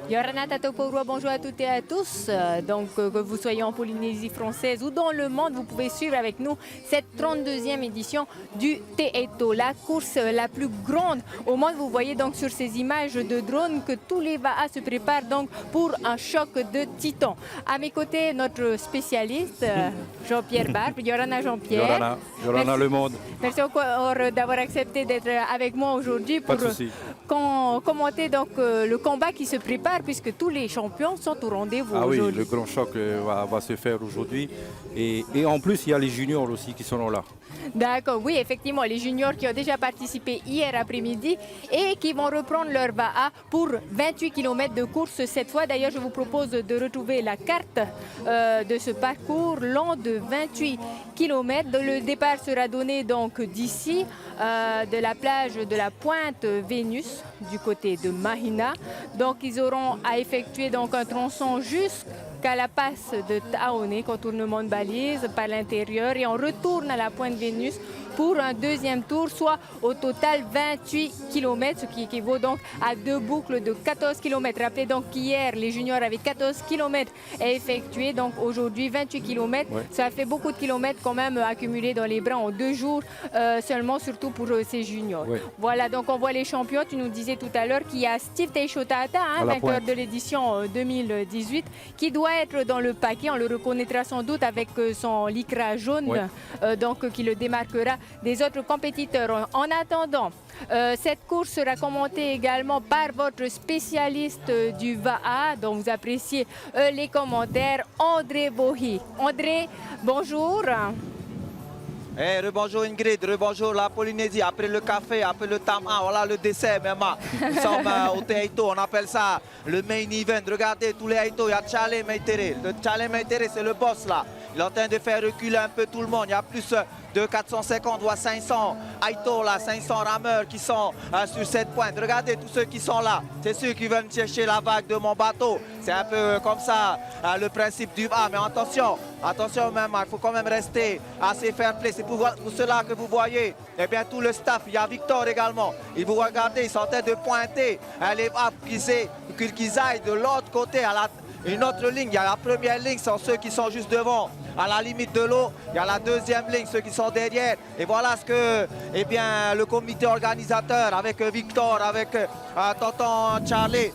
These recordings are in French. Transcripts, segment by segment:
Yorana Tatopourou, bonjour à toutes et à tous. Que vous soyez en Polynésie française ou dans le monde, vous pouvez suivre avec nous cette 32e édition du Te Eto, la course la plus grande au monde. Vous voyez donc sur ces images de drone que tous les Va'a se préparent donc pour un choc de titans. À mes côtés, notre spécialiste Jean-Pierre Barbe. Yorana Jean-Pierre. Yorana le monde. Merci encore d'avoir accepté d'être avec moi aujourd'hui pour commenter donc le combat qui se prépare, puisque tous les champions sont au rendez-vous aujourd'hui. Oui, le grand choc va se faire aujourd'hui. Et en plus, il y a les juniors aussi qui seront là. D'accord, oui, effectivement, les juniors qui ont déjà participé hier après-midi et qui vont reprendre leur Va'a pour 28 km de course cette fois. D'ailleurs, je vous propose de retrouver la carte de ce parcours long de 28 km. Le départ sera donné donc d'ici, de la plage de la Pointe Vénus, du côté de Mahina. Donc, ils auront à effectuer donc un tronçon jusqu'à la passe de Taoné, contournement de balise par l'intérieur, et on retourne à la Pointe Vénus pour un deuxième tour, soit au total 28 km, ce qui équivaut donc à 2 boucles de 14 km. Rappelez donc qu'hier, les juniors avaient 14 km à effectuer, donc aujourd'hui 28 km. Ouais. Ça fait beaucoup de kilomètres quand même accumulés dans les bras en 2 jours, seulement, surtout pour ces juniors. Ouais. Voilà, donc on voit les champions. Tu nous disais tout à l'heure qu'il y a Steve Teixeira, vainqueur de l'édition 2018, qui doit être dans le paquet. On le reconnaîtra sans doute avec son lycra jaune, qui le démarquera des autres compétiteurs. En attendant, cette course sera commentée également par votre spécialiste du Va'a, dont vous appréciez les commentaires, André Bohi. André, bonjour. Rebonjour Ingrid, rebonjour la Polynésie. Après le café, après le tama, voilà le dessert même. Nous sommes au Te Eto, on appelle ça le main event. Regardez tous les Aito, il y a Chale Meitere. Le Chale Meitere, c'est le boss là. Il est en train de faire reculer un peu tout le monde. Il y a plus de 450 voire 500 Aito là, 500 rameurs qui sont sur cette pointe. Regardez tous ceux qui sont là. C'est ceux qui veulent chercher la vague de mon bateau. C'est un peu comme ça le principe du A. Mais attention même, il faut quand même rester assez fair play. C'est pour cela que vous voyez tout le staff. Il y a Victor également. Il vous regardez, ils sont en train de pointer les A pour qu'ils aillent de l'autre côté à une autre ligne. Il y a la première ligne, ce sont ceux qui sont juste devant, à la limite de l'eau. Il y a la deuxième ligne, ceux qui sont derrière. Et voilà ce que le comité organisateur, avec Victor, avec tonton Charlie,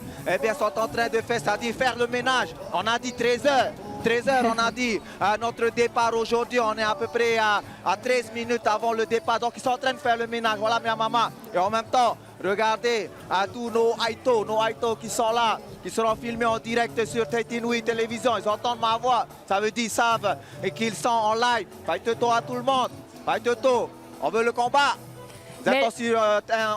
sont en train de faire, c'est-à-dire faire le ménage. On a dit 13h. 13h, on a dit notre départ aujourd'hui. On est à peu près à 13 minutes avant le départ. Donc, ils sont en train de faire le ménage. Voilà, ma maman. Et en même temps, regardez tous nos Aito qui sont là, qui seront filmés en direct sur Tétinui Télévision. Ils entendent ma voix. Ça veut dire qu'ils savent et qu'ils sont en live. Faïteto à tout le monde. Faïteto, on veut le combat. Vous êtes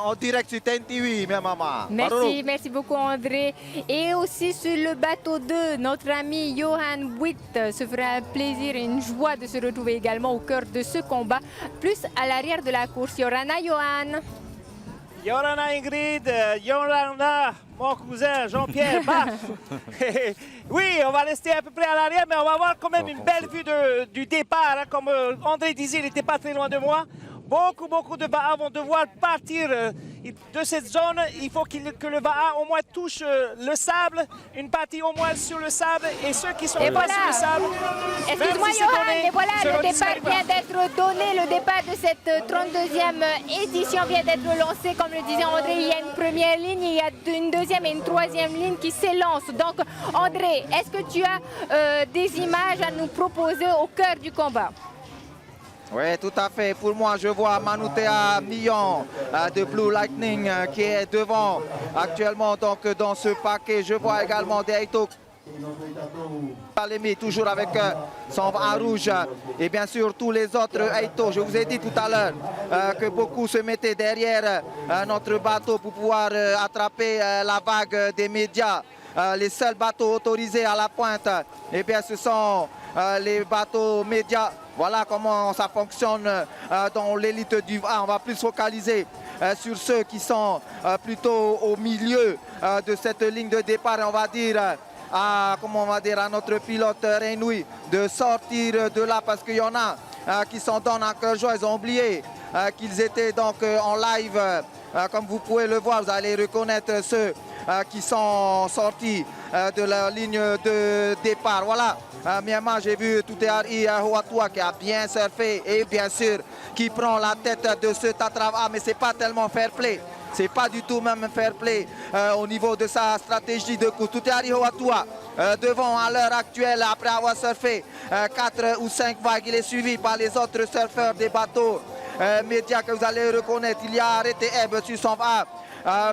en direct sur TNTV, ma maman. Merci beaucoup André. Et aussi sur le bateau 2, notre ami Johan Witt. Se fera un plaisir et une joie de se retrouver également au cœur de ce combat, plus à l'arrière de la course. Yorana, Johan. Yorana Ingrid, Yorana, mon cousin Jean-Pierre. Oui, on va rester à peu près à l'arrière, mais on va avoir quand même une belle vue du départ. Comme André disait, il n'était pas très loin de moi. Beaucoup de Va'a vont devoir partir de cette zone. Il faut que le Va'a au moins touche le sable, une partie au moins sur le sable, et ceux qui sont pas sur le sable. Excuse-moi Johan, et voilà, le départ vient d'être donné. Le départ de cette 32e édition vient d'être lancé. Comme le disait André, il y a une première ligne, il y a une deuxième et une troisième ligne qui s'élancent. Donc André, est-ce que tu as des images à nous proposer au cœur du combat? Oui, tout à fait. Pour moi, je vois Manutea Millon de Blue Lightning qui est devant actuellement dans ce paquet. Je vois également des Aito toujours avec son Va'a rouge, et bien sûr tous les autres Aito. Je vous ai dit tout à l'heure que beaucoup se mettaient derrière notre bateau pour pouvoir attraper la vague des médias. Les seuls bateaux autorisés à la pointe, ce sont les bateaux médias. Voilà comment ça fonctionne dans l'élite du Va'a. On va plus focaliser sur ceux qui sont plutôt au milieu de cette ligne de départ. Et on va dire à notre pilote Renouy de sortir de là, parce qu'il y en a qui sont dans la cœur joie. Ils ont oublié qu'ils étaient donc en live. Comme vous pouvez le voir, vous allez reconnaître ceux qui sont sortis de la ligne de départ. Voilà, Myanmar, j'ai vu Touteari Hoatua qui a bien surfé et bien sûr qui prend la tête de ce Tatrava, mais c'est pas tellement fair play. C'est pas du tout même fair play au niveau de sa stratégie de course. Touteari Hoatua devant à l'heure actuelle après avoir surfé 4 ou 5 vagues. Il est suivi par les autres surfeurs des bateaux médias que vous allez reconnaître. Il y a arrêté Eb sur son va.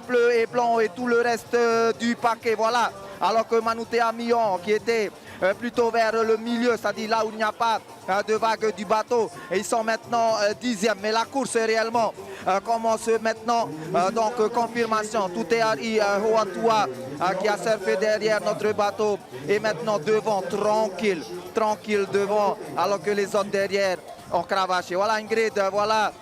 Bleu et blanc et tout le reste du paquet, voilà. Alors que Manoutea Mion qui était plutôt vers le milieu, c'est-à-dire là où il n'y a pas de vague du bateau, et ils sont maintenant 10e. Mais la course réellement commence maintenant, donc confirmation. Touteari Hoatua qui a surfé derrière notre bateau et maintenant devant, tranquille devant, alors que les autres derrière ont cravaché. Voilà Ingrid, voilà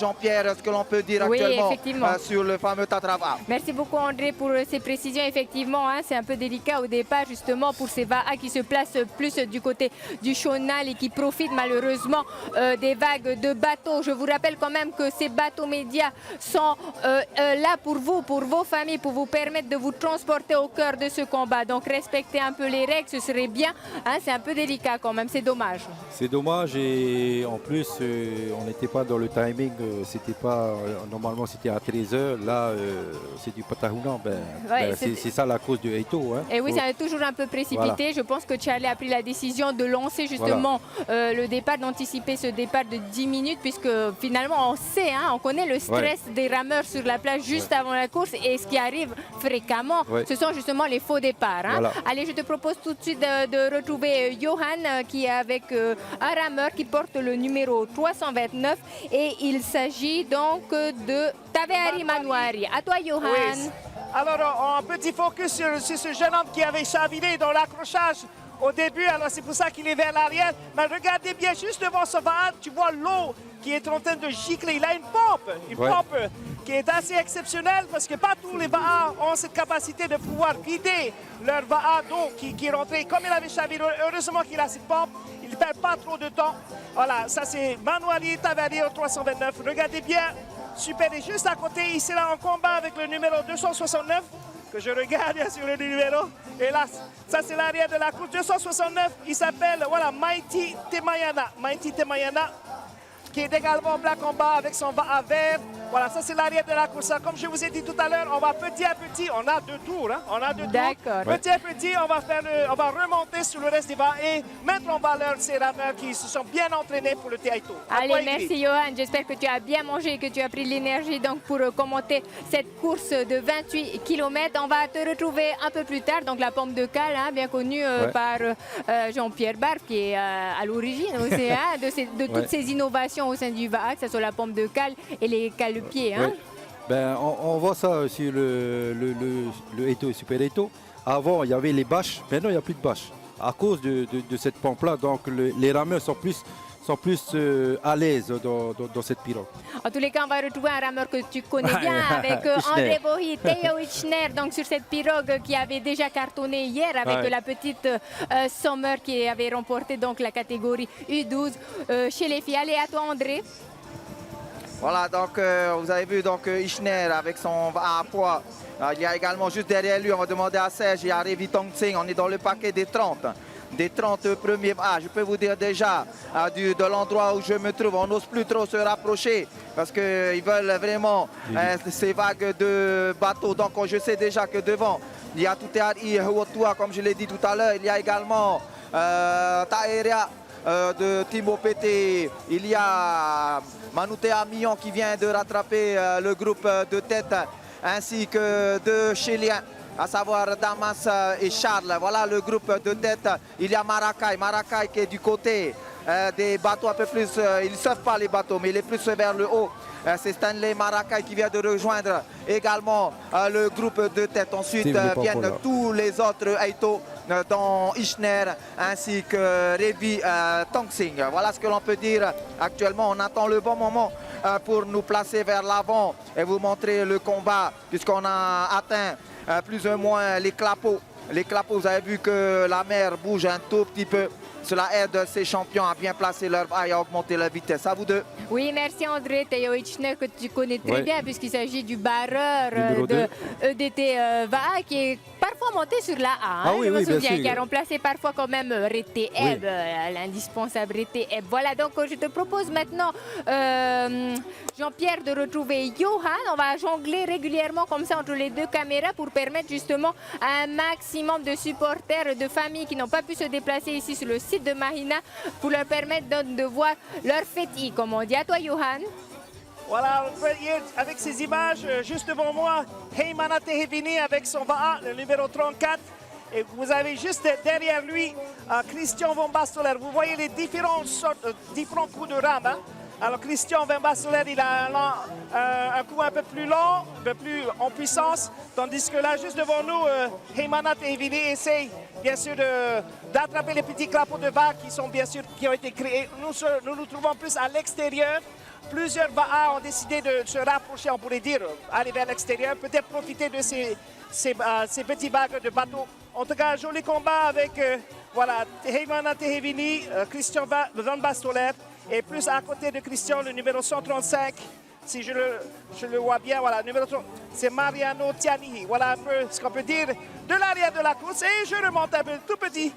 Jean-Pierre, ce que l'on peut dire actuellement sur le fameux Tatrava. Merci beaucoup André pour ces précisions. Effectivement, hein, c'est un peu délicat au départ justement pour ces VAA qui se placent plus du côté du Shonal et qui profitent malheureusement des vagues de bateaux. Je vous rappelle quand même que ces bateaux médias sont là pour vous, pour vos familles, pour vous permettre de vous transporter au cœur de ce combat. Donc respectez un peu les règles, ce serait bien. Hein, c'est un peu délicat quand même, c'est dommage. C'est dommage et en plus on n'était pas dans le timing. C'était pas normalement c'était à 13h, là c'est du Patahounan. C'est ça la cause du Eito. Hein. Et oui, ça a toujours un peu précipité. Voilà. Je pense que Charlie a pris la décision de lancer justement le départ, d'anticiper ce départ de 10 minutes, puisque finalement on sait, hein, on connaît le stress des rameurs sur la plage juste avant la course, et ce qui arrive fréquemment, ce sont justement les faux départs. Hein. Voilà. Allez, je te propose tout de suite de retrouver Johan qui est avec un rameur qui porte le numéro 329 et il s'agit donc de Taveari Manouari. À toi, Johan. Oui. Alors, un petit focus sur ce jeune homme qui avait chaviré dans l'accrochage au début. Alors, c'est pour ça qu'il est vers l'arrière. Mais regardez bien, juste devant ce VAA, tu vois l'eau qui est en train de gicler. Il a une pompe qui est assez exceptionnelle parce que pas tous les VAA ont cette capacité de pouvoir vider leur VAA d'eau qui est rentré. Comme il avait chaviré, heureusement qu'il a cette pompe. Il ne perd pas trop de temps. Voilà, ça c'est Manouari Taveari au 329. Regardez bien, super. Et juste à côté, il sera en combat avec le numéro 269, que je regarde bien sur le numéro. Et là, ça c'est l'arrière de la course. 269, il s'appelle Mighty Temayana. Mighty Temayana, qui est également en plein combat avec son VAA vert. Voilà, ça c'est l'arrière de la course. Comme je vous ai dit tout à l'heure, on va petit à petit, on a 2 tours. Hein, on a 2 tours. Petit à petit, on va remonter sur le reste des VAA et mettre en valeur ces rameurs qui se sont bien entraînés pour le Taito. Allez, merci Johan. J'espère que tu as bien mangé et que tu as pris de l'énergie donc pour commenter cette course de 28 km. On va te retrouver un peu plus tard. Donc la pompe de cale, hein, bien connue par Jean-Pierre Barbe, qui est à l'origine aussi hein, de toutes ces innovations au sein du VAA, que ce soit la pompe de cale et les cales de pied. Hein. On voit ça sur le Eito et Super Eito. Avant, il y avait les bâches. Maintenant, il n'y a plus de bâches. À cause de cette pompe-là, donc les rameurs sont plus à l'aise dans cette pirogue. En tous les cas, on va retrouver un rameur que tu connais bien avec André Bohi, Théo Ichner, donc sur cette pirogue qui avait déjà cartonné hier avec la petite Sommer qui avait remporté donc la catégorie U12 chez les filles. Allez, à toi André. Voilà, donc vous avez vu donc Ichner avec son à poids. Il y a également juste derrière lui, on va demander à Serge, il y a Revi Tongtsing, on est dans le paquet des 30. Des 30 premiers. Je peux vous dire déjà, de l'endroit où je me trouve, on n'ose plus trop se rapprocher parce qu'ils veulent vraiment ces vagues de bateaux. Donc je sais déjà que devant, il y a Touteari Hoatua, comme je l'ai dit tout à l'heure. Il y a également Taerea de Timo Pété. Il y a Manoutea Mion qui vient de rattraper le groupe de tête, ainsi que de Chiliens, à savoir Damas et Charles. Voilà le groupe de tête. Il y a Maracay qui est du côté des bateaux un peu plus, ils ne savent pas les bateaux, mais il est plus vers le haut. C'est Stanley Maracay qui vient de rejoindre également le groupe de tête. Ensuite viennent tous les autres Eito, dont Ichner ainsi que Revi Tongtsing. Voilà ce que l'on peut dire actuellement. On attend le bon moment pour nous placer vers l'avant et vous montrer le combat, puisqu'on a atteint plus ou moins les clapots les clapots, vous avez vu que la mer bouge un tout petit peu. Cela aide ces champions à bien placer leur bas et à augmenter leur vitesse. À vous deux. Oui, merci André Tejoichner, que tu connais très Ouais. bien, puisqu'il s'agit du barreur Numéro de deux. EDT VA, qui est parfois monté sur la A. Ah hein, oui, je me oui, bien souviens, sûr. qui a remplacé parfois quand même Rete Eb, l'indispensable Rete Eb. Voilà, donc je te propose maintenant, Jean-Pierre, de retrouver Johan. On va jongler régulièrement comme ça entre les deux caméras pour permettre justement à un maximum de supporters, de familles qui n'ont pas pu se déplacer ici sur le site de Mahina, pour leur permettre donc de voir leur fétis, comme on dit. À toi, Johan. Voilà, on peut y être avec ces images juste devant moi. Heymana Tehevini avec son VA, le numéro 34. Et vous avez juste derrière lui Christian Van Bastoler. Vous voyez les différents coups de rame. Hein? Alors Christian Van Bastoler, il a un coup un peu plus lent, un peu plus en puissance. Tandis que là, juste devant nous, Heymana Tehevini essaye bien sûr d'attraper les petits clapots de vagues qui ont été créés. Nous nous trouvons plus à l'extérieur. Plusieurs VA ont décidé de se rapprocher, on pourrait dire, aller vers l'extérieur, peut-être profiter de ces petits bagues de bateau. En tout cas, joli combat avec voilà, Heymana Tehevini, Christian Van Bastoler, et plus à côté de Christian, le numéro 135, si je le vois bien, voilà, numéro 3, c'est Mariano Tiani. Voilà un peu ce qu'on peut dire de l'arrière de la course. Et je remonte un peu tout petit.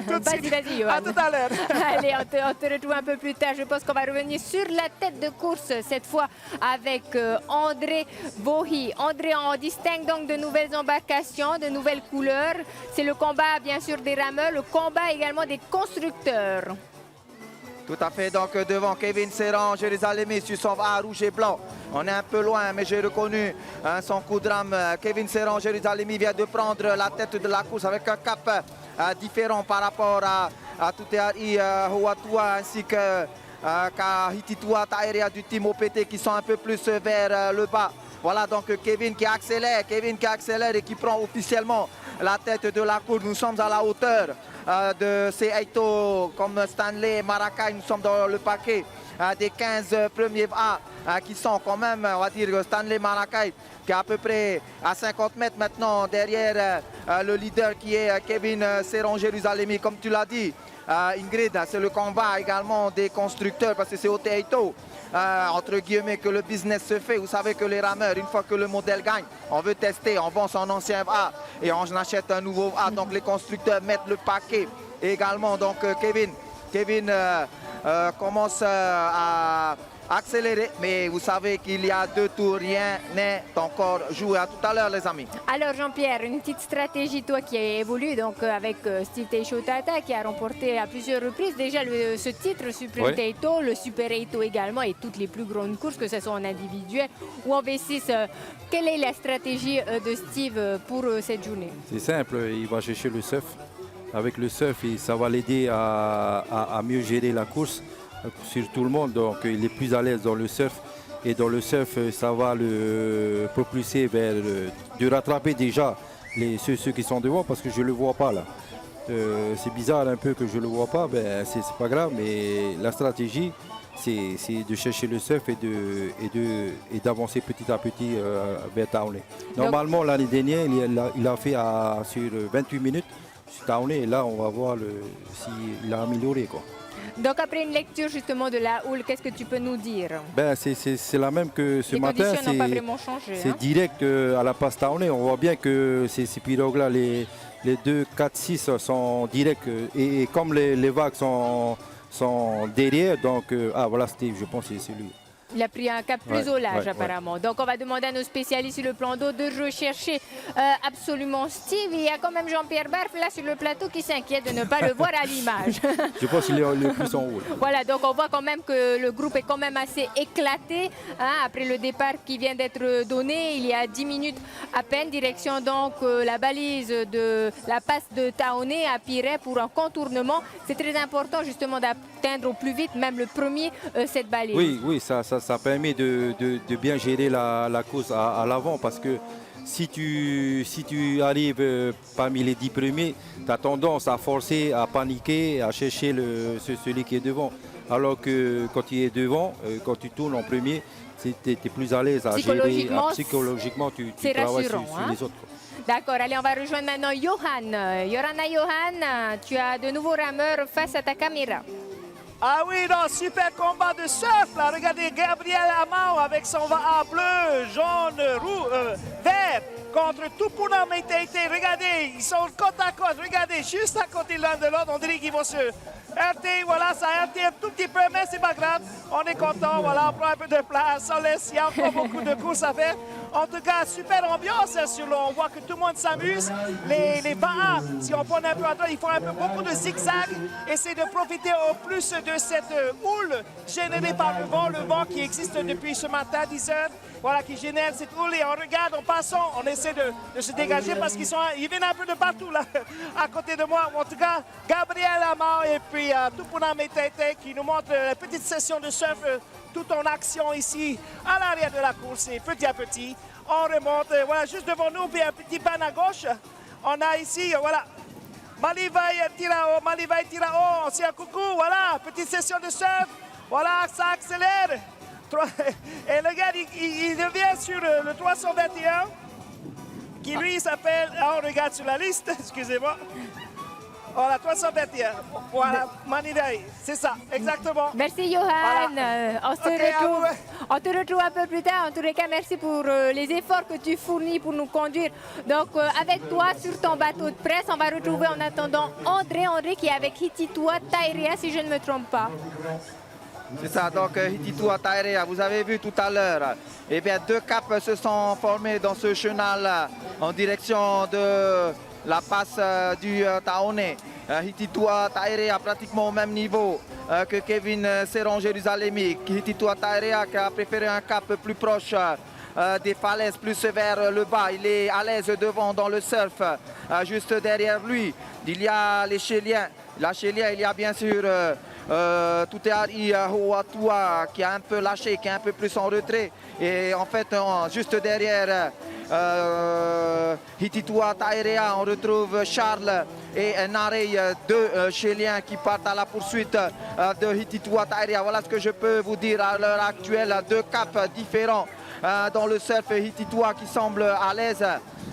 Tout de suite. Vas-y, Johan. À tout à l'heure. Allez, on te retrouve un peu plus tard. Je pense qu'on va revenir sur la tête de course, cette fois avec André Bohi. André, on distingue donc de nouvelles embarcations, de nouvelles couleurs. C'est le combat, bien sûr, des rameurs, le combat également des constructeurs. Tout à fait, donc devant Kevin Serran, Jérusalem sur son VA rouge et blanc. On est un peu loin, mais j'ai reconnu son coup de rame. Kevin Serran, Jérusalem vient de prendre la tête de la course avec un cap différent par rapport à Tuteari Hoatua ainsi que Kahititua Taeria du team OPT qui sont un peu plus vers le bas. Voilà donc Kevin qui accélère et qui prend officiellement la tête de la course. Nous sommes à la hauteur de ces Eito comme Stanley et Maracay. Nous sommes dans le paquet des 15 premiers A qui sont quand même, on va dire, Stanley Maracay qui est à peu près à 50 mètres maintenant derrière le leader qui est Kevin Serran Jérusalemi. Comme tu l'as dit, Ingrid, c'est le combat également des constructeurs parce que c'est au Eito. Entre guillemets que le business se fait. Vous savez que les rameurs, une fois que le modèle gagne, on veut tester, on vend son ancien A et on achète un nouveau A. Donc les constructeurs mettent le paquet également. Donc Kevin commence à accélérer, mais vous savez qu'il y a 2 tours, rien n'est encore joué. À tout à l'heure les amis. Alors Jean-Pierre, une petite stratégie, toi qui as évolué donc avec Steve Teixeira qui a remporté à plusieurs reprises déjà ce titre Supreme Ouais. Taito, le Super Eito également et toutes les plus grandes courses, que ce soit en individuel ou en V6. Quelle est la stratégie de Steve pour cette journée? C'est simple, il va chercher le surf. Avec le surf, ça va l'aider à mieux gérer la course sur tout le monde. Donc il est plus à l'aise dans le surf. Et dans le surf, ça va le propulser vers de rattraper déjà ceux qui sont devant parce que je ne le vois pas là. C'est bizarre un peu que je ne le vois pas, ben, c'est pas grave, mais la stratégie, c'est de chercher le surf et d'avancer petit à petit vers Townley. Normalement, l'année dernière, il a fait sur 28 minutes sur Townley et là, on va voir s'il a amélioré, quoi. Donc après une lecture justement de la houle, qu'est-ce que tu peux nous dire? Ben, c'est la même que ce Les matin. conditions n'ont pas vraiment changé. C'est hein? direct à la passe Townley. On voit bien que ces pirogues-là, les 2, 4, 6 sont directs. Et comme les vagues sont derrière, donc voilà Steve, je pense que c'est lui. Il a pris un cap plus au large ouais. apparemment. Donc on va demander à nos spécialistes sur le plan d'eau de rechercher absolument Steve. Il y a quand même Jean-Pierre Barf là sur le plateau qui s'inquiète de ne pas le voir à l'image. Je pense qu'il est le plus en haut. Voilà, donc on voit quand même que le groupe est quand même assez éclaté hein, après le départ qui vient d'être donné. Il y a 10 minutes à peine, direction donc la balise de la passe de Taoné à Piret pour un contournement. C'est très important justement d'atteindre au plus vite, même le premier, cette balise. Oui, ça permet de bien gérer la course à l'avant parce que si tu arrives parmi les 10 premiers, tu as tendance à forcer, à paniquer, à chercher celui qui est devant. Alors que quand tu es devant, quand tu tournes en premier, tu es plus à l'aise à gérer. Psychologiquement, tu travailles sur les autres. D'accord, allez, on va rejoindre maintenant Johan. Johan, tu as de nouveaux rameurs face à ta caméra. Ah oui, non, super combat de surf, là. Regardez, Gabriel Amao avec son va bleu, jaune, vert, contre Tupuna Meiteite. Regardez, ils sont côte à côte. Regardez, juste à côté l'un de l'autre. On dirait qu'ils vont se heurter. Voilà, ça a heurté un tout petit peu, mais c'est pas grave. On est content, voilà, on prend un peu de place. On laisse, il y a encore beaucoup de courses à faire. En tout cas, super ambiance sur l'eau. On voit que tout le monde s'amuse. Les Baha, si on prend un peu à droite, ils font un peu beaucoup de zigzags. Essayer de profiter au plus de cette houle générée par le vent qui existe depuis ce matin, 10 heures. Voilà, qui génère cette houle. Et on regarde, en passant, on essaie de se dégager parce qu'ils viennent un peu de partout là, à côté de moi. En tout cas, Gabriel Amao et puis Tupuna Meiteite qui nous montrent la petite session de surf tout en action ici à l'arrière de la course. Et petit à petit, on remonte. Voilà, juste devant nous, puis un petit pan à gauche. On a ici, voilà, Malivai Tirao, on s'y a coucou, voilà, petite session de surf. Voilà, ça accélère. Et le gars, il revient sur le 321, qui lui s'appelle, on regarde sur la liste, excusez-moi. Voilà, 321. Voilà, Manidai, c'est ça, exactement. Merci Johan. Voilà. On te retrouve un peu plus tard. En tous les cas, merci pour les efforts que tu fournis pour nous conduire. Donc avec toi sur ton bateau de presse, on va retrouver en attendant André qui est avec Hititua Tairea, si je ne me trompe pas. C'est ça, donc Hititua Tairea, vous avez vu tout à l'heure, eh bien 2 caps se sont formés dans ce chenal en direction de la passe du Taone. Hititua Tairea pratiquement au même niveau que Kevin Serron Jérusalemi. Hititua Tairea qui a préféré un cap plus proche des falaises, plus vers le bas. Il est à l'aise devant dans le surf. Juste derrière lui, il y a les Chéliens. La Chélia, il y a bien sûr Tuteari Hoatua qui a un peu lâché, qui est un peu plus en retrait. Et en fait, juste derrière Hititua Tairea, on retrouve Charles et Narey, 2 Chéliens qui partent à la poursuite de Hititua Tairea. Voilà ce que je peux vous dire à l'heure actuelle. 2 caps différents dans le surf. Hititua qui semble à l'aise.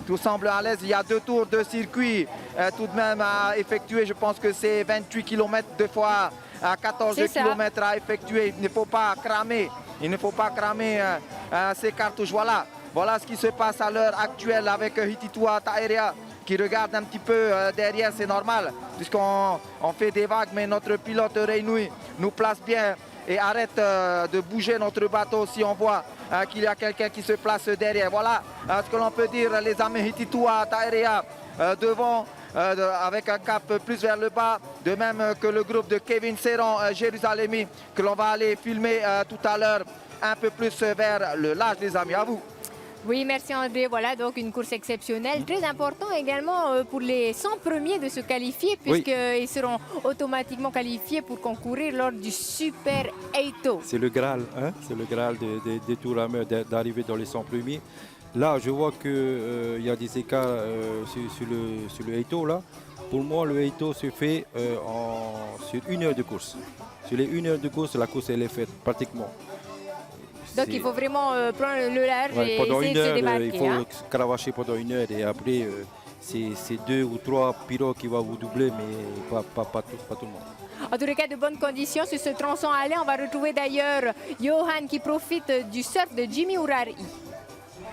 Tout semble à l'aise. Il y a 2 tours de circuit tout de même à effectuer. Je pense que c'est 28 km 2 fois 14 km à effectuer. Il ne faut pas cramer. Il ne faut pas cramer ces cartouches. Voilà ce qui se passe à l'heure actuelle avec Hititua Tairea qui regarde un petit peu derrière. C'est normal puisqu'on fait des vagues, mais notre pilote Reinui nous place bien et arrête de bouger notre bateau si on voit qu'il y a quelqu'un qui se place derrière. Voilà ce que l'on peut dire, les amis. Hititua Tairea devant avec un cap plus vers le bas, de même que le groupe de Kevin Serron Jérusalemi que l'on va aller filmer tout à l'heure un peu plus vers le large, les amis. À vous. Oui, merci André. Voilà donc une course exceptionnelle. Très important également pour les 100 premiers de se qualifier puisqu'ils seront automatiquement qualifiés pour concourir lors du Super Eito. C'est le Graal, hein? C'est le Graal des tours rameurs d'arriver dans les 100 premiers. Là, je vois qu'il y a des écarts sur le Eito. Là. Pour moi, le Eito se fait sur 1 heure de course. Sur les 1 heure de course, la course elle est faite pratiquement. Donc il faut vraiment prendre le large et essayer de se démarquer. Il faut cravacher pendant 1 heure et après, c'est 2 ou 3 pirogues qui vont vous doubler, mais pas tout le monde. En tous les cas, de bonnes conditions sur ce tronçon aller. On va retrouver d'ailleurs Johan qui profite du surf de Jimmy Urari.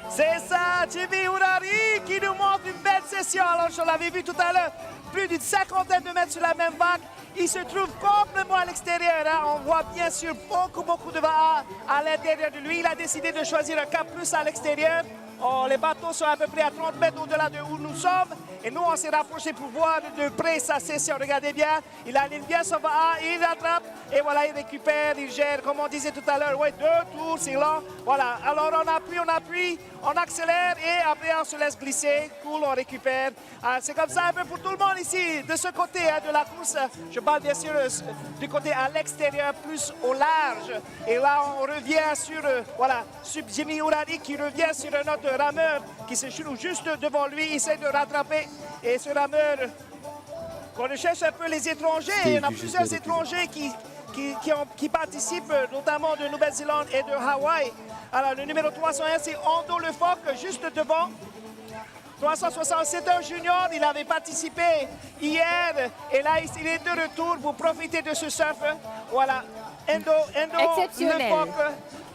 C'est ça, Jimmy Urari qui nous montre une belle session. Alors, je l'avais vu tout à l'heure, plus d'une 50aine de mètres sur la même vague. Il se trouve complètement à l'extérieur. Hein. On voit bien sûr beaucoup de vagues à l'intérieur de lui. Il a décidé de choisir un cap plus à l'extérieur. Oh, les bateaux sont à peu près à 30 mètres au-delà de où nous sommes. Et nous, on s'est rapproché pour voir de près sa session. Regardez bien, il aligne bien son va, il rattrape. Et voilà, il récupère, il gère, comme on disait tout à l'heure. Ouais, 2 tours, c'est lent. Voilà, alors on appuie, on accélère et après on se laisse glisser. Cool, on récupère. C'est comme ça un peu pour tout le monde ici, de ce côté hein, de la course. Je parle bien sûr du côté à l'extérieur, plus au large. Et là, on revient sur, voilà, Jimmy Urari qui revient sur notre rameur qui se trouve juste devant lui. Il essaie de rattraper. Et ce rameur, qu'on recherche un peu les étrangers. Il y en a plusieurs étrangers qui participent, notamment de Nouvelle-Zélande et de Hawaï. Alors, le numéro 301, c'est Ando Le Phoque, juste devant. 360, c'est un junior. Il avait participé hier. Et là, il est de retour. Vous profitez de ce surf. Voilà. Endo Exceptionnel. Lefoc,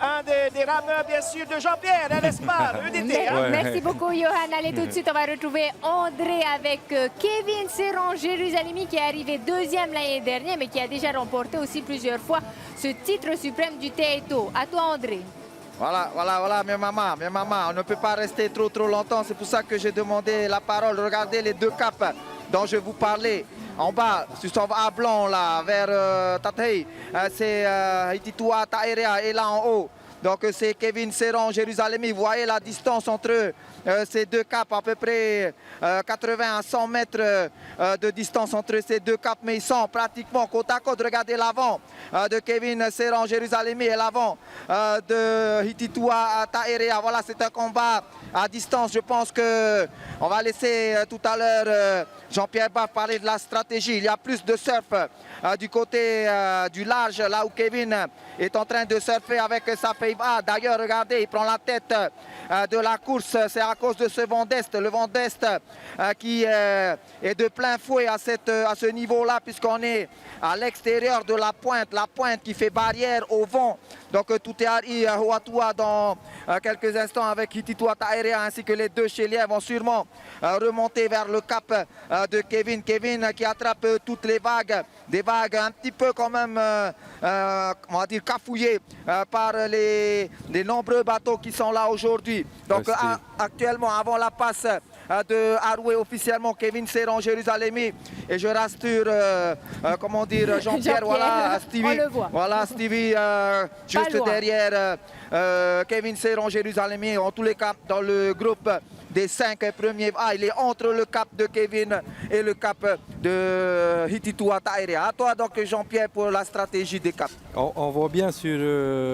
un des rameurs, bien sûr, de Jean-Pierre, l'Espar, EDT. Hein? Ouais. Merci beaucoup, Johan. Allez, tout de suite, on va retrouver André avec Kevin Serran Jérusalemi qui est arrivé deuxième l'année dernière, mais qui a déjà remporté aussi plusieurs fois ce titre suprême du Teito. À toi, André. Voilà, mes mamans, on ne peut pas rester trop longtemps. C'est pour ça que j'ai demandé la parole. Regardez les deux caps dont je vous parlais. En bas, tu s'en vas à blanc, là, vers Tatei. C'est Hititua Taerea, et là en haut. Donc c'est Kevin Serran Jérusalemi. Vous voyez la distance entre ces deux caps, à peu près 80 à 100 mètres de distance entre ces deux caps, mais ils sont pratiquement côte à côte. Regardez l'avant de Kevin Serran Jérusalemi et l'avant de Hititua Taerea. Voilà, c'est un combat à distance. Je pense qu'on va laisser tout à l'heure Jean-Pierre Baff parler de la stratégie. Il y a plus de surf du côté du large, là où Kevin est en train de surfer avec sa fave A. D'ailleurs, regardez, il prend la tête de la course. C'est à cause de ce vent d'est. Le vent d'est qui est de plein fouet à ce niveau-là, puisqu'on est à l'extérieur de la pointe qui fait barrière au vent. Donc tout est à Huatua dans quelques instants avec Hititua Taerea ainsi que les deux Chéliens vont sûrement remonter vers le cap de Kevin. Kevin qui attrape toutes les vagues, des vagues un petit peu quand même, on va dire cafouillées par les nombreux bateaux qui sont là aujourd'hui. Donc actuellement, avant la passe de Haroué officiellement, Kevin Serran Jérusalemi, et je rassure, comment dire, Jean-Pierre, voilà Stevie, on le voit. voilà Stevie juste loin. derrière Kevin Serran Jérusalemi. En tous les cas, dans le groupe des 5 premiers A, il est entre le cap de Kevin et le cap de Hititua Taerea. À toi donc Jean-Pierre pour la stratégie des caps. On voit bien sur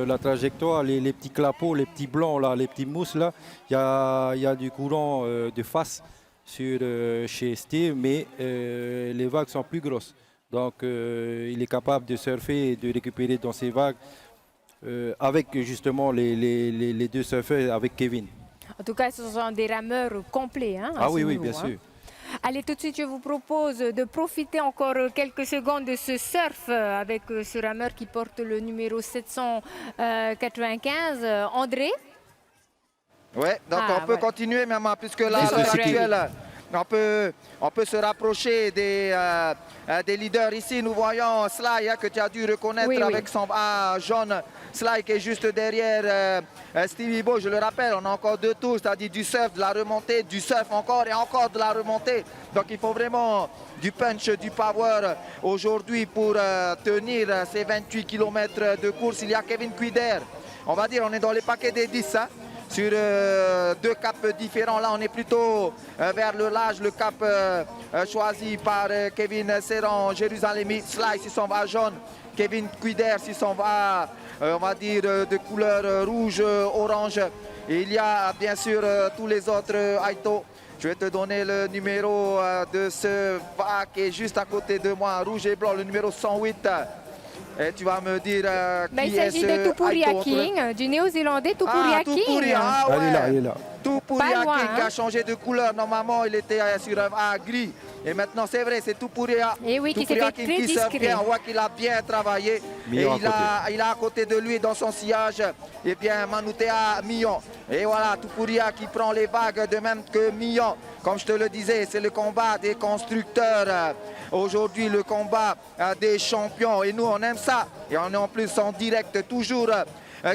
la trajectoire les petits clapots, les petits blancs, là, les petits mousses là. Il y a du courant de face chez Steve, mais les vagues sont plus grosses. Donc il est capable de surfer et de récupérer dans ces vagues avec justement les deux surfeurs avec Kevin. En tout cas, ce sont des rameurs complets. Hein, à Ah ce oui, niveau, bien hein. sûr. Allez, tout de suite, je vous propose de profiter encore quelques secondes de ce surf avec ce rameur qui porte le numéro 795. André? Ouais, donc on peut continuer même, puisque là, à l'heure actuelle, on peut se rapprocher des leaders ici. Nous voyons Sly que tu as dû reconnaître avec son A jaune. Sly qui est juste derrière Stevie Bo, je le rappelle, on a encore deux tours, c'est-à-dire du surf, de la remontée, du surf encore et encore de la remontée. Donc il faut vraiment du punch, du power aujourd'hui pour tenir ces 28 km de course. Il y a Kevin Cuider, on va dire on est dans les paquets des 10. Hein. Sur deux caps différents. Là, on est plutôt vers le large, le cap choisi par Kevin Serran Jérusalemi. Sly, s'il s'en va jaune. Kevin Cuider, s'il s'en va, on va dire, de couleur rouge, orange. Et il y a bien sûr tous les autres Aito. Je vais te donner le numéro de ce va qui est juste à côté de moi, rouge et blanc, le numéro 108. Et tu vas me dire qui est ce Il s'agit de Tupuria King, du néo-zélandais Tupuria King. Tupuria, ah ouais. Il est là. Tupuria loin, King hein. a changé de couleur. Normalement, il était sur un A gris. Et maintenant, c'est vrai, c'est Tupuria. Et oui, qui s'est Tupuria fait King très qui surfe discret. bien. On voit qu'il a bien travaillé. Millon Et il a à côté de lui, dans son sillage, et bien Manutea Millon. Et voilà, Tupuria qui prend les vagues de même que Millon. Comme je te le disais, c'est le combat des constructeurs. Aujourd'hui, le combat des champions. Et nous, on aime ça. Et on est en plus en direct, toujours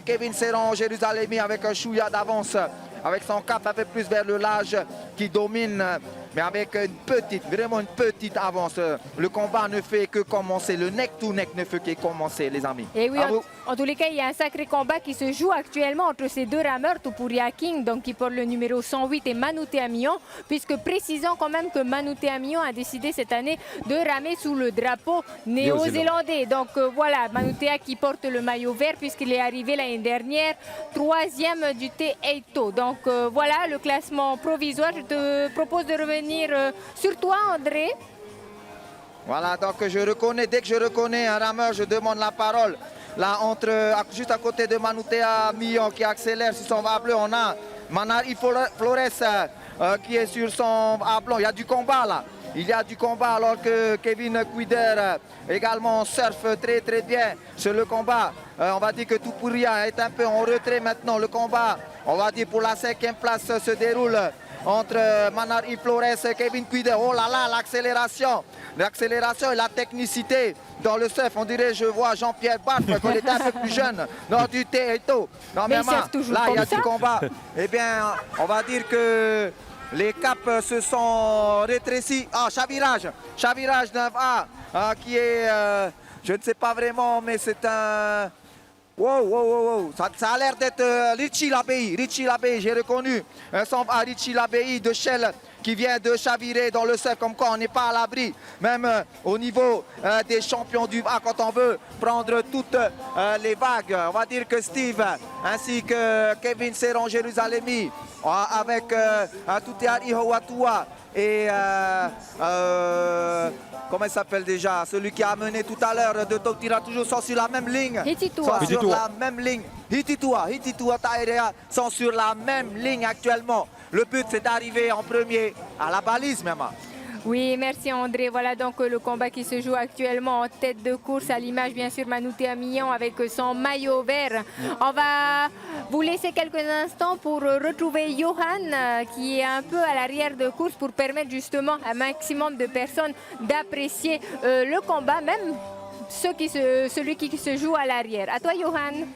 Kevin Serran Jérusalemi avec un chouïa d'avance, avec son cap un peu plus vers le large qui domine, mais avec vraiment une petite avance. Le combat ne fait que commencer, le neck-to-neck ne fait que commencer, les amis. Et oui, en tous les cas, il y a un sacré combat qui se joue actuellement entre ces deux rameurs, Tupuria King, donc qui porte le numéro 108, et Manutea Millon, puisque précisons quand même que Manutea Millon a décidé cette année de ramer sous le drapeau néo-zélandais. Donc voilà, Manutea qui porte le maillot vert puisqu'il est arrivé l'année dernière 3e du T8. Donc voilà le classement provisoire. Je te propose de revenir sur toi, André. Voilà, donc dès que je reconnais un rameur, je demande la parole. Là, juste à côté de Manutea Millon qui accélère sur son va bleu, on a Manari Flores qui est sur son blanc. Il y a du combat là. Il y a du combat alors que Kevin Kuider également surfe très très bien sur le combat. On va dire que Tupuria est un peu en retrait maintenant. Le combat, on va dire pour la 5e place, se déroule entre Manar y Flores et Kevin Kuider. Oh là là, l'accélération et la technicité dans le surf. On dirait, je vois Jean-Pierre Barthes quand il était un peu plus jeune dans du Teito. Mais il surfe toujours là, il y a comme ça. du combat. Eh bien, on va dire que les caps se sont rétrécis. Ah, chavirage 9A qui est, je ne sais pas vraiment, mais c'est un... Wow. Ça a l'air d'être Richie Labey, j'ai reconnu. Richie Labey de Shell qui vient de chavirer dans le surf, comme quoi on n'est pas à l'abri, même au niveau des champions du bas, quand on veut prendre toutes les vagues. On va dire que Steve ainsi que Kevin Serron Jérusalemi avec Tuteari Hoatua et comment il s'appelle déjà, celui qui a mené tout à l'heure de Tautira, toujours sont sur la même ligne. Hititua. Sont sur la même ligne. Hititua Taerea sont sur la même ligne actuellement. Le but, c'est d'arriver en premier à la balise même. Oui, merci André. Voilà donc le combat qui se joue actuellement en tête de course, à l'image bien sûr Manouté Amillon avec son maillot vert. On va vous laisser quelques instants pour retrouver Johan qui est un peu à l'arrière de course pour permettre justement à un maximum de personnes d'apprécier le combat, même celui qui se joue à l'arrière. À toi Johan.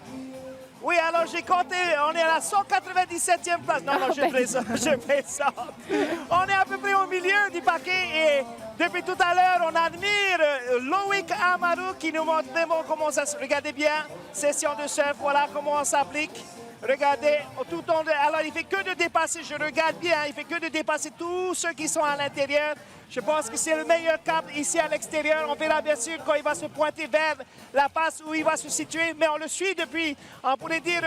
Oui, alors j'ai compté, on est à la 197e place. Non, je plaisante. On est à peu près au milieu du paquet et depuis tout à l'heure, on admire Loïc Amaru qui nous montre vraiment comment ça se... Regardez bien, session de surf, voilà comment on s'applique. Regardez, tout le temps, alors il fait que de dépasser, je regarde bien, il fait que de dépasser tous ceux qui sont à l'intérieur. Je pense que c'est le meilleur cap ici à l'extérieur. On verra bien sûr quand il va se pointer vers la passe où il va se situer. Mais on le suit depuis, on pourrait dire,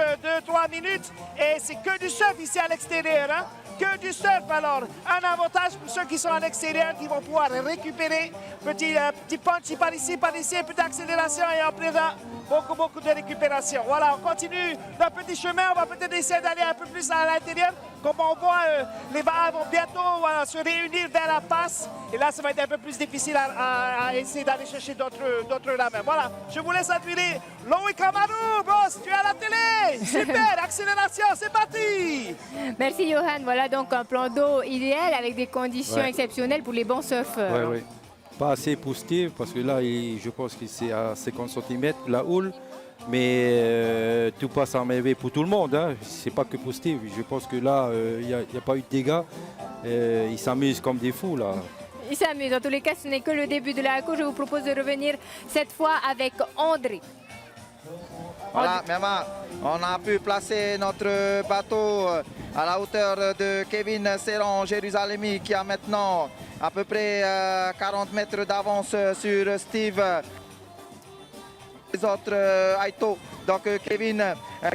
2-3 minutes. Et c'est que du surf ici à l'extérieur. Hein? Que du surf alors. Un avantage pour ceux qui sont à l'extérieur qui vont pouvoir récupérer. Petit punch par ici, un peu d'accélération et après là, beaucoup de récupération. Voilà, on continue le petit chemin. On va peut-être essayer d'aller un peu plus à l'intérieur. Comme on voit, les vagues vont bientôt se réunir vers la passe. Et là, ça va être un peu plus difficile à essayer d'aller chercher d'autres rames. Voilà, je vous laisse admirer Loïc Amaru, boss, tu es à la télé. Super, accélération, c'est parti. Merci Johan. Voilà donc un plan d'eau idéal avec des conditions exceptionnelles pour les bons surfeurs. Oui. Pas assez pour Steve parce que là, je pense que c'est à 50 cm la houle. Mais tout passe en merveille pour tout le monde. Hein. C'est pas que pour Steve. Je pense que là, il n'y a pas eu de dégâts. Ils s'amusent comme des fous là. Ils s'amusent. En tous les cas, ce n'est que le début de la course. Je vous propose de revenir cette fois avec André. Voilà, Mema, on a pu placer notre bateau à la hauteur de Kevin Serron Jérusalemi qui a maintenant à peu près 40 mètres d'avance sur Steve. Les autres Aito, donc Kevin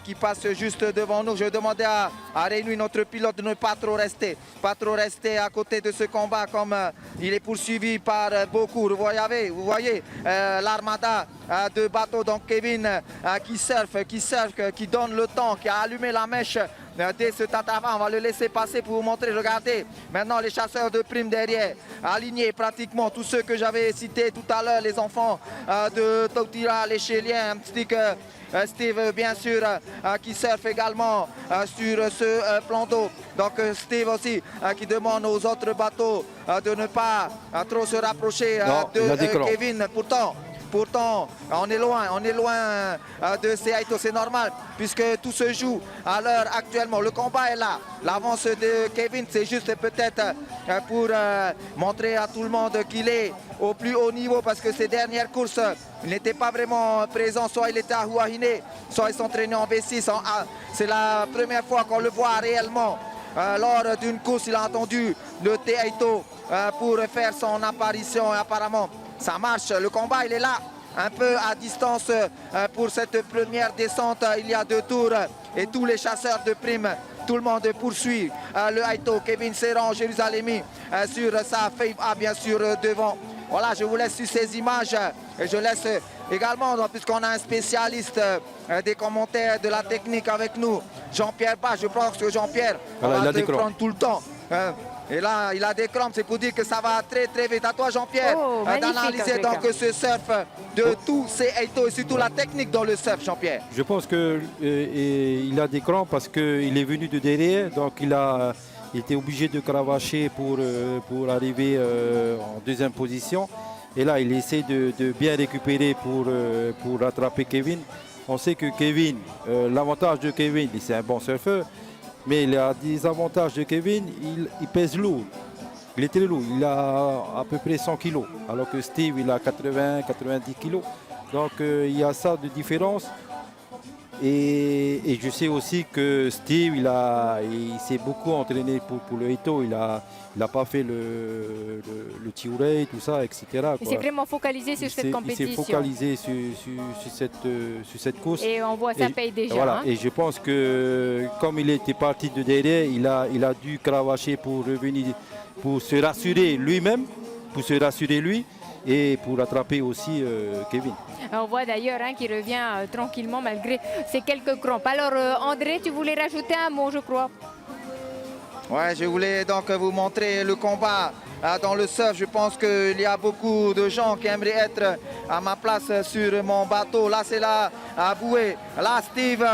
qui passe juste devant nous. Je demandais à Réunis, notre pilote, de ne pas trop rester à côté de ce combat comme il est poursuivi par beaucoup. Vous voyez l'armada de bateaux. Donc Kevin qui surfe, qui donne le temps, qui a allumé la mèche dès ce tatava. On va le laisser passer pour vous montrer. Regardez, maintenant les chasseurs de primes derrière, alignés pratiquement tous ceux que j'avais cités tout à l'heure, les enfants de Tautira, les Chéliens, ainsi que Steve bien sûr qui surfe également sur ce plan d'eau. Donc Steve aussi qui demande aux autres bateaux de ne pas trop se rapprocher de Kevin. Pourtant, on est loin de ces Aito, c'est normal, puisque tout se joue à l'heure actuellement. Le combat est là. L'avance de Kevin, c'est juste peut-être pour montrer à tout le monde qu'il est au plus haut niveau, parce que ces dernières courses, il n'était pas vraiment présent. Soit il était à Huahine, soit il s'entraînait en V6. C'est la première fois qu'on le voit réellement. Lors d'une course, il a entendu le Teito pour faire son apparition. Apparemment, ça marche, le combat il est là, un peu à distance pour cette première descente. Il y a 2 tours et tous les chasseurs de primes, tout le monde poursuit le Aito. Kevin Serron Jérusalemi sur sa Fave A bien sûr devant. Voilà, je vous laisse sur ces images et je laisse également, puisqu'on a un spécialiste des commentaires de la technique avec nous, Jean-Pierre Bach. Je pense que Jean-Pierre, on va te prendre tout le temps. Et là, il a des crampes, c'est pour dire que ça va très très vite. À toi Jean-Pierre, Oh, magnifique, d'analyser en tout donc ce surf de tous ces Eito et surtout la technique dans le surf, Jean-Pierre. Je pense qu'il a des crampes parce qu'il est venu de derrière, donc il était obligé de cravacher pour arriver en deuxième position. Et là, il essaie de bien récupérer pour rattraper Kevin. On sait que Kevin, l'avantage de Kevin, c'est un bon surfeur, mais il a des avantages de Kevin, il pèse lourd. Il est très lourd, il a à peu près 100 kg, alors que Steve, il a 80-90 kg. Donc il y a ça de différence. Et je sais aussi que Steve, il s'est beaucoup entraîné pour le Eito. Il n'a pas fait le Tiurei, tout ça, etc. Il s'est vraiment focalisé sur cette compétition. Il s'est focalisé sur cette course. Et on voit ça paye déjà. Voilà. Hein. Et je pense que comme il était parti de derrière, il a dû cravacher pour revenir, pour se rassurer lui-même, pour se rassurer lui et pour attraper aussi Kevin. On voit d'ailleurs qu'il revient tranquillement malgré ces quelques crampes. Alors André, tu voulais rajouter un mot, je crois. Ouais, je voulais donc vous montrer le combat dans le surf. Je pense qu'il y a beaucoup de gens qui aimeraient être à ma place sur mon bateau. Là, c'est la bouée. Là, Steve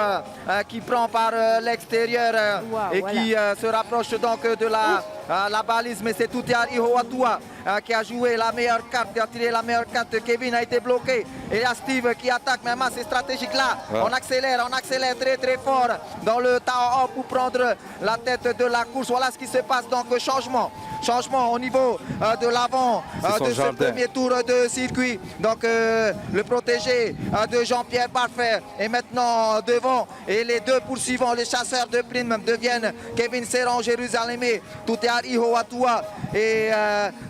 qui prend par l'extérieur et voilà. qui se rapproche donc de la balise. Mais c'est Tuteari Ihoatua qui a joué la meilleure carte, qui a tiré la meilleure carte. Kevin a été bloqué. Et il y a Steve qui attaque. Mais c'est stratégique là. Ouais. On accélère très très fort dans le Tao pour prendre la tête de la course. Voilà ce qui se passe. Donc changement au niveau de l'avant de ce premier tour de circuit. Donc le protégé de Jean-Pierre Parfait est maintenant devant. Et les deux poursuivants, les chasseurs de primes deviennent Kevin Serran, Jérusalem, Tuteari Ihoatua et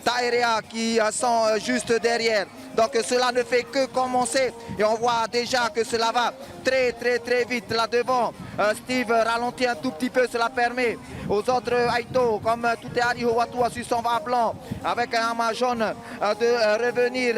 Taerea qui sont juste derrière. Donc cela ne fait que commencer et on voit déjà que cela va très très très vite là devant. Steve ralentit un tout petit peu, cela permet aux autres Eito comme Tuteari Ihoatua sur son va blanc avec un amas jaune de revenir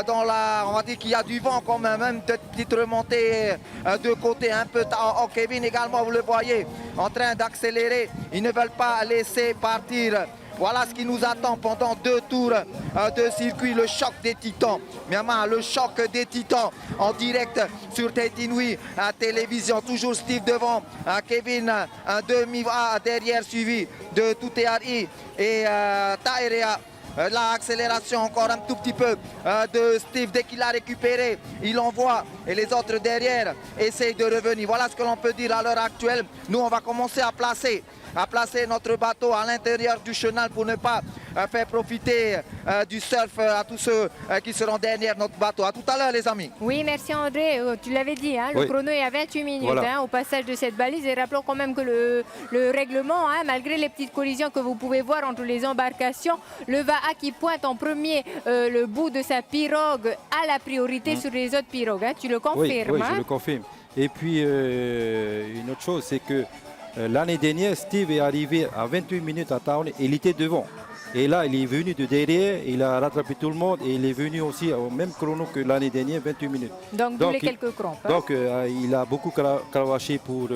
dans la... On va dire qu'il y a du vent quand même, petite remontée de côté un peu. Kevin également, vous le voyez, en train d'accélérer. Ils ne veulent pas laisser partir. Voilà ce qui nous attend pendant 2 tours de circuit, le choc des titans. Myanmar, le choc des titans en direct sur Tétinui à télévision. Toujours Steve devant, Kevin un demi-va derrière suivi de Tuteari et Taerea. L'accélération encore un tout petit peu de Steve. Dès qu'il a récupéré, il envoie et les autres derrière essayent de revenir. Voilà ce que l'on peut dire à l'heure actuelle. Nous, on va commencer à placer notre bateau à l'intérieur du chenal pour ne pas faire profiter du surf à tous ceux qui seront derrière notre bateau. À tout à l'heure les amis. Oui, merci André. Tu l'avais dit, hein, le Oui. chrono est à 28 minutes Voilà. au passage de cette balise. Et rappelons quand même que le règlement, malgré les petites collisions que vous pouvez voir entre les embarcations, le Va'a qui pointe en premier le bout de sa pirogue a la priorité sur les autres pirogues. Hein. Tu le confirmes, Oui, hein? je le confirme. Et puis une autre chose, c'est que l'année dernière, Steve est arrivé à 28 minutes à Taone et il était devant. Et là, il est venu de derrière, il a rattrapé tout le monde et il est venu aussi au même chrono que l'année dernière, 28 minutes. Donc, d'où les quelques crampes. Hein. Donc, il a beaucoup cravaché pour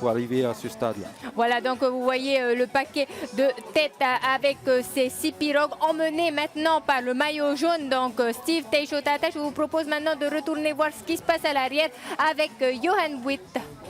arriver à ce stade-là. Voilà, donc vous voyez le paquet de tête avec ces 6 pirogues emmenées maintenant par le maillot jaune. Donc Steve Teixeira, je vous propose maintenant de retourner voir ce qui se passe à l'arrière avec Johan Buit.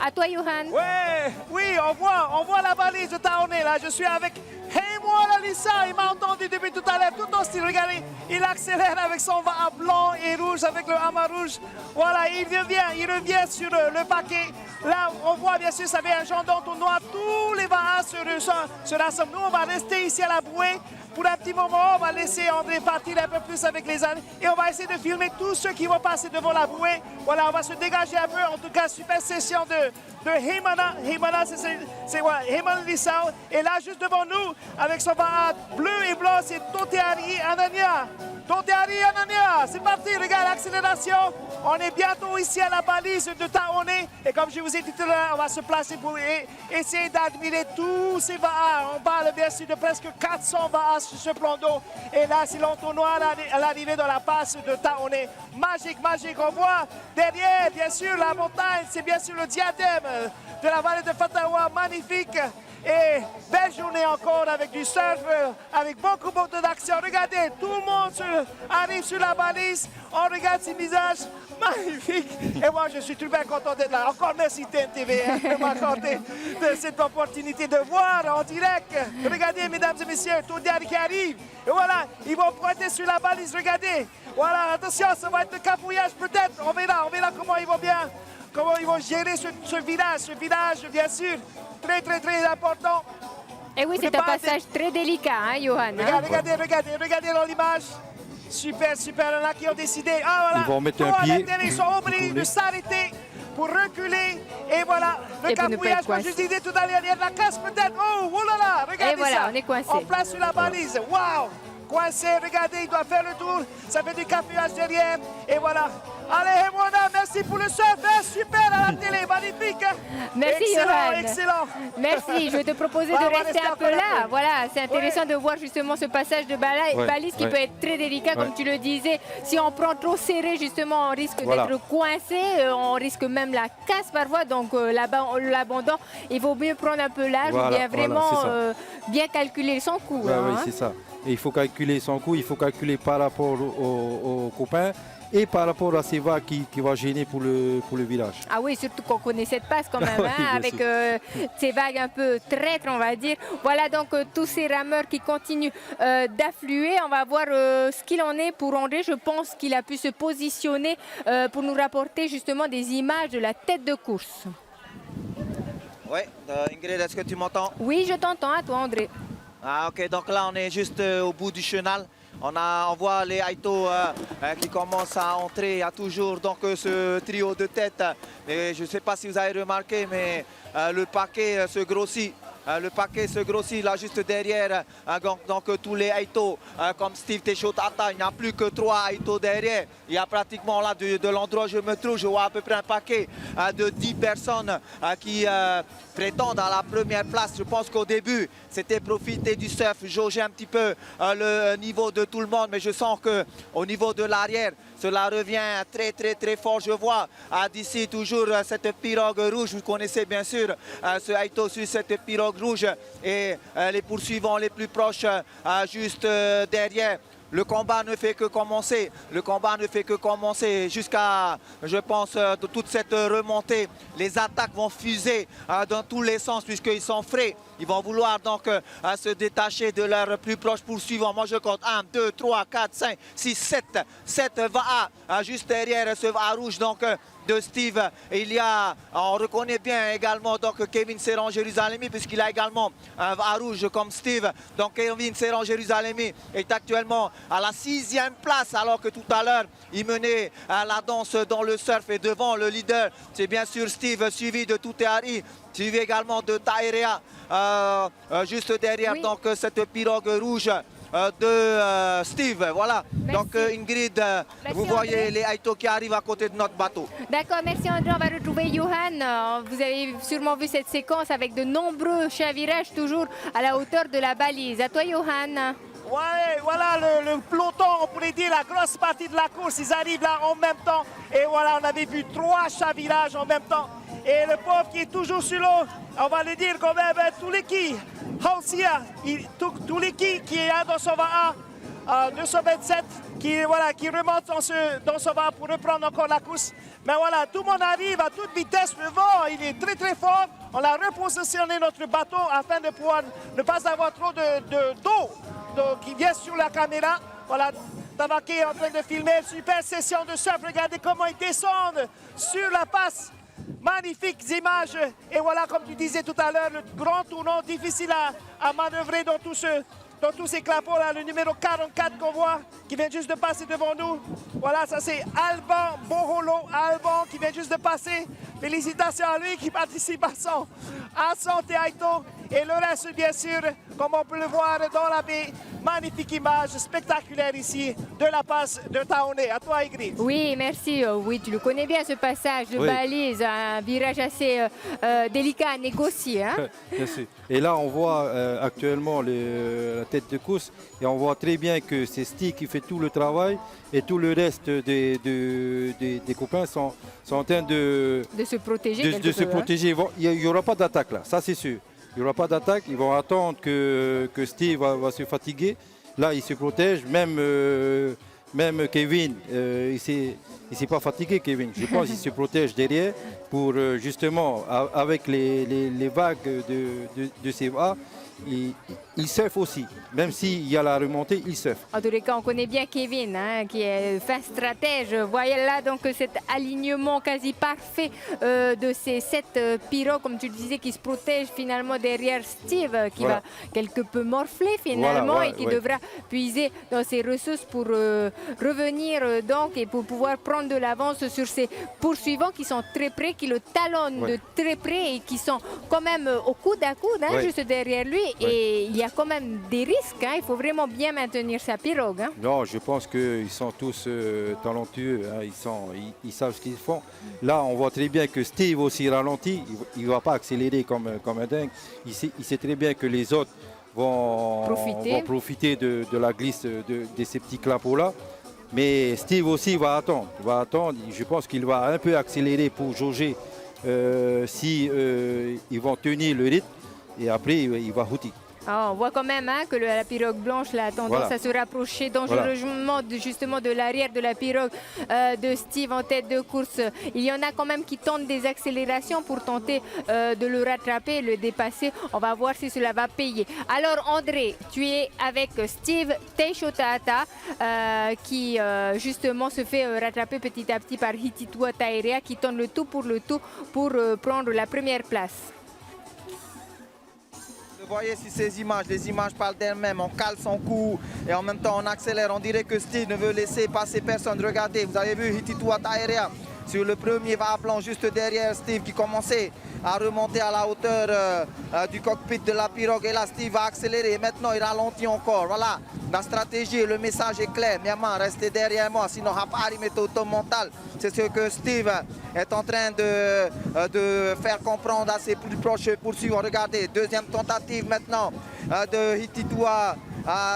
À toi, Johan. Ouais, oui, on voit la balise de Taoné là. Je suis avec Heimwara Lisa. Il m'a entendu depuis tout à l'heure, tout en style. Regardez, il accélère avec son va blanc et rouge, avec le hama rouge. Voilà, il revient sur le paquet. Là, on voit bien sûr, ça fait un gendon tout noir. Tous les va se rassemblent. Nous, on va rester ici à la bouée. Pour un petit moment, on va laisser André partir un peu plus avec les années et on va essayer de filmer tous ceux qui vont passer devant la bouée. Voilà, on va se dégager un peu. En tout cas, super session de Heimana. Heimana, c'est Heimana Lissau. Et là, juste devant nous, avec son bas bleu et blanc, c'est Toteari Anania. Toteari Anania, c'est parti, regarde l'accélération. On est bientôt ici à la balise de Taoné. Et comme je vous ai dit tout à l'heure, on va se placer pour essayer d'admirer tous ces vaas. On parle bien sûr de presque 400 vaas sur ce plan d'eau. Et là, c'est l'entonnoir à l'arrivée dans la passe de Taoné. Magique, magique. On voit derrière, bien sûr, la montagne. C'est bien sûr le diadème de la vallée de Fatawa. Magnifique. Et belle journée encore avec du surf, avec beaucoup d'action. Regardez, tout le monde arrive sur la balise. On regarde ces visages magnifiques. Et moi, je suis très bien content d'être là. Encore merci TNTV de m'accorder cette opportunité de voir en direct. Regardez, mesdames et messieurs, Todiari qui arrive. Et voilà, ils vont pointer sur la balise. Regardez. Voilà, attention, ça va être le cafouillage peut-être. On verra comment ils vont bien. Comment ils vont gérer ce village, bien sûr, très important. Et oui, c'est un passage très délicat, hein, Johan. Hein? Regardez dans l'image. Super, il y en a qui ont décidé. Ah, voilà. Ils vont mettre un pied. Ils sont obligés de s'arrêter pour reculer. Et voilà, le cafouillage, comme je disais tout à l'heure, il y a de la casse peut-être. Oh là là, regardez ça. Et voilà, on est coincé. En place sur la balise. Waouh! Coincé, regardez, il doit faire le tour. Ça fait du cafouillage derrière. Et voilà. Allez, Emona, merci pour le surf. Super à la télé, magnifique. Merci, Excellent. Merci, je vais te proposer de rester un peu là. Voilà, c'est intéressant de voir justement ce passage de balise qui peut être très délicat, comme tu le disais. Si on prend trop serré, justement, on risque d'être coincé. On risque même la casse parfois. Donc, l'abandon, il vaut mieux prendre un peu l'âge ou bien vraiment bien calculer son coût. Oui, c'est ça. Et il faut calculer son coût, il faut calculer par rapport aux copains et par rapport à ces vagues qui vont gêner pour le village. Ah oui, surtout qu'on connaît cette passe quand même, avec ces vagues un peu traîtres, on va dire. Voilà donc tous ces rameurs qui continuent d'affluer. On va voir ce qu'il en est pour André. Je pense qu'il a pu se positionner pour nous rapporter justement des images de la tête de course. Oui, Ingrid, est-ce que tu m'entends? Oui, je t'entends, à toi André. Ah ok, donc là on est juste au bout du chenal. On voit les Aito qui commencent à entrer. Il y a toujours donc, ce trio de tête. Et je ne sais pas si vous avez remarqué, mais le paquet se grossit. Le paquet se grossit là juste derrière. Donc tous les Aito, comme Steve Techotata, il n'y a plus que 3 Aito derrière. Il y a pratiquement là de l'endroit où je me trouve, je vois à peu près un paquet de 10 personnes qui prétendent à la première place. Je pense qu'au début, c'était profiter du surf, jauger un petit peu le niveau de tout le monde. Mais je sens qu'au niveau de l'arrière, cela revient très fort. Je vois d'ici toujours cette pirogue rouge. Vous connaissez bien sûr ce Aito sur cette pirogue rouge et les poursuivants les plus proches juste derrière. Le combat ne fait que commencer. Le combat ne fait que commencer jusqu'à, je pense, toute cette remontée. Les attaques vont fuser dans tous les sens puisqu'ils sont frais. Ils vont vouloir donc se détacher de leurs plus proches poursuivants. Moi, je compte 1, 2, 3, 4, 5, 6, 7. 7 va juste derrière ce va rouge donc de Steve. Et il y a, on reconnaît bien également donc Kevin Serran-Jérusalemi puisqu'il a également un va rouge comme Steve. Donc Kevin Serran-Jérusalemi est actuellement à la 6e place alors que tout à l'heure, il menait la danse dans le surf et devant le leader. C'est bien sûr Steve suivi de Tuteari. Suivi également de Taerea, juste derrière donc cette pirogue rouge de Steve. Voilà, merci. Donc Ingrid, vous voyez André. Les Aito qui arrivent à côté de notre bateau. D'accord, merci André. On va retrouver Johan. Vous avez sûrement vu cette séquence avec de nombreux chavirages toujours à la hauteur de la balise. À toi Johan. Ouais, voilà le peloton, on pourrait dire la grosse partie de la course. Ils arrivent là en même temps. Et voilà, on avait vu 3 chavirages en même temps. Et le pauvre qui est toujours sur l'eau, on va le dire quand même, tous les qui, tous les qui est dans son va 227, qui remonte dans son va pour reprendre encore la course. Mais voilà, tout le monde arrive à toute vitesse, le vent, il est très fort. On a repositionné notre bateau afin de pouvoir ne pas avoir trop d'eau qui vient sur la caméra. Voilà, Tavaki est en train de filmer, super session de surf, regardez comment ils descendent sur la passe. Magnifiques images. Et voilà, comme tu disais tout à l'heure, le grand tournant difficile à manœuvrer dans tous ces clapots là. Le numéro 44 qu'on voit, qui vient juste de passer devant nous. Voilà, ça c'est Alban Boholo. Alban qui vient juste de passer. Félicitations à lui qui participe à son Aito. Et le reste, bien sûr, comme on peut le voir dans la baie. Magnifique image spectaculaire ici de la passe de Taoné. À toi, Ingrid. Oui, merci. Oui, tu le connais bien, ce passage de balise, un virage assez délicat à négocier. Hein? Bien sûr. Et là, on voit actuellement la tête de course et on voit très bien que c'est Steve qui fait tout le travail et tout le reste des copains sont en train de se protéger. De se protéger. Il n'y aura pas d'attaque là, ça c'est sûr. Il n'y aura pas d'attaque. Ils vont attendre que Steve va se fatiguer. Là, il se protège. Même Kevin, il ne s'est pas fatigué, Kevin. Je pense qu'il se protège derrière pour justement, avec les vagues de CFA, il surfe aussi. Même s'il y a la remontée, il surfe. En tous les cas, on connaît bien Kevin, hein, qui est fin stratège. Voyez là donc cet alignement quasi parfait de ces 7 pirogues, comme tu le disais, qui se protègent finalement derrière Steve, qui va quelque peu morfler finalement et qui devra puiser dans ses ressources pour revenir donc et pour pouvoir prendre de l'avance sur ses poursuivants qui sont très près, qui le talonnent de très près et qui sont quand même au coude à coude, hein, juste derrière lui. Et il y a quand même des risques, hein. Il faut vraiment bien maintenir sa pirogue. Hein. Non, je pense qu'ils sont tous talentueux, hein. Ils savent ce qu'ils font. Là, on voit très bien que Steve aussi ralentit, il ne va pas accélérer comme un dingue. Il sait très bien que les autres vont profiter de la glisse de ces petits clapots-là. Mais Steve aussi va attendre. Je pense qu'il va un peu accélérer pour jauger si ils vont tenir le rythme. Et après, il va router. On voit quand même hein, que la pirogue blanche là, a tendance à se rapprocher dangereusement justement de l'arrière de la pirogue de Steve en tête de course. Il y en a quand même qui tentent des accélérations pour tenter de le rattraper et le dépasser. On va voir si cela va payer. Alors André, tu es avec Steve Teishotaata qui justement se fait rattraper petit à petit par Hititua Taerea qui tente le tout pour prendre la première place. Vous voyez si ces images, les images parlent d'elles-mêmes, on cale son cou et en même temps on accélère, on dirait que Steve ne veut laisser passer personne. Regardez, vous avez vu Hititua Taerea sur le premier va-blanc juste derrière Steve qui commençait à remonter à la hauteur du cockpit de la pirogue et là Steve va accélérer et maintenant il ralentit encore. Voilà, la stratégie, le message est clair. Myanmar, restez derrière moi, sinon Hapari méthode mentale. C'est ce que Steve est en train de faire comprendre à ses plus proches poursuivants. Regardez, deuxième tentative maintenant de Hititua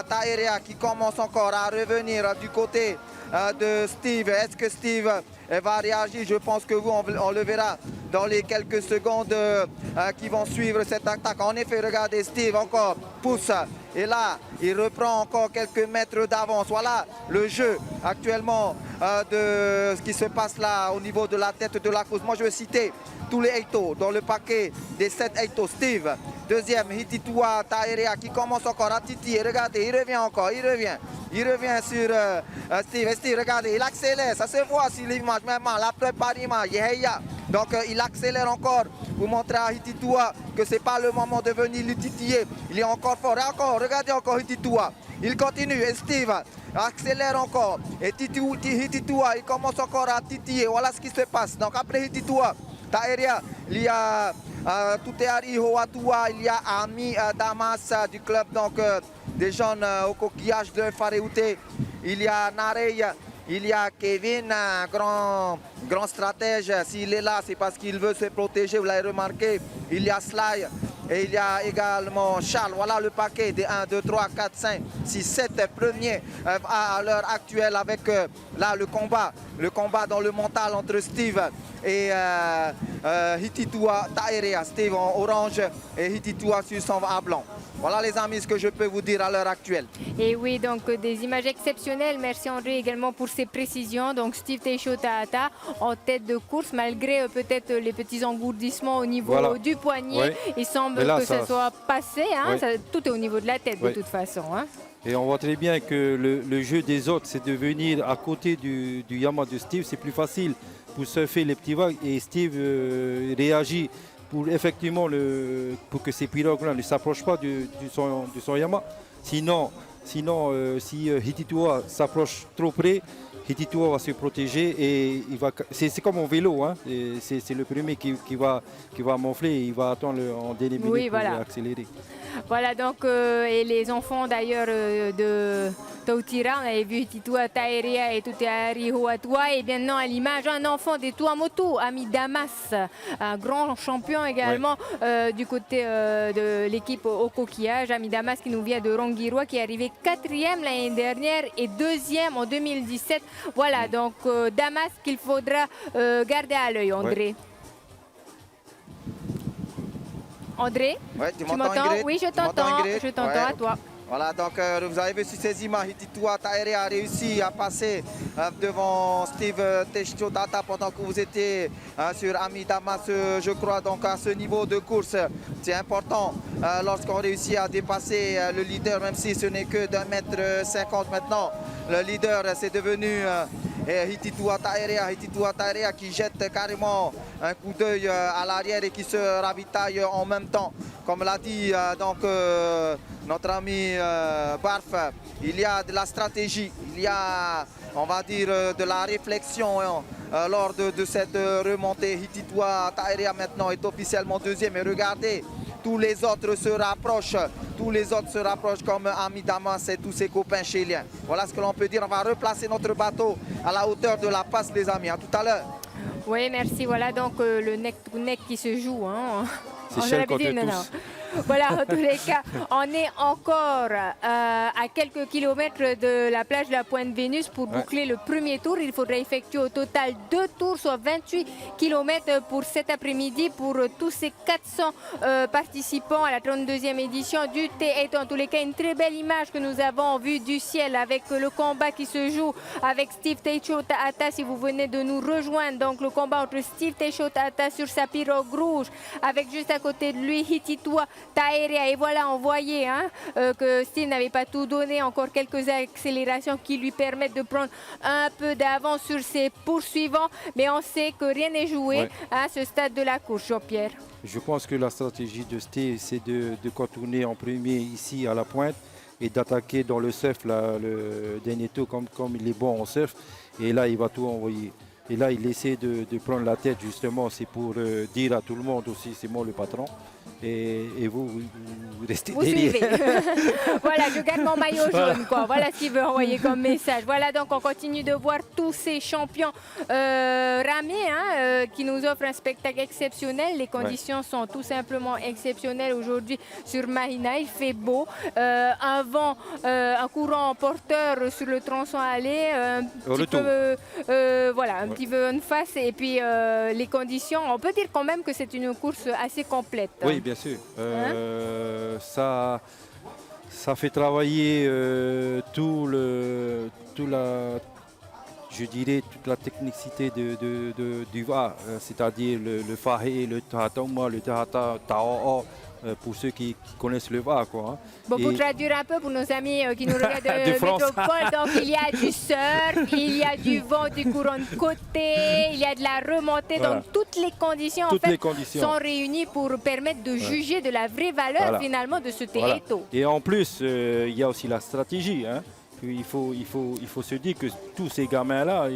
Taerea qui commence encore à revenir du côté de Steve. Est-ce que Steve va réagir? Je pense que on le verra dans les quelques secondes qui vont suivre cette attaque. En effet, regardez, Steve encore pousse et là, il reprend encore quelques mètres d'avance. Voilà le jeu actuellement de ce qui se passe là au niveau de la tête de la course. Moi, je vais citer tous les Eito dans le paquet des 7 Eito. Steve, deuxième, Hititua Taerea qui commence encore à titiller. Regardez, il revient encore, il revient sur Steve. Et Steve, regardez, il accélère, ça se voit sur l'image, même la preuve par image. Donc il accélère encore pour montrer à Hititua que ce n'est pas le moment de venir le titiller. Il est encore fort. Et encore, regardez encore Hititua. Il continue et Steve accélère encore. Et Hititua, il commence encore à titiller. Voilà ce qui se passe. Donc après Hititua Taerea, il y a Tuteari Hoatua, il y a Ami Damas du club donc, des jeunes au coquillage de Fareouté. Il y a Narey. Il y a Kevin, un grand stratège. S'il est là, c'est parce qu'il veut se protéger, vous l'avez remarqué. Il y a Sly et il y a également Charles. Voilà le paquet des 1, 2, 3, 4, 5, 6, 7 premiers à l'heure actuelle avec là le combat dans le mental entre Steve et Hititua Taerea. Steve en orange et Hititua sur son à blanc. Voilà les amis ce que je peux vous dire à l'heure actuelle. Et oui, donc des images exceptionnelles. Merci André également pour ces précisions. Donc Steve Teishotaata en tête de course malgré peut-être les petits engourdissements au niveau du poignet. Il semble que ça soit passé. Hein, tout est au niveau de la tête de toute façon. Hein. Et on voit très bien que le jeu des autres, c'est de venir à côté du Yamaha de Steve. C'est plus facile pour surfer les petits vagues et Steve réagit pour effectivement pour que ces pirogues-là ne s'approchent pas de son Yamaha. Sinon, si Hititua s'approche trop près, Hititua va se protéger et c'est comme un vélo. Hein. C'est le premier qui va monfler et il va attendre en dernier minute pour accélérer. Voilà donc, et les enfants d'ailleurs de Tautira, on avait vu Hititua Taerea et Tuteari Hoatua, et maintenant à l'image un enfant des Tuamotu, Ami Damas, un grand champion également du côté de l'équipe au coquillage. Ami Damas qui nous vient de Rongiroa, qui est arrivé 4e l'année dernière et 2e en 2017. Voilà donc Damas qu'il faudra garder à l'œil, André. André, Ouais, tu tu m'entends, m'entends? Ingrid? Oui, je Tu m'entends, t'entends. Ingrid? Je t'entends, Ouais. à toi. Voilà, donc vous avez vu sur ces images, Hititua Taere a réussi à passer devant Steve Techtotata pendant que vous étiez sur Ami Damas, je crois. Donc à ce niveau de course, c'est important lorsqu'on réussit à dépasser le leader, même si ce n'est que d'1,50 m maintenant. Le leader, c'est devenu Hititua Taerea qui jette carrément un coup d'œil à l'arrière et qui se ravitaille en même temps. Comme l'a dit notre ami Barf, il y a de la stratégie, il y a, on va dire, de la réflexion lors de cette remontée. Hititua Taerea maintenant est officiellement deuxième et regardez, tous les autres se rapprochent. Tous les autres se rapprochent comme Ami Damas et tous ses copains chiliens. Voilà ce que l'on peut dire. On va replacer notre bateau à la hauteur de la passe, les amis. À tout à l'heure. Oui, merci. Voilà donc le neck to neck qui se joue. Hein. C'est On cher aurait contre dit, non, tous. non. Voilà, en tous les cas, on est encore à quelques kilomètres de la plage de la Pointe-Vénus pour boucler le premier tour. Il faudra effectuer au total 2 tours, soit 28 km pour cet après-midi pour tous ces 400 participants à la 32e édition du T8. En tous les cas, une très belle image que nous avons vue du ciel avec le combat qui se joue avec Steve Techtotata. Si vous venez de nous rejoindre, donc le combat entre Steve Techtotata sur sa pirogue rouge avec juste à côté de lui Hititua Taerea. Et voilà, on voyait que Steve n'avait pas tout donné, encore quelques accélérations qui lui permettent de prendre un peu d'avance sur ses poursuivants. Mais on sait que rien n'est joué à ce stade de la course, Jean-Pierre. Je pense que la stratégie de Steve, c'est de contourner en premier ici à la pointe et d'attaquer dans le surf le dernier tour comme il est bon en surf. Et là, il va tout envoyer. Et là, il essaie de prendre la tête, justement. C'est pour dire à tout le monde aussi, c'est moi le patron. Et vous restez derrière. Suivez. Voilà, je garde mon maillot jaune, quoi. Voilà ce qu'il veut envoyer comme message. Voilà, donc on continue de voir tous ces champions ramer qui nous offrent un spectacle exceptionnel. Les conditions sont tout simplement exceptionnelles aujourd'hui sur Mahina. Il fait beau. Un vent, un courant porteur sur le tronçon allé. Un petit peu en face. Et puis les conditions, on peut dire quand même que c'est une course assez complète. Oui, bien sûr. Ça fait travailler toute la technicité du VA, c'est-à-dire le Fahé, le Tahatoma, le Tahata, Tao'o, pour ceux qui connaissent le VA. Quoi. Bon, pour traduire un peu pour nos amis qui nous regardent de métropole, donc il y a du surf, il y a du vent, du courant de côté, il y a de la remontée, donc toutes les conditions sont réunies pour permettre de juger de la vraie valeur finalement de ce T8. Et en plus, il y a aussi la stratégie. Puis il faut se dire que tous ces gamins-là,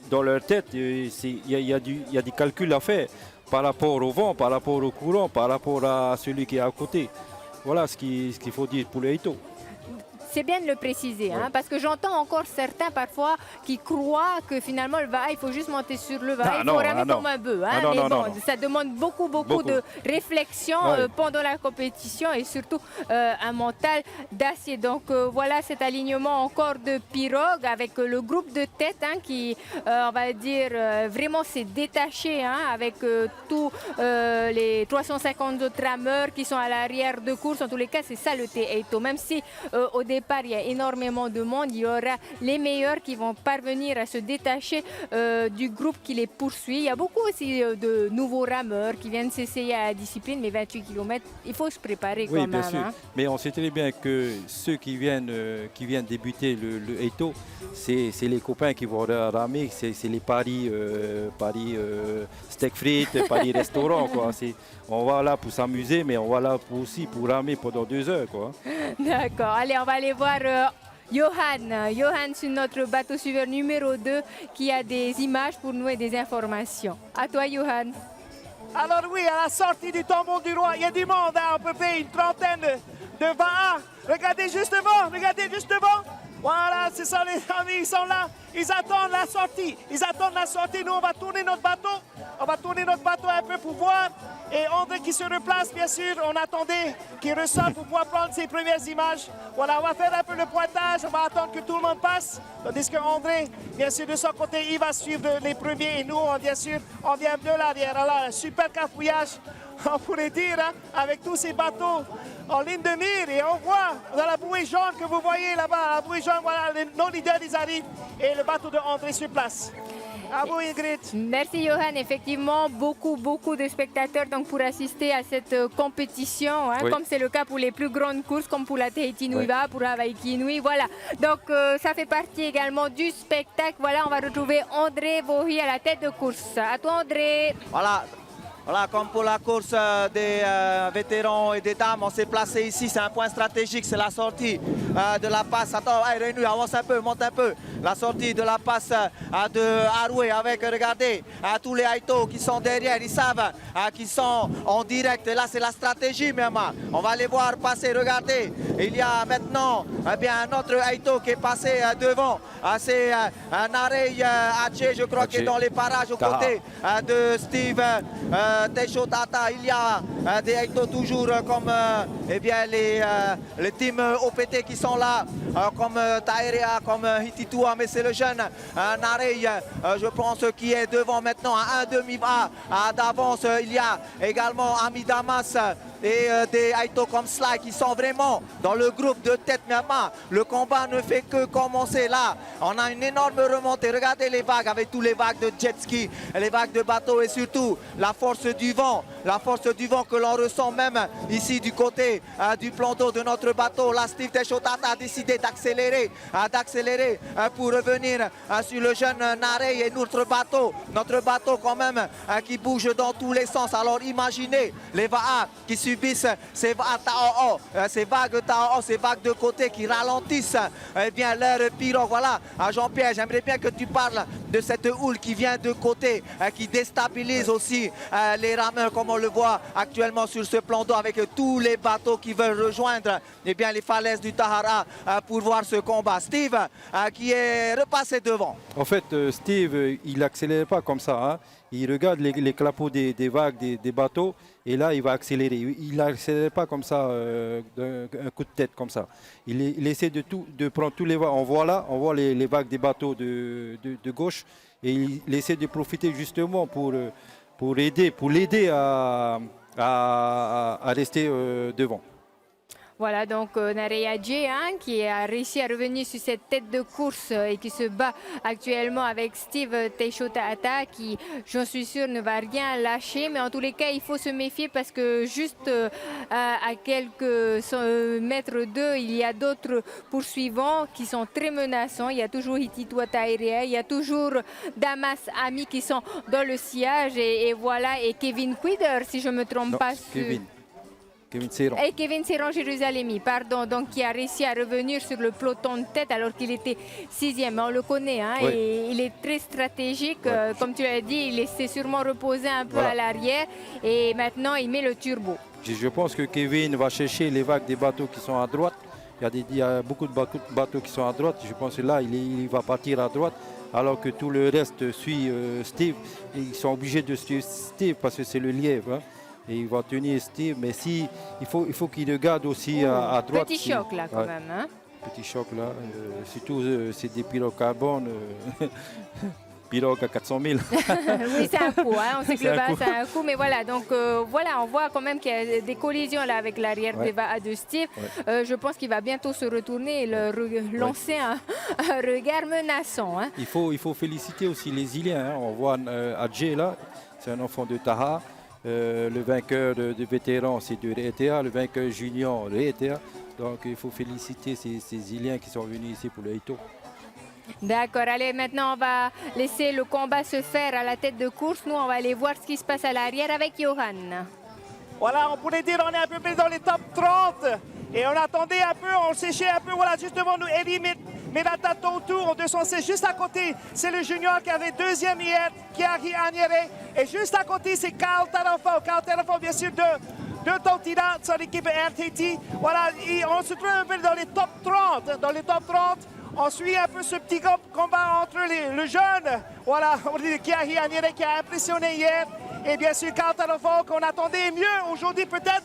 dans leur tête, il y a des calculs à faire par rapport au vent, par rapport au courant, par rapport à celui qui est à côté. Voilà ce qu'il faut dire pour le Eito. C'est bien de le préciser, parce que j'entends encore certains parfois qui croient que finalement le VA, il faut juste monter sur le VA, il faut ramer comme un bœuf. Ça demande beaucoup de réflexion pendant la compétition et surtout un mental d'acier. Donc voilà cet alignement encore de pirogues avec le groupe de tête qui, on va dire, vraiment s'est détaché avec tous les 350 autres rameurs qui sont à l'arrière de course. En tous les cas, c'est ça le T8. Même si au départ, il y a énormément de monde, il y aura les meilleurs qui vont parvenir à se détacher du groupe qui les poursuit. Il y a beaucoup aussi de nouveaux rameurs qui viennent s'essayer à la discipline, mais 28 km, il faut se préparer quand même. Oui, bien sûr. Mais on sait très bien que ceux qui viennent débuter le Eito, c'est les copains qui vont ramer, c'est les paris steak frites, paris restaurant. Quoi. On va là pour s'amuser, mais on va là aussi pour ramer pendant 2 heures. Quoi. D'accord. Allez, on va aller voir Johan. Johan, sur notre bateau suiveur numéro 2, qui a des images pour nous et des informations. À toi, Johan. Alors oui, à la sortie du tombeau du roi, il y a du monde, à peu près une trentaine de VA. Regardez juste devant, Voilà, c'est ça les amis, ils sont là. Ils attendent la sortie. Nous, on va tourner notre bateau. Un peu pour voir. Et André qui se replace, bien sûr. On attendait qu'il ressorte pour pouvoir prendre ses premières images. Voilà, on va faire un peu le pointage. On va attendre que tout le monde passe. Tandis que André, bien sûr, de son côté, il va suivre les premiers. Et nous, bien sûr, on vient de l'arrière. Alors, super cafouillage on pourrait dire, hein, avec tous ces bateaux en ligne de mire. Et on voit dans la bouée jaune que vous voyez là-bas, la bouée jaune, voilà, nos leaders, ils arrivent et le bateau de André sur place. À vous, Ingrid. Merci Johan, effectivement beaucoup de spectateurs donc pour assister à cette compétition, hein, Oui. comme c'est le cas pour les plus grandes courses comme pour la Tahiti Nuiva, pour Hawaii Kinui, voilà. Donc ça fait partie également du spectacle. Voilà, on va retrouver André Vohi à la tête de course. À toi André. Voilà, comme pour la course des vétérans et des dames, on s'est placé ici, c'est un point stratégique, c'est la sortie de la passe. Attends, hey, Renu, avance un peu, monte un peu. La sortie de la passe de Haroué avec, regardez, tous les Aito qui sont derrière, ils savent qu'ils sont en direct. Et là, c'est la stratégie même. On va les voir passer, regardez. Il y a maintenant bien, un autre Aito qui est passé devant. C'est Narey Aceh, je crois, qui est dans les parages aux côtés de Steve Teisho Tata. Il y a des Aito toujours comme eh bien, les teams OPT qui sont là, comme Taerea, comme Hititua, mais c'est le jeune Narey, je pense, qui est devant maintenant à un demi-pas d'avance. Il y a également Ami Damas et des Aito comme Sly qui sont vraiment dans le groupe de tête. Maintenant, le combat ne fait que commencer là. On a une énorme remontée. Regardez les vagues avec tous les vagues de jet ski, les vagues de bateau et surtout la force du vent que l'on ressent même ici du côté du plan d'eau de notre bateau. Là, Steve Teisho Tata a décidé d'accélérer pour revenir sur le jeune Narey et notre bateau quand même qui bouge dans tous les sens. Alors imaginez les Va'a qui subissent ces vagues Tao'o, ces vagues de côté qui ralentissent eh bien, leur pirogue. Voilà, Jean-Pierre, j'aimerais bien que tu parles de cette houle qui vient de côté, qui déstabilise aussi les rameurs comme on le voit actuellement sur ce plan d'eau avec tous les bateaux qui veulent rejoindre eh bien, les falaises du Tahara pour voir ce combat. Steve qui est repassé devant. En fait, Steve, il n'accélère pas comme ça. Hein. Il regarde les clapots des vagues, des bateaux, et là, il va accélérer. Il n'accélère pas comme ça, d'un coup de tête comme ça. Il essaie de prendre tous les vagues. On voit les vagues des bateaux de gauche, et il essaie de profiter justement pour l'aider à rester devant. Voilà donc Narey Aceh qui a réussi à revenir sur cette tête de course et qui se bat actuellement avec Steve Teisho Tata qui, j'en suis sûre, ne va rien lâcher. Mais en tous les cas, il faut se méfier parce que juste à quelques mètres d'eux, il y a d'autres poursuivants qui sont très menaçants. Il y a toujours Hititua Taerea, il y a toujours Damas Ami qui sont dans le sillage et voilà, et Kevin Quider, si je ne me trompe Non, pas. Kevin Serron. Et Kevin Serron Jérusalemi, pardon, donc qui a réussi à revenir sur le peloton de tête alors qu'il était 6e. On le connaît, hein, Oui. et il est très stratégique. Comme tu l'as dit, il s'est sûrement reposé un peu Voilà. à l'arrière et maintenant il met le turbo. Je pense que Kevin va chercher les vagues des bateaux qui sont à droite. Il y a beaucoup de bateaux qui sont à droite. Je pense que là, il va partir à droite. Alors que tout le reste suit Steve. Et ils sont obligés de suivre Steve parce que c'est le lièvre. Hein. Et il va tenir Steve. Mais il faut qu'il regarde aussi à droite. Petit choc là quand Ouais. même. Hein. Petit choc là. Surtout, c'est des pirogues carbone. Pirogue à 400 000. Oui, c'est un coup, hein. On sait que C'est le un coup. Va'a, c'est un coup, mais voilà, donc voilà, on voit quand même qu'il y a des collisions là avec l'arrière Ouais. des Va'a de Steve. Ouais. Je pense qu'il va bientôt se retourner et lancer un regard menaçant. Hein. Il faut féliciter aussi les Iliens. Hein. On voit Aceh là, c'est un enfant de Taha. Le vainqueur de vétéran, c'est de Reetea. Le vainqueur junior, Reetea. Donc il faut féliciter ces Iliens qui sont venus ici pour le Hito. D'accord, allez, maintenant on va laisser le combat se faire à la tête de course. Nous, on va aller voir ce qui se passe à l'arrière avec Johan. Voilà, on pourrait dire on est un peu plus dans les top 30. Et on attendait un peu, on séchait un peu. Voilà, justement, nous, Eli Medata Totu, en 216, juste à côté, c'est le junior qui avait deuxième hier, Kiari Aniere. Et juste à côté, c'est Carl Tarafo. Carl Tarafo, bien sûr, de Tontina, de son équipe RTT. Voilà, et on se trouve un peu dans les top 30. Dans les top 30, on suit un peu ce petit combat entre le jeune, voilà, on dit Kiari Aniere qui a impressionné hier. Et bien sûr, Carl Tarafo, qu'on attendait mieux aujourd'hui, peut-être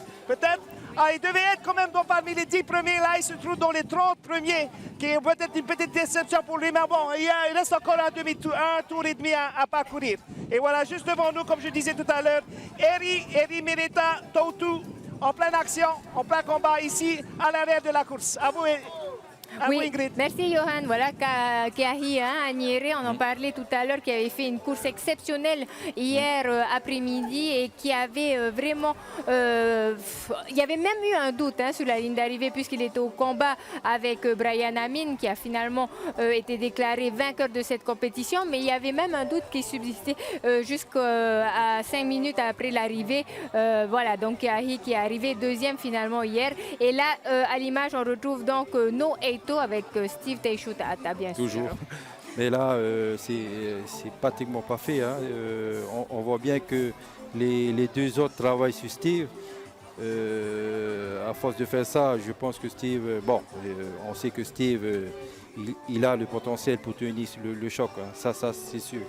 il devait être quand même parmi les 10 premiers. Là, il se trouve dans les 30 premiers, qui est peut-être une petite déception pour lui. Mais bon, il reste encore un tour et demi à parcourir. Et voilà, juste devant nous, comme je disais tout à l'heure, Eri Mereta Toutou, en pleine action, en plein combat ici, à l'arrière de la course. À vous, Oui, Ingrid. merci Johan. Voilà Kahi Agnere, on en parlait tout à l'heure, qui avait fait une course exceptionnelle hier après-midi et qui avait vraiment... il y avait même eu un doute sur la ligne d'arrivée puisqu'il était au combat avec Brian Amin qui a finalement été déclaré vainqueur de cette compétition, mais il y avait même un doute qui subsistait jusqu'à 5 minutes après l'arrivée. Voilà, donc Kahi qui est arrivé deuxième finalement hier. Et là, à l'image, on retrouve donc No Eito avec Steve Teixeira, bien sûr. Toujours. Mais là, c'est pratiquement pas fait. Hein. On voit bien que les deux autres travaillent sur Steve. À force de faire ça, je pense que Steve... on sait que Steve, il a le potentiel pour tenir le choc. Hein. Ça c'est sûr.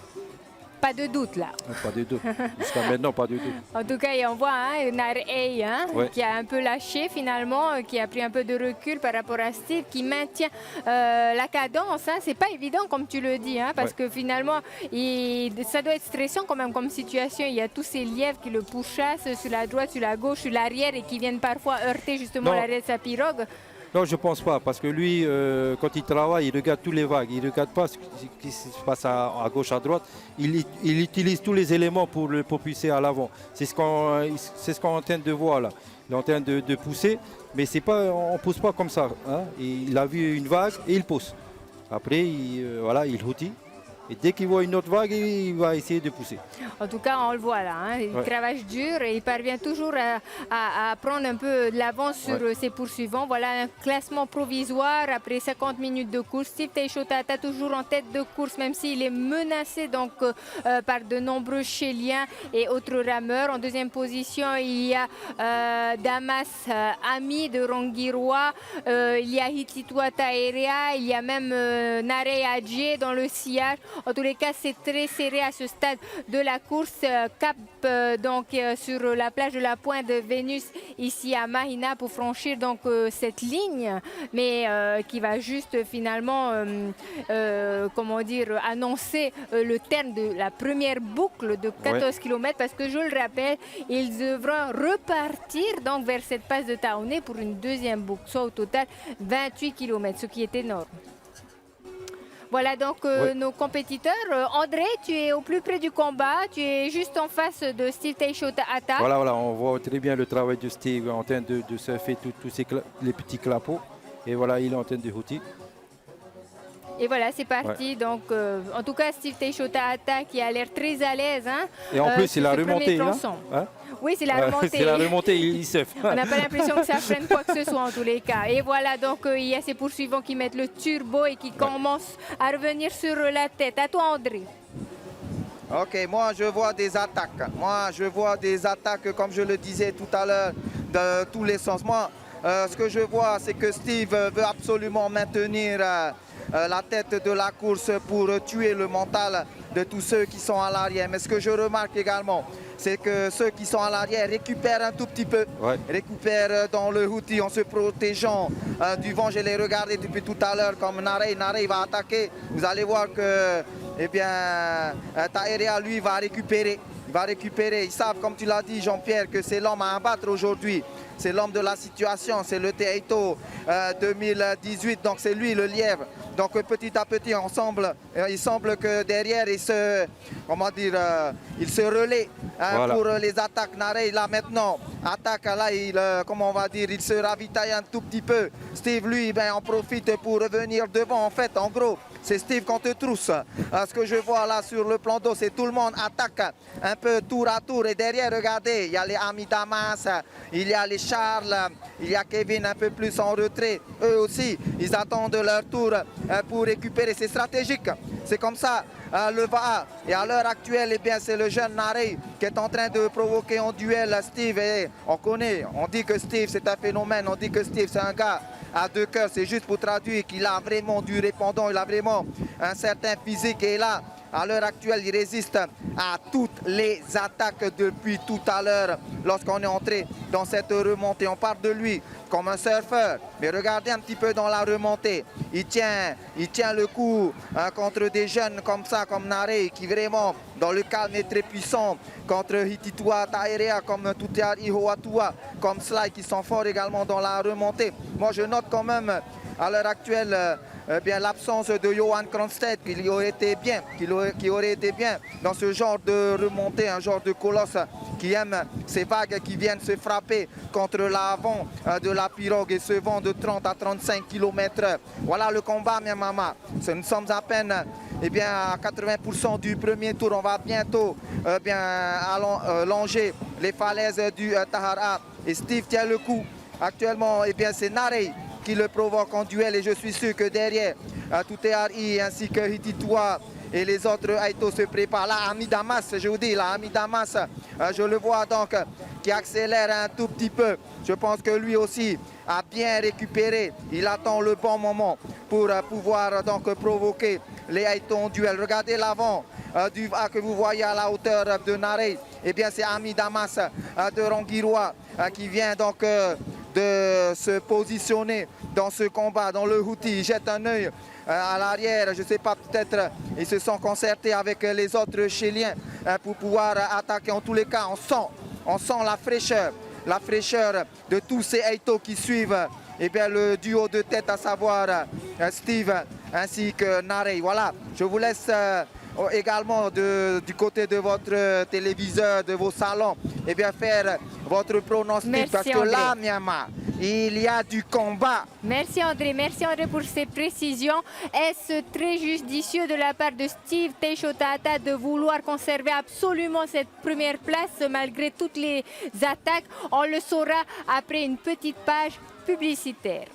Pas de doute là. Pas de doute. Jusqu'à maintenant, pas de doute. En tout cas, et on voit Narey qui a un peu lâché finalement, qui a pris un peu de recul par rapport à Steve, qui maintient la cadence. C'est pas évident comme tu le dis, parce que finalement, ça doit être stressant quand même comme situation. Il y a tous ces lièvres qui le pourchassent sur la droite, sur la gauche, sur l'arrière et qui viennent parfois heurter justement l'arrière de sa pirogue. Non, je ne pense pas, parce que lui, quand il travaille, il regarde tous les vagues. Il ne regarde pas ce qui se passe à gauche, à droite. Il utilise tous les éléments pour le propulser à l'avant. C'est ce qu'on est en train de voir là. Il est en train de pousser, mais on ne pousse pas comme ça. Hein. Il a vu une vague et il pousse. Après, il routine. Et dès qu'il voit une autre vague, il va essayer de pousser. En tout cas, on le voit là. Il travaille dur et il parvient toujours à prendre un peu de l'avance sur ses poursuivants. Voilà un classement provisoire après 50 minutes de course. Steve Teixeira toujours en tête de course, même s'il est menacé donc, par de nombreux Chiliens et autres rameurs. En deuxième position, il y a Damas Ami de Rongiroa. Il y a Hititua Taerea. Il y a même Narey Adje dans le sillage. En tous les cas, c'est très serré à ce stade de la course. Cap sur la plage de la Pointe de Vénus, ici à Mahina, pour franchir donc cette ligne, mais qui va juste finalement, annoncer le terme de la première boucle de 14 km, parce que je le rappelle, ils devront repartir donc vers cette passe de Taoné pour une deuxième boucle, soit au total 28 km, ce qui est énorme. Voilà donc nos compétiteurs. André, tu es au plus près du combat. Tu es juste en face de Steve Teixeira. Voilà, on voit très bien le travail de Steve en train de surfer tous les petits clapots. Et voilà, il est en train de router. Et voilà, c'est parti. Donc, en tout cas, Steve Teixeira qui a l'air très à l'aise. Et en plus, il a remonté. Oui, c'est la remontée. C'est la remontée, il surfe. On n'a pas l'impression que ça freine quoi que ce soit en tous les cas. Et voilà, donc il y a ces poursuivants qui mettent le turbo et qui commencent à revenir sur la tête. À toi, André. Ok, moi je vois des attaques. Moi je vois des attaques, comme je le disais tout à l'heure, de tous les sens. Moi, ce que je vois, c'est que Steve veut absolument maintenir la tête de la course pour tuer le mental de tous ceux qui sont à l'arrière. Mais ce que je remarque également, c'est que ceux qui sont à l'arrière récupèrent un tout petit peu, récupèrent dans le outil en se protégeant du vent. Je l'ai regardé depuis tout à l'heure comme Narey va attaquer. Vous allez voir que Taerea, lui, va récupérer. Ils savent, comme tu l'as dit, Jean-Pierre, que c'est l'homme à abattre aujourd'hui. C'est l'homme de la situation, c'est le Teito 2018, donc c'est lui le lièvre. Donc petit à petit, ensemble, il semble que derrière, il se relaie pour les attaques. Narey, là maintenant, attaque, là, il se ravitaille un tout petit peu. Steve, lui, en profite pour revenir devant, en fait, en gros. C'est Steve contre trousse. Ce que je vois là sur le plan d'eau, c'est tout le monde attaque un peu tour à tour. Et derrière, regardez, il y a les amis Damas, il y a les Charles, il y a Kevin un peu plus en retrait. Eux aussi, ils attendent leur tour pour récupérer. C'est stratégique. C'est comme ça le va. Et à l'heure actuelle, c'est le jeune Narey qui est en train de provoquer en duel Steve. Et on dit que Steve c'est un phénomène, on dit que Steve c'est un gars à deux cœurs. C'est juste pour traduire qu'il a vraiment du répondant, il a vraiment un certain physique. Et là, à l'heure actuelle, il résiste à toutes les attaques depuis tout à l'heure lorsqu'on est entré dans cette remontée. On parle de lui comme un surfeur, mais regardez un petit peu dans la remontée. Il tient le coup contre des jeunes comme ça, comme Narey, qui vraiment dans le calme est très puissant, contre Hititua, Taerea, comme Tutear Ihoatua, comme Sly, qui sont forts également dans la remontée. Moi je note quand même à l'heure actuelle bien l'absence de Johan Kronstedt, qui aurait été bien dans ce genre de remontée, un genre de colosse qui aime ces vagues qui viennent se frapper contre l'avant de la pirogue et ce vent de 30 à 35 km/h. Voilà le combat, mes mamas. Nous sommes à peine à 80% du premier tour. On va bientôt longer les falaises du Tahara. Et Steve tient le coup. Actuellement, c'est Narey qui le provoque en duel et je suis sûr que derrière Tuteari ainsi que Hititua et les autres Aito se préparent. Là, Ami Damas, je vous dis, là, Ami Damas, je le vois donc qui accélère un tout petit peu. Je pense que lui aussi a bien récupéré. Il attend le bon moment pour pouvoir donc provoquer les Aito en duel. Regardez l'avant du VA que vous voyez à la hauteur de Narey. C'est Ami Damas de Rongirois qui vient donc de se positionner dans ce combat, dans le Houthi. Il jette un œil à l'arrière, je ne sais pas, peut-être ils se sont concertés avec les autres Chiliens pour pouvoir attaquer. En tous les cas, on sent la fraîcheur de tous ces Aito qui suivent le duo de tête, à savoir Steve ainsi que Narey. Voilà, je vous laisse également du côté de votre téléviseur, de vos salons, faire votre pronostic. Merci, parce que André. là, Myanmar, il y a du combat. Merci André pour ces précisions. Est-ce très judicieux de la part de Steve Teixeira de vouloir conserver absolument cette première place malgré toutes les attaques? On le saura après une petite page publicitaire.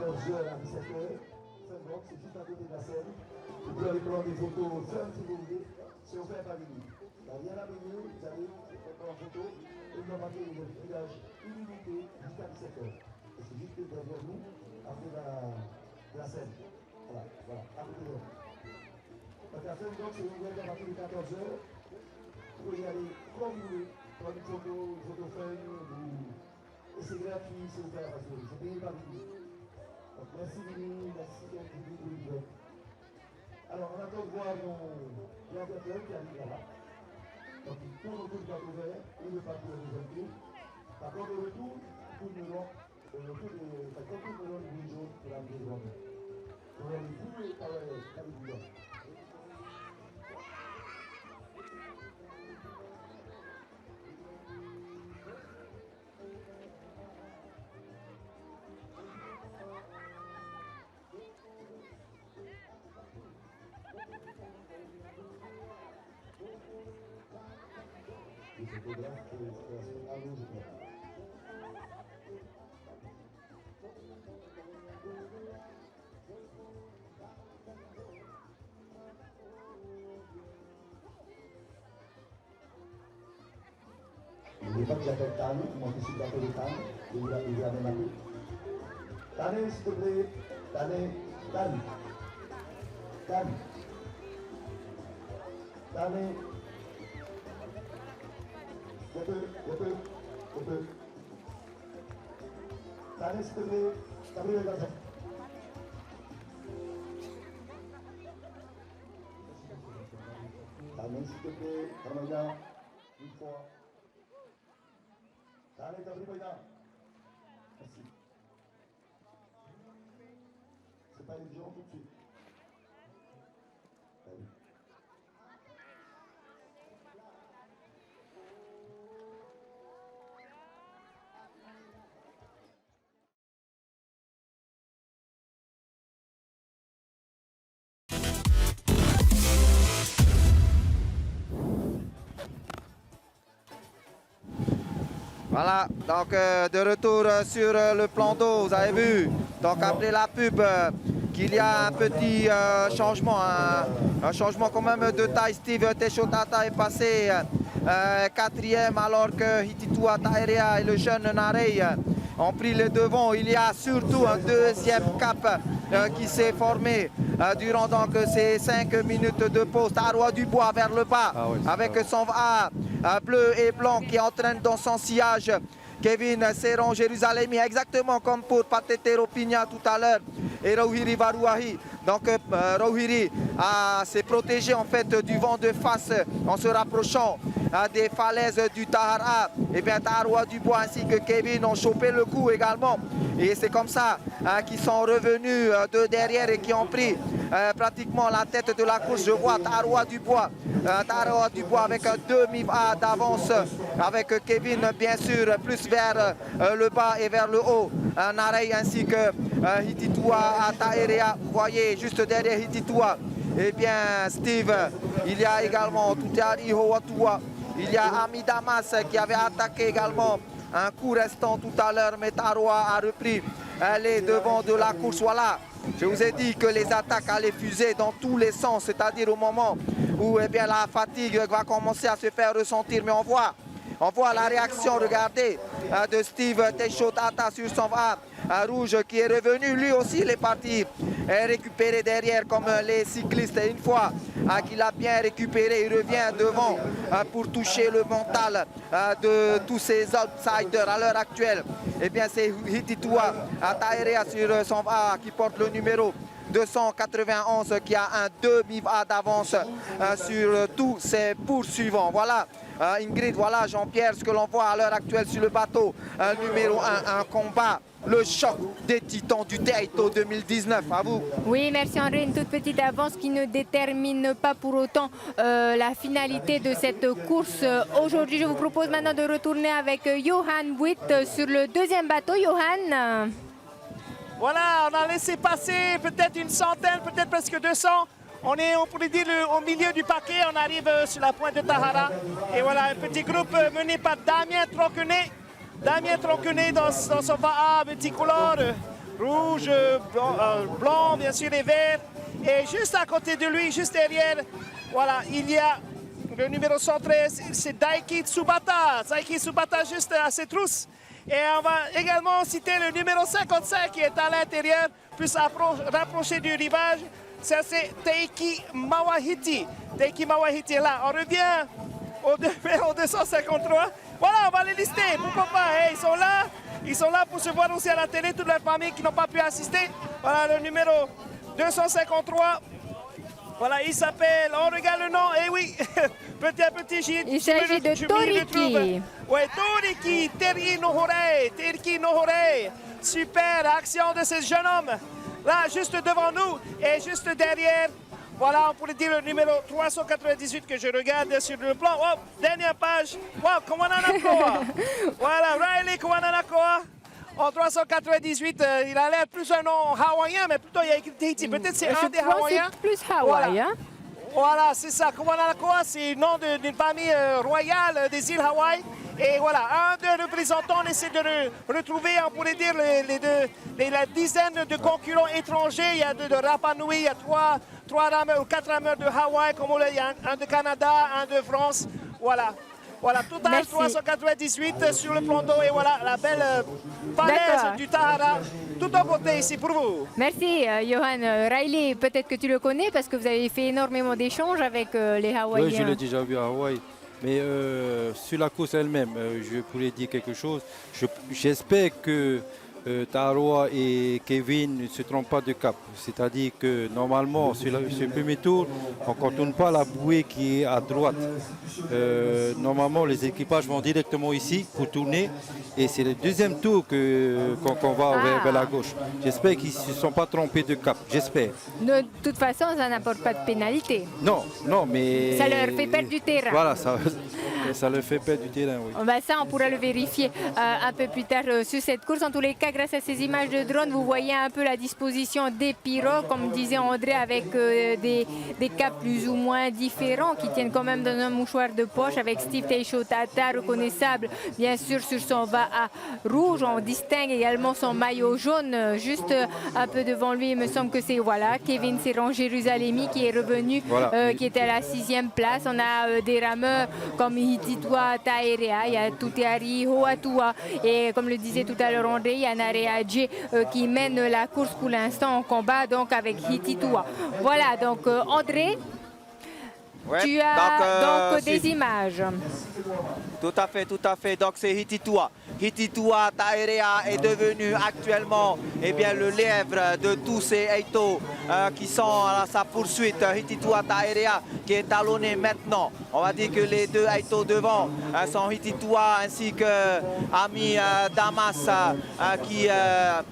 14h à 17h. Saint-Roch, c'est juste à côté de la scène. Vous pouvez aller prendre des photos seuls si vous voulez. C'est offert par Mini. Il n'y a rien à payer, vous allez prendre en photo et vous remarquez le village illimité jusqu'à 17h. Et c'est juste derrière nous, après la scène. Voilà, à côté de nous. Donc la scène, c'est ouvert à partir de 14h. Vous pouvez y aller quand vous voulez, prendre une photo feuille, et c'est gratuit, c'est ouvert à passer. C'est payé par Mini. Donc merci Mini, merci Mini. Alors on attend de voir nos gladiateurs qui arrivent là-bas. Donc ils tournent autour du bateau vert et le bateau au deuxième tour. Par contre au retour, tourneront le jaune pour l'amener devant nous. Pour les boules et par les bouillons. Les photographes pour l'exploration à l'eau, je crois. N'oubliez pas que j'appelle Tane, moi qui suis le bateau de Tane, et vous amène à tout. Tane, s'il te plaît. Tane. Un peu. Tane, s'il te plaît. T'as le gazon. Tane, s'il te plaît. Ramadan. Une fois. Tane, t'as pris Maïda. Merci. C'est pas évident tout de suite. Allez. Voilà, donc de retour sur le plan d'eau, vous avez vu. Donc après la pub, qu'il y a un petit changement, un changement quand même de taille. Steve Teshotata est passé 4e alors que Hititua Taerea et le jeune Narey ont pris le devant. Il y a surtout un deuxième cap qui s'est formé durant donc ces 5 minutes de pause. Taroa Dubois vers le bas avec son A bleu et blanc qui entraîne dans son sillage Kevin Serron Jérusalemi, exactement comme pour Patetero Pigna tout à l'heure et Rouhiri Varouahi. Donc Rouhiri s'est protégé en fait du vent de face en se rapprochant des falaises du Tahara. Et bien Taroa Dubois ainsi que Kevin ont chopé le coup également. Et c'est comme ça qu'ils sont revenus de derrière et qui ont pris pratiquement la tête de la course. Je vois Taroa Dubois avec un demi-A d'avance avec Kevin bien sûr plus vers le bas et vers le haut. Narey ainsi que Hititua Taerea. Vous voyez juste derrière Hititua. Et bien Steve, il y a également Tutari Hoatua. Il y a Ami Damas qui avait attaqué également un coup restant tout à l'heure, mais Taroa a repris les devants de la course. Voilà, je vous ai dit que les attaques allaient fuser dans tous les sens, c'est-à-dire au moment où eh bien, la fatigue va commencer à se faire ressentir. Mais on voit la réaction, regardez, de Steve Teshotata sur son A rouge qui est revenu. Lui aussi, il est parti récupérer derrière comme les cyclistes. Et une fois qu'il a bien récupéré, il revient devant pour toucher le mental de tous ces outsiders à l'heure actuelle. Eh bien, c'est Hititua Taerea sur son A qui porte le numéro 291 qui a un demi-A d'avance sur tous ses poursuivants. Voilà Ingrid, voilà Jean-Pierre, ce que l'on voit à l'heure actuelle sur le bateau numéro 1, un combat, le choc des titans du Teito 2019. À vous. Oui, merci André. Une toute petite avance qui ne détermine pas pour autant la finalité de cette course. Aujourd'hui, je vous propose maintenant de retourner avec Johan Witt sur le deuxième bateau. Johan. Voilà, on a laissé passer peut-être une centaine, peut-être presque 200. On est, on pourrait dire, au milieu du paquet. On arrive sur la pointe de Tahara. Et voilà, un petit groupe mené par Damien Tronquenet. Damien Tronquenet dans son VAA multicolore. rouge, blanc, bien sûr, et vert. Et juste à côté de lui, juste derrière, voilà, il y a le numéro 113, c'est Daiki Tsubata. Daiki Tsubata juste à ses trousses. Et on va également citer le numéro 55 qui est à l'intérieur, plus rapproché du rivage. Ça, c'est Teiki Mawahiti. Teiki Mawahiti est là. On revient au numéro 253. Voilà, on va les lister. Pourquoi pas? Ils sont là. Ils sont là pour se voir aussi à la télé, toutes leurs familles qui n'ont pas pu assister. Voilà le numéro 253. Voilà, il s'appelle, on regarde le nom, et oui, petit à petit, Il s'agit de Toriki. Oui, Toriki, Terki Nohore. Super action de ce jeune homme. Là, juste devant nous, et juste derrière, voilà, on pourrait dire le numéro 398 que je regarde sur le plan. Oh, dernière page. Wow, Kawananakoa. Voilà, Riley Kawananakoa. En 398, il a l'air plus un nom hawaïen, mais plutôt il y a écrit Tahiti. Peut-être c'est un des Hawaïens. C'est plus Hawaï. Voilà. Hein? Voilà, c'est ça. Kawananakoa, c'est le nom d'une famille royale des îles Hawaï. Et voilà, un des représentants, on essaie de retrouver, on pourrait dire, la dizaine de concurrents étrangers. Il y a de Rapa Nui, il y a trois rameurs ou 4 rameurs de Hawaï, comme on l'a dit, un de Canada, un de France. Voilà. Voilà, total Merci. 398 sur le plan d'eau et voilà la belle falaise du Tahara. Tout en beauté ici pour vous. Merci, Johan. Riley, peut-être que tu le connais parce que vous avez fait énormément d'échanges avec les Hawaïens. Oui, je l'ai déjà vu à Hawaï. Mais sur la course elle-même, je pourrais dire quelque chose. J'espère que Taharoa et Kevin ne se trompent pas de cap. C'est-à-dire que normalement, sur le premier tour, on ne contourne pas la bouée qui est à droite. Normalement, les équipages vont directement ici pour tourner. Et c'est le deuxième tour qu'on va vers la gauche. J'espère qu'ils ne se sont pas trompés de cap. J'espère. De toute façon, ça n'apporte pas de pénalité. Non, mais... Ça leur fait perdre du terrain. Voilà, ça leur fait perdre du terrain, oui. Ça, on pourra le vérifier un peu plus tard sur cette course. En tous les cas, grâce à ces images de drone, vous voyez un peu la disposition des pirogues, comme disait André, avec des caps plus ou moins différents qui tiennent quand même dans un mouchoir de poche, avec Steve Teishotata, reconnaissable bien sûr sur son va à rouge. On distingue également son maillot jaune juste un peu devant lui. Il me semble que c'est Kevin Serran Jérusalemi qui est revenu, qui était à la 6e place. On a des rameurs comme Hititua Taerea, il y a Tuteari Hoatua et comme le disait tout à l'heure André, il y a Nareadje qui mène la course pour l'instant en combat donc avec Hititua. Voilà, donc André, Ouais, tu as donc des images. Tout à fait. Donc c'est Hititua. Hititua Taerea est devenu actuellement le lièvre de tous ces Eito qui sont à sa poursuite. Hititua Taerea qui est talonné maintenant. On va dire que les deux Eito devant sont Hititua ainsi que Ami Damas qui,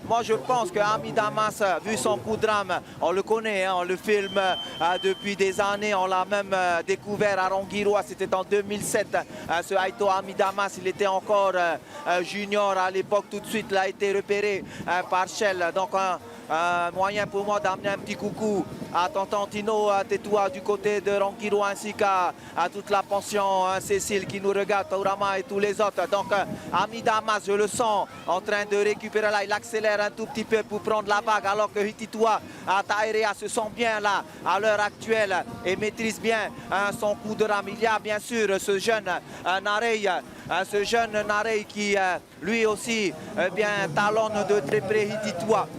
moi je pense que Ami Damas, vu son coup de rame, on le connaît, on le filme depuis des années, on l'a même découvert à Rongiroa, c'était en 2007. Ce Eito Ami Damas, il était encore junior à l'époque, tout de suite il a été repéré par Shell. Donc un moyen pour moi d'amener un petit coucou à tonton Tino Tetua du côté de Rongiroa ainsi qu'à toute la pension Cécile qui nous regarde, Taurama et tous les autres. Donc Ami Damas, je le sens en train de récupérer là, il accélère un tout petit peu pour prendre la vague alors que Hititua Taerea se sent bien là à l'heure actuelle et maîtrise bien son coup de rame. Il y a bien sûr ce jeune Narey qui lui aussi talonne de très près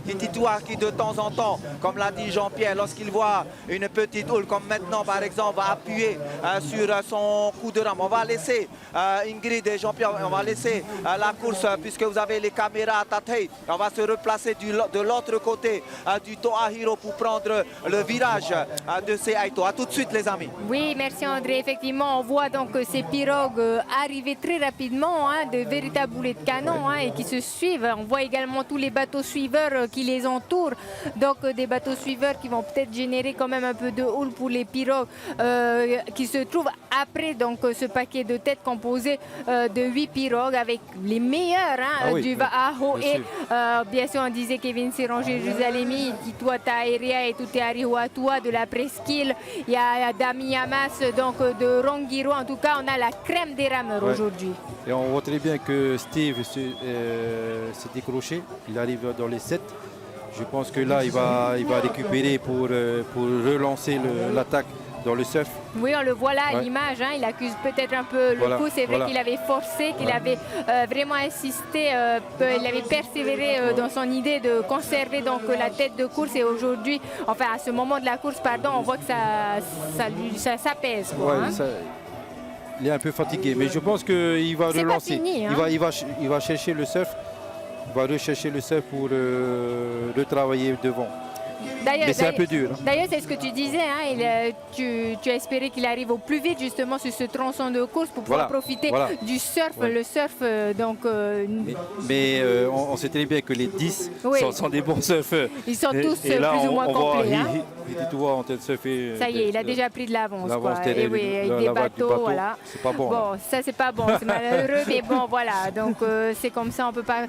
Hititua qui de temps en temps, comme l'a dit Jean-Pierre, lorsqu'il voit une petite houle comme maintenant par exemple, va appuyer sur son coup de rame. On va laisser Ingrid et Jean-Pierre, on va laisser la course puisque vous avez les caméras à Tatei. On va se replacer de l'autre côté du Toahiro pour prendre le virage de ces Eito. A tout de suite les amis. Oui, merci André. Effectivement, on voit donc ces pirogues arriver très rapidement, de véritables boulets de canon et qui se suivent. On voit également tous les bateaux suiveurs qui les entourent. Donc des bateaux suiveurs qui vont peut-être générer quand même un peu de houle pour les pirogues qui se trouvent après donc ce paquet de têtes composé de 8 pirogues avec les meilleurs du Va'aho et bien sûr on disait Kevin Serran Jérusalemi, Hititua Taerea et Tuteari Hoatua de la presqu'île. Il y a Dami Yamas donc de Rongiroa. En tout cas on a la crème des rameurs aujourd'hui. Et on voit très bien que Steve s'est décroché. Il arrive dans les 7. Je pense que là, il va récupérer pour relancer l'attaque dans le surf. Oui, on le voit là à Ouais. l'image, hein, il accuse peut-être un peu le coup. C'est vrai qu'il avait forcé, qu'il avait vraiment insisté, il avait persévéré dans son idée de conserver donc la tête de course. Et aujourd'hui, enfin à ce moment de la course, pardon, on voit que ça pèse. Quoi, Ouais, hein. il est un peu fatigué, mais je pense qu'il va C'est pas relancer. fini, hein. Il va chercher le surf. Il va rechercher le surf pour retravailler devant. Mais c'est un peu dur. Hein. D'ailleurs, c'est ce que tu disais, hein, tu as espéré qu'il arrive au plus vite justement sur ce tronçon de course pour pouvoir profiter du surf. Ouais. Le surf, mais on sait très bien que les 10 sont des bons surfeurs. Ils sont tous et là, plus ou moins complets. Tu vois en train de surfer. Ça y est, il a déjà pris de l'avance. Et oui, avec des bateaux, voilà. C'est pas bon. Bon, ça c'est pas bon, c'est malheureux, mais bon, voilà. Donc c'est comme ça, on peut pas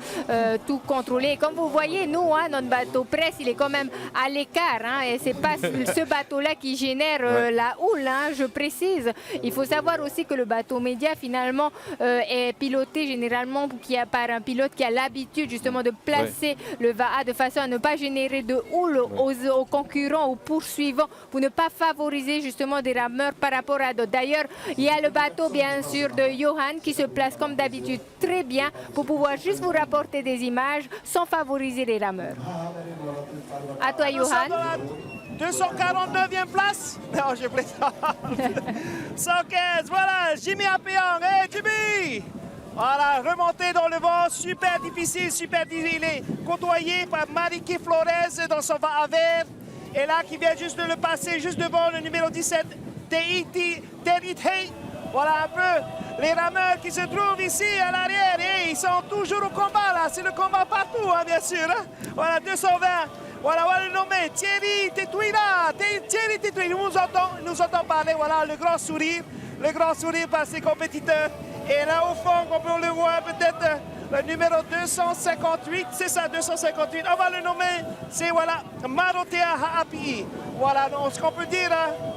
tout contrôler. Et comme vous voyez, nous, hein, notre bateau presse, il est quand même à l'écart. Hein, et c'est pas ce bateau-là qui génère la houle, hein, je précise. Il faut savoir aussi que le bateau média, finalement, est piloté généralement par un pilote qui a l'habitude justement de placer le VAA de façon à ne pas générer de houle aux concurrents, aux poursuivants, pour ne pas favoriser justement des rameurs par rapport à d'autres. D'ailleurs, il y a le bateau bien sûr de Johan qui se place comme d'habitude très bien pour pouvoir juste vous rapporter des images sans favoriser les rameurs. À toi, Nous sommes Johan. dans la 249e place. Non, je plaisante. 115, voilà, Jimmy Apéang. Hey, Jimmy! Voilà, remonté dans le vent, super difficile, il est côtoyé par Mariké Flores dans son va-à-vert. Et là, qui vient juste de le passer, juste devant le numéro 17, Teiti Hey. Voilà un peu les rameurs qui se trouvent ici à l'arrière. Et ils sont toujours au combat, là. C'est le combat partout, hein, bien sûr. Hein. Voilà, 220. Voilà, on va le nommer Thierry Tetouira. Thierry Tetouira, il nous entend parler. Voilà, le grand sourire par ses compétiteurs. Et là, au fond, comme on le voit, peut-être le numéro 258, c'est ça, 258. On va le nommer, c'est voilà, Marotea Haapi. Voilà, donc ce qu'on peut dire,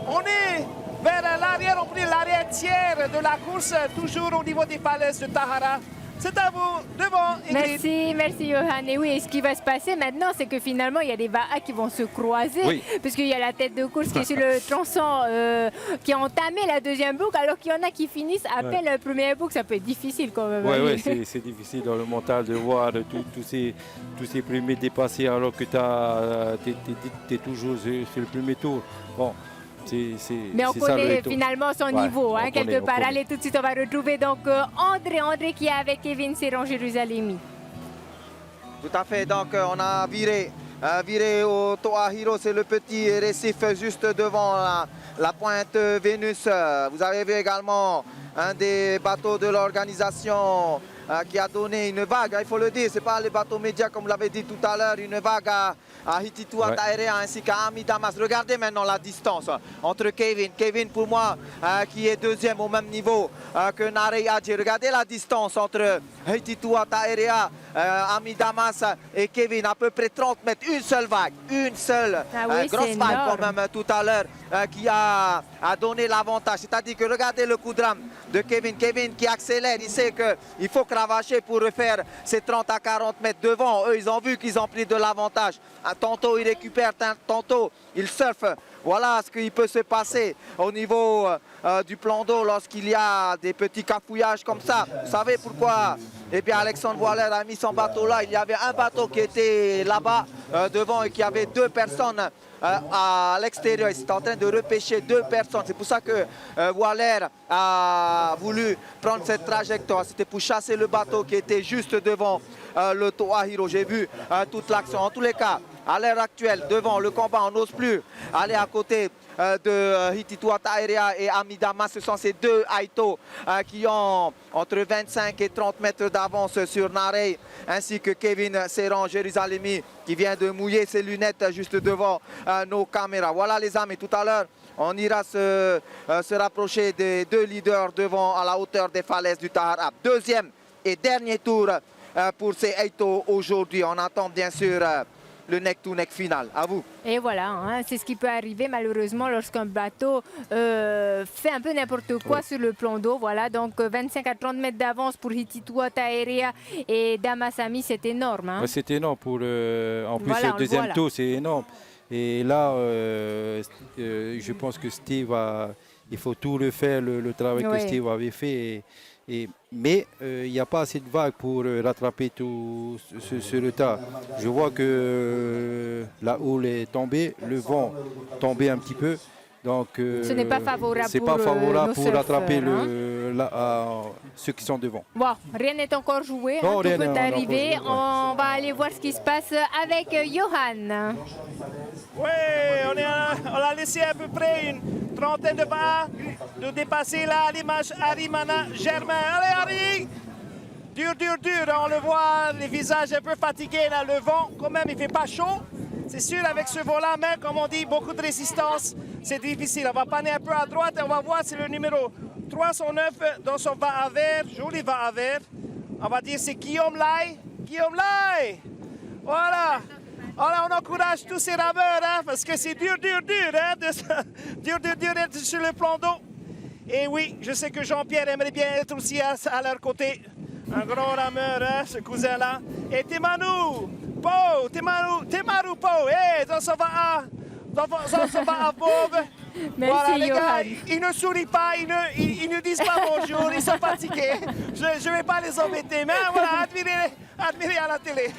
on est vers l'arrière, on prie l'arrière tiers de la course, toujours au niveau des falaises de Tahara. C'est à vous, devant, Ingrid. Merci Johan. Et oui, et ce qui va se passer maintenant, c'est que finalement, il y a des VAA qui vont se croiser, parce qu'il y a la tête de course qui est sur le tronçon, qui a entamé la deuxième boucle, alors qu'il y en a qui finissent à peine la première boucle. Ça peut être difficile quand même. Oui, c'est difficile dans le mental de voir tous ces premiers dépassés alors que tu es toujours sur le premier tour. Bon. Mais on connaît finalement son niveau, hein, quelque part. Connaît. Allez, tout de suite, on va retrouver donc André qui est avec Kevin Serran-Jérusalemi. Tout à fait, donc on a viré au Toa-Hiro, c'est le petit récif juste devant la pointe Vénus. Vous avez vu également un des bateaux de l'organisation qui a donné une vague, il faut le dire, c'est pas les bateaux médias comme vous l'avez dit tout à l'heure, une vague à Hititua Taerea ainsi qu'à Ami Damas. Regardez maintenant la distance entre Kevin pour moi qui est deuxième au même niveau que Narey Adji. Regardez la distance entre Hititua Taerea, Ami Damas et Kevin, à peu près 30 mètres, une seule vague, grosse vague quand même tout à l'heure qui a donné l'avantage. C'est-à-dire que regardez le coup de rame de Kevin qui accélère, il sait qu'il faut cravacher pour refaire ces 30 à 40 mètres devant. Eux, ils ont vu qu'ils ont pris de l'avantage. Tantôt, ils récupèrent, tantôt, ils surfent. Voilà ce qui peut se passer au niveau du plan d'eau lorsqu'il y a des petits cafouillages comme ça. Vous savez pourquoi? Eh bien, Alexandre Waller a mis son bateau là. Il y avait un bateau qui était là-bas devant et qui avait deux personnes à l'extérieur. Il était en train de repêcher deux personnes. C'est pour ça que Waller a voulu prendre cette trajectoire. C'était pour chasser le bateau qui était juste devant le Toa-Hiro. J'ai vu toute l'action. En tous les cas, à l'heure actuelle, devant le combat, on n'ose plus aller à côté de Hititua Taerea et Ami Damas. Ce sont ces deux Aito qui ont entre 25 et 30 mètres d'avance sur Narey, ainsi que Kevin Serran-Jérusalemi qui vient de mouiller ses lunettes juste devant nos caméras. Voilà les amis, tout à l'heure on ira se rapprocher des deux leaders devant à la hauteur des falaises du Tahara. Deuxième et dernier tour pour ces Aito aujourd'hui. On attend bien sûr le neck-to-neck final. À vous. Et voilà, hein, c'est ce qui peut arriver malheureusement lorsqu'un bateau fait un peu n'importe quoi sur le plan d'eau. Voilà, donc 25 à 30 mètres d'avance pour Hititua, Taerea et Damasami, c'est énorme. Hein. Ouais, c'est énorme. En plus, Voilà, on le le deuxième voit, là. tour, c'est énorme. Et là, je pense que Steve il faut tout refaire, le travail que Oui. Steve avait fait. Mais il n'y a pas assez de vagues pour rattraper tout ce retard. Je vois que la houle est tombée, le vent tombé un petit peu. Donc, Ce n'est pas favorable c'est pour, pas favorable nos pour surfeurs, rattraper hein. ceux qui sont devant. Bon, rien n'est encore joué, Non, hein, tout rien peut n'est encore arriver. joué, ouais. On va aller voir ce qui se passe avec Johan. Oui, on a laissé à peu près une trentaine de pas de dépasser là l'image Harimana Germain. Allez, Harry! Dur, on le voit, les visages un peu fatigués là, le vent quand même, il fait pas chaud. C'est sûr, avec ce volant, mais comme on dit, beaucoup de résistance, c'est difficile. On va paner un peu à droite et on va voir si le numéro 309 dans son va-à-vert, joli va-à-vert. On va dire c'est Guillaume Lai. Guillaume Lai! Voilà! Alors on encourage tous ces rameurs, hein, parce que c'est dur, hein, dur d'être sur le plan d'eau. Et oui, je sais que Jean-Pierre aimerait bien être aussi à leur côté. Un grand rameur, hein, ce cousin-là. Et Temaru Po, dans son va à Bob. Merci, Voilà, les gars, Johan. ils ne sourient pas, ils ne disent pas bonjour, ils sont fatigués. Je ne vais pas les embêter, mais voilà, admirez à la télé.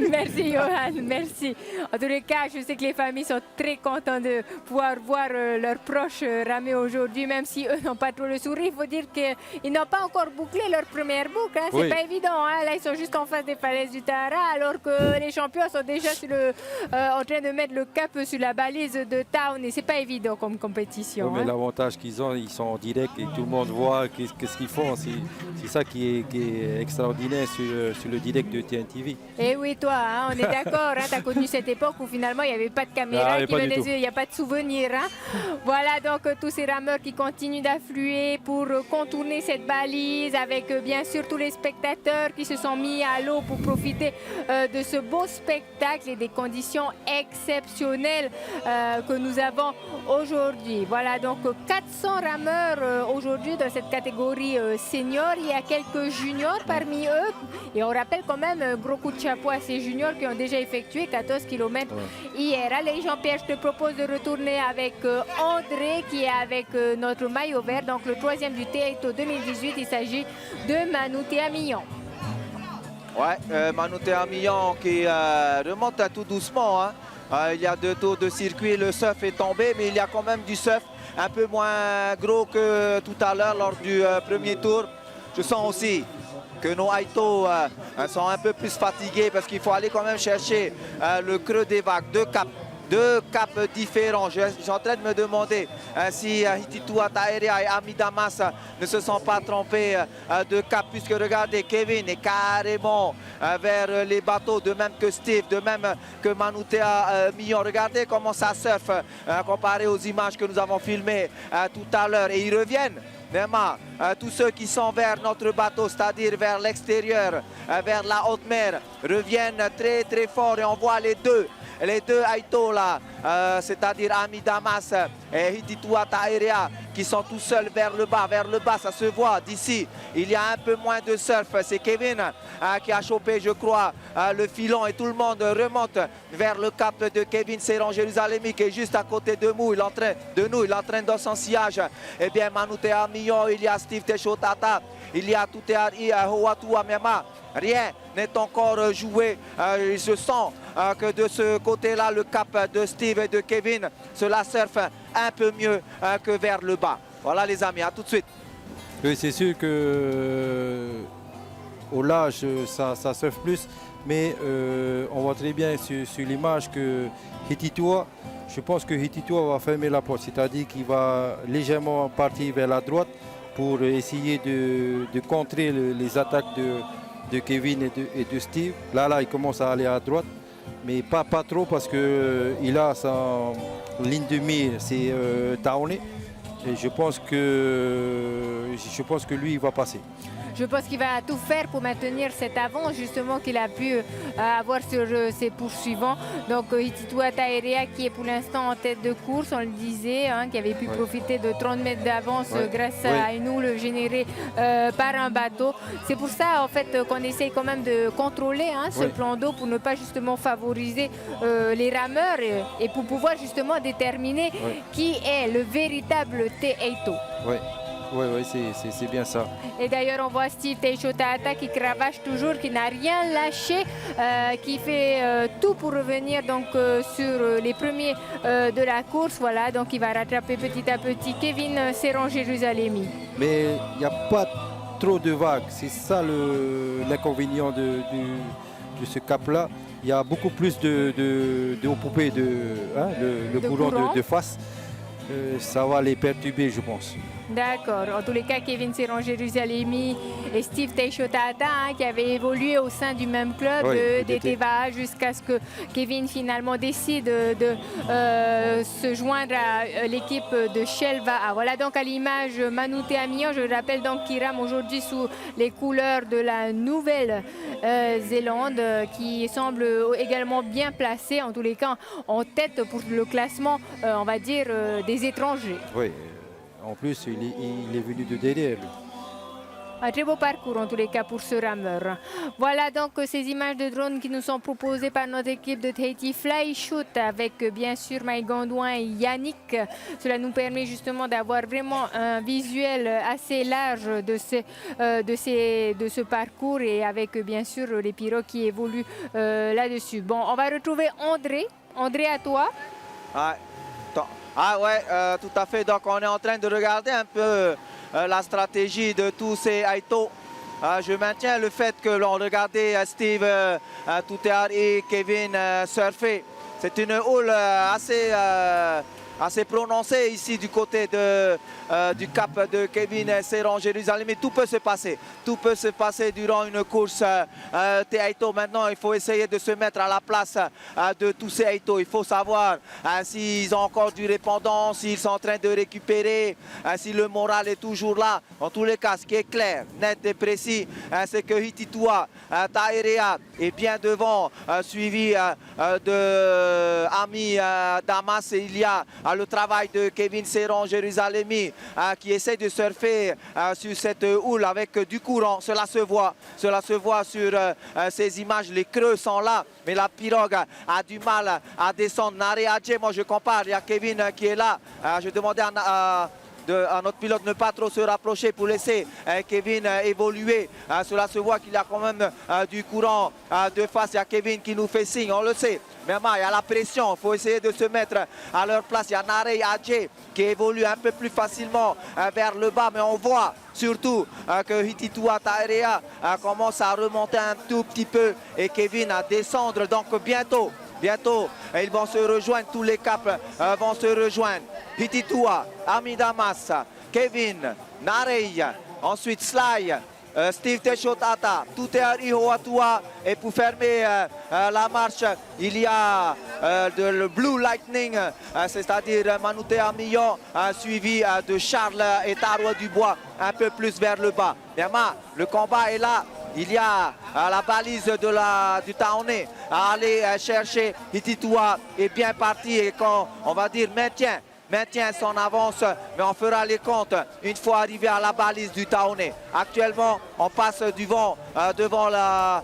Merci Johan, merci. En tous les cas, je sais que les familles sont très contentes de pouvoir voir leurs proches ramer aujourd'hui, même si eux n'ont pas trop le sourire. Il faut dire qu'ils n'ont pas encore bouclé leur première boucle. Hein. C'est Oui. pas évident. Hein. Là, ils sont juste en face des falaises du Tara, alors que les champions sont déjà en train de mettre le cap sur la balise de Town. Et c'est pas évident comme compétition. Ouais, mais hein. l'avantage qu'ils ont, ils sont en direct et tout le monde voit qu'est-ce qu'ils font. C'est ça qui est extraordinaire sur le direct de TNTV. Et oui, toi, hein, on est d'accord. Hein, tu as connu cette époque où finalement il n'y avait pas de Ah, caméra, il y a qui pas du venait tout. il n'y a pas de souvenirs. Hein. Voilà donc tous ces rameurs qui continuent d'affluer pour contourner cette balise avec bien sûr tous les spectateurs qui se sont mis à l'eau pour profiter de ce beau spectacle et des conditions exceptionnelles que nous avons aujourd'hui. Voilà donc 400 rameurs aujourd'hui dans cette catégorie senior. Il y a quelques juniors parmi eux et on rappelle quand même un gros coup de chapeau à ces juniors qui ont déjà effectué 14 km hier. Allez Jean-Pierre, je te propose de retourner avec André qui est avec notre maillot vert, donc le troisième du Teito 2018. Il s'agit de Manouté Amillon. Ouais, Manouté Amillon qui remonte tout doucement. Hein. Il y a 2 tours de circuit, le surf est tombé, mais il y a quand même du surf un peu moins gros que tout à l'heure lors du premier tour. Je sens aussi que nos Aito sont un peu plus fatigués parce qu'il faut aller quand même chercher le creux des vagues, 2 caps différents. Je suis en train de me demander si Hititua, Taerea et Amidamas ne se sont pas trompés de cap, puisque regardez, Kevin est carrément vers les bateaux, de même que Steve, de même que Manoutea Millon. Regardez comment ça surfe comparé aux images que nous avons filmées tout à l'heure. Et ils reviennent. Vraiment, tous ceux qui sont vers notre bateau, c'est-à-dire vers l'extérieur, vers la haute mer, reviennent très très fort et on voit les deux Aito là, c'est-à-dire Amidamas et Hititua Taerea qui sont tout seuls vers le bas, ça se voit d'ici. Il y a un peu moins de surf, c'est Kevin qui a chopé, je crois, le filon et tout le monde remonte vers le cap de Kevin Serran Jérusalemi qui est juste à côté de nous, il entraîne dans son sillage. Eh bien, Manoutea Millon, il y a Steve Techotata, il y a Tuteari Hoatu Amema. Rien n'est encore joué. Je sens que de ce côté-là, le cap de Steve et de Kevin, cela surfe un peu mieux que vers le bas. Voilà les amis, à tout de suite. Oui, c'est sûr que au large, ça surfe plus, mais on voit très bien sur l'image que Hititua, je pense que Hititua va fermer la porte, c'est-à-dire qu'il va légèrement partir vers la droite pour essayer de contrer les attaques de Kevin et de Steve. Là, il commence à aller à droite, mais pas trop parce qu'il a sa ligne de mire, c'est Taoné. Et je pense que je pense que lui, il va passer. Je pense qu'il va tout faire pour maintenir cette avance justement qu'il a pu avoir sur ses poursuivants. Donc Hititua Taerea qui est pour l'instant en tête de course, on le disait, hein, qui avait pu profiter de 30 mètres d'avance grâce à une houle générée par un bateau. C'est pour ça en fait qu'on essaye quand même de contrôler ce plan d'eau pour ne pas justement favoriser les rameurs et pour pouvoir justement déterminer qui est le véritable Te-Eito. Oui, c'est bien ça. Et d'ailleurs, on voit Steve Teishotaata qui cravache toujours, qui n'a rien lâché, qui fait tout pour revenir donc, sur les premiers de la course. Voilà, donc il va rattraper petit à petit Kevin Serron-Jérusalemi. Mais il n'y a pas trop de vagues. C'est ça l'inconvénient de ce cap-là. Il y a beaucoup plus de poupées, le courant de face. Ça va les perturber, je pense. D'accord. En tous les cas, Kevin Serron-Jérusalemi et Steve Teishotaata qui avaient évolué au sein du même club des Teva jusqu'à ce que Kevin finalement décide de se joindre à l'équipe de Shelva. Voilà donc à l'image Manute Amian. Je rappelle donc qu'il rame aujourd'hui sous les couleurs de la Nouvelle-Zélande qui semble également bien placé, en tous les cas en tête pour le classement, on va dire, des étrangers. Oui. En plus, il est venu de derrière. Un très beau parcours en tous les cas pour ce rameur. Voilà donc ces images de drone qui nous sont proposées par notre équipe de Tahiti Fly Shoot avec bien sûr Mike Gondouin et Yannick. Cela nous permet justement d'avoir vraiment un visuel assez large de ce parcours et avec bien sûr les pirogues qui évoluent là-dessus. Bon, on va retrouver André. André, à toi. Tout à fait. Donc on est en train de regarder un peu la stratégie de tous ces Aito. Je maintiens le fait que l'on regardait Steve Tutear et Kevin surfer. C'est une houle assez prononcée ici du côté du cap de Kevin Serron-Jérusalem. Mais tout peut se passer. Tout peut se passer durant une course Te-Aito. Maintenant, il faut essayer de se mettre à la place de tous ces Aito. Il faut savoir s'ils ont encore du répondant, s'ils sont en train de récupérer, si le moral est toujours là. En tous les cas, ce qui est clair, net et précis, c'est que Hititua Taerea est bien devant, suivi de Ami Damas. Et il y a le travail de Kevin Serron-Jérusalemi qui essaie de surfer sur cette houle avec du courant. Cela se voit sur ces images. Les creux sont là, mais la pirogue a du mal à descendre. Nare Adje, moi je compare, il y a Kevin qui est là. Je demandais à notre pilote de ne pas trop se rapprocher pour laisser Kevin évoluer. Cela se voit qu'il y a quand même du courant de face. Il y a Kevin qui nous fait signe, on le sait. Mais il y a la pression, il faut essayer de se mettre à leur place. Il y a Nare Adje qui évolue un peu plus facilement vers le bas, mais on voit surtout que Hititua Taerea commence à remonter un tout petit peu et Kevin à descendre. Donc bientôt, ils vont se rejoindre, tous les caps vont se rejoindre. Hititua, Ami Damas, Kevin, Nare, ensuite Sly, Steve Teishotaata, Tutear Ihoatua. Et pour fermer la marche, il y a le Blue Lightning, c'est-à-dire Manute Amian, suivi de Charles et Tarwa Dubois, un peu plus vers le bas. Le combat est là. Il y a la balise du Taoné à aller chercher. Hititua est bien parti et quand on va dire maintient son avance, mais on fera les comptes une fois arrivé à la balise du Taoné. Actuellement, on passe devant la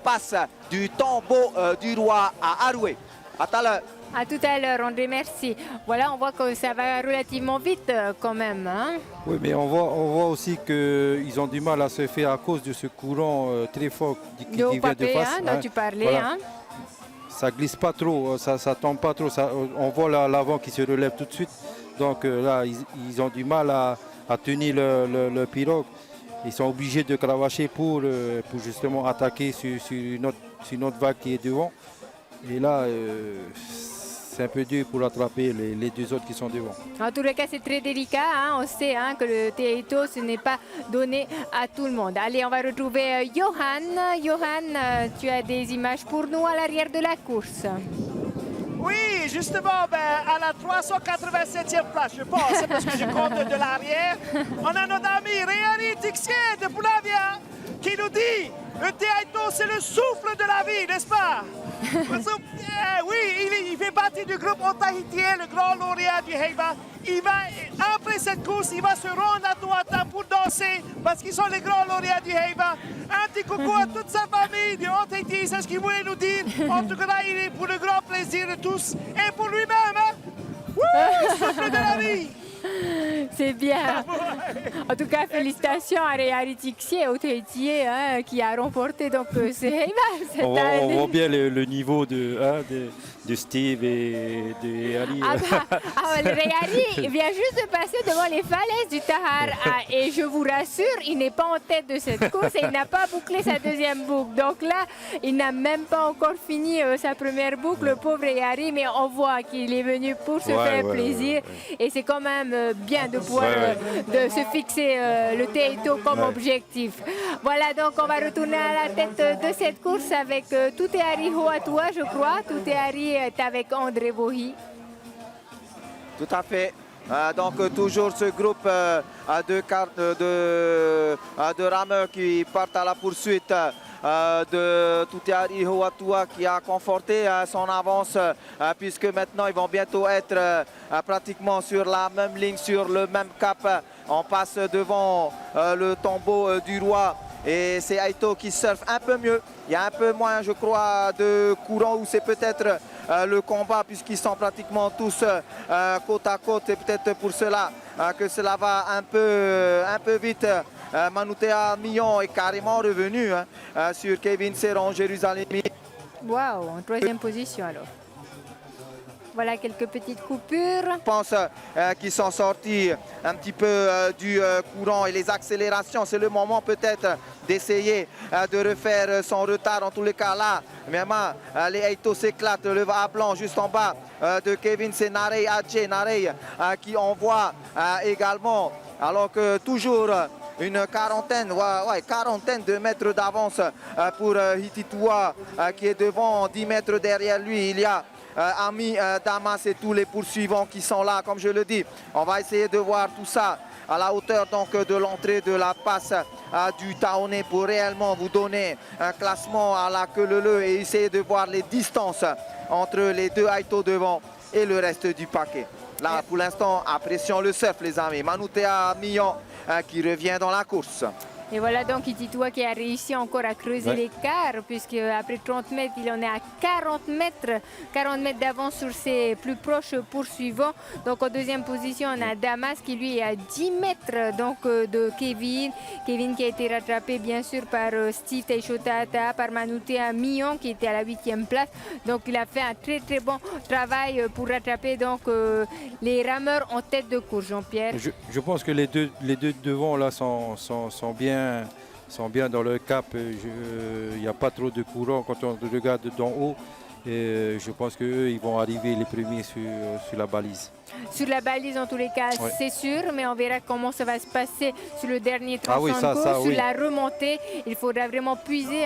passe du tombeau du roi à Aroué. À tout à l'heure. À tout à l'heure, André, merci. Voilà, on voit que ça va relativement vite quand même. Hein? Oui, mais on voit aussi qu'ils ont du mal à se faire à cause de ce courant très fort qui vient de face. Dont tu parlais. Voilà. Hein? Ça glisse pas trop, ça tombe pas trop. On voit l'avant qui se relève tout de suite. Donc là, ils ont du mal à tenir le pirogue. Ils sont obligés de cravacher pour justement attaquer sur une autre vague qui est devant. Et là, c'est un peu dur pour attraper les deux autres qui sont devant. En tous les cas, c'est très délicat. Hein? On sait que le Te-Aito, ce n'est pas donné à tout le monde. Allez, on va retrouver Johan. Johan, tu as des images pour nous à l'arrière de la course. Oui, justement, à la 387e place, je pense, parce que je compte de l'arrière. On a notre ami Réali Tixier de Boulavia qui nous dit le Teaito, c'est le souffle de la vie, n'est-ce pas? Oui, il fait partie du groupe Otahitien, le grand lauréat du Heiva. Après cette course, il va se rendre à Touata pour danser parce qu'ils sont les grands lauréats du Heiva. Un petit coucou à toute sa famille du Otahiti, c'est ce qu'il voulait nous dire. En tout cas, là, il est pour le grand plaisir de tous et pour lui-même. Hein? Le souffle de la vie. C'est bien. En tout cas, félicitations à Réali Tixier, au Tahitien, hein, qui a remporté donc ce Heiva cette année. On voit bien le niveau de Steve et de Ali. Réali vient juste de passer devant les falaises du Tahar. Et je vous rassure, il n'est pas en tête de cette course et il n'a pas bouclé sa deuxième boucle. Donc là, il n'a même pas encore fini sa première boucle, le pauvre Réali, mais on voit qu'il est venu pour se faire plaisir. Et c'est quand même bien de pouvoir de se fixer le Teaito comme objectif. Voilà, donc on va retourner à la tête de cette course avec Tuteari Hoatua, je crois. Tuteari est avec André Bohi. Tout à fait. Donc toujours ce groupe de rameurs qui partent à la poursuite de Tuteari Hoatua qui a conforté son avance puisque maintenant ils vont bientôt être pratiquement sur la même ligne, sur le même cap. On passe devant le tombeau du roi. Et c'est Aito qui surfe un peu mieux. Il y a un peu moins, je crois, de courant où c'est peut-être le combat puisqu'ils sont pratiquement tous côte à côte. C'est peut-être pour cela que cela va un peu vite. Manutea Millon est carrément revenu sur Kevin Serron, Jérusalem. Waouh, en troisième position alors. Voilà quelques petites coupures. Je pense qu'ils sont sortis un petit peu du courant et les accélérations. C'est le moment peut-être d'essayer de refaire son retard. En tous les cas là, même les Aito s'éclatent. Le va à blanc juste en bas de Kevin, c'est Narey Adje, Narey qui envoie également. Alors que toujours une quarantaine de mètres d'avance pour Hititua qui est devant, 10 mètres derrière lui. Il y a Ami Damas et tous les poursuivants qui sont là, comme je le dis. On va essayer de voir tout ça à la hauteur donc de l'entrée de la passe du Taoné pour réellement vous donner un classement à la queue leu et essayer de voir les distances entre les deux Aito devant et le reste du paquet. Là, pour l'instant, apprécions le surf, les amis. Manutea Millon qui revient dans la course. Et voilà donc Hititua qui a réussi encore à creuser l'écart, puisque après 30 mètres, il en est à 40 mètres d'avance sur ses plus proches poursuivants. Donc en deuxième position, on a Damas qui lui est à 10 mètres donc, de Kevin. Kevin qui a été rattrapé bien sûr par Steve Teixotata, par Manutea Millon qui était à la 8e place. Donc il a fait un très très bon travail pour rattraper donc, les rameurs en tête de course, Jean-Pierre. Je pense que les deux devant là sont bien dans le cap. Il n'y a pas trop de courant quand on regarde d'en haut. Et je pense qu'eux, ils vont arriver les premiers sur la balise. Sur la balise, en tous les cas, c'est sûr, mais on verra comment ça va se passer sur le dernier tronçon de course, sur la remontée. Il faudra vraiment puiser,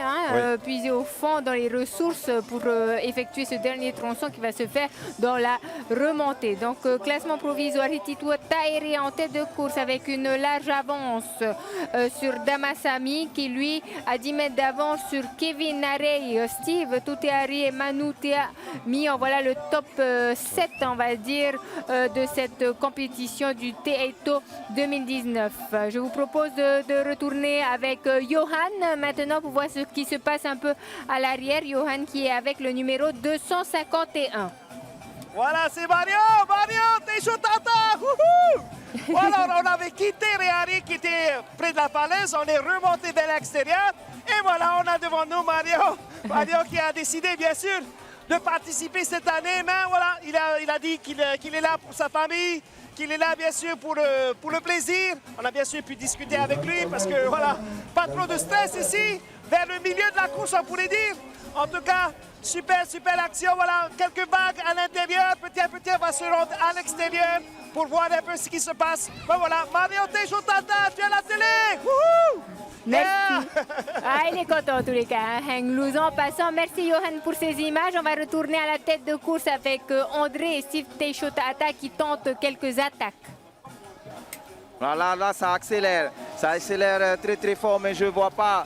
puiser au fond dans les ressources pour effectuer ce dernier tronçon qui va se faire dans la remontée. Donc, classement provisoire, Hititua Taere en tête de course avec une large avance sur Damasami qui, lui, a 10 mètres d'avance sur Kevin Narey, Steve Tuteari et Manutea Millon. Voilà le top 7, on va dire, de cette compétition du Teaito 2019. Je vous propose de retourner avec Johan maintenant pour voir ce qui se passe un peu à l'arrière. Johan qui est avec le numéro 251. Voilà, c'est Mario Teixotata. Voilà, on avait quitté Réari qui était près de la falaise, on est remonté vers l'extérieur et voilà, on a devant nous Mario qui a décidé bien sûr de participer cette année, mais voilà, il a dit qu'il est là pour sa famille, qu'il est là bien sûr pour le plaisir. On a bien sûr pu discuter avec lui parce que voilà, pas trop de stress ici, vers le milieu de la course on pourrait dire. En tout cas, super action, voilà, quelques vagues à l'intérieur, petit à petit on va se rendre à l'extérieur pour voir un peu ce qui se passe. Ben voilà, Mario Teixotata, tu es à la télé. Wouhou! Merci. Ah, il est content en tous les cas, hein, Heng Luz. En passant, merci Johan pour ces images. On va retourner à la tête de course avec André et Steve Teixeira qui tentent quelques attaques. Voilà, là, ça accélère très très fort, mais je vois pas.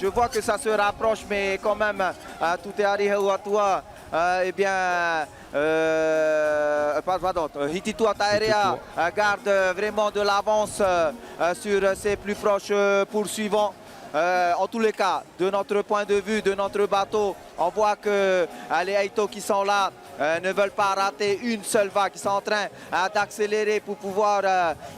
Je vois que ça se rapproche, mais quand même, tout est arrivé à toi. Eh bien, pardon, Hititua Taerea garde vraiment de l'avance sur ses plus proches poursuivants. En tous les cas, de notre point de vue, de notre bateau, on voit que les Aito qui sont là ne veulent pas rater une seule vague. Ils sont en train d'accélérer pour pouvoir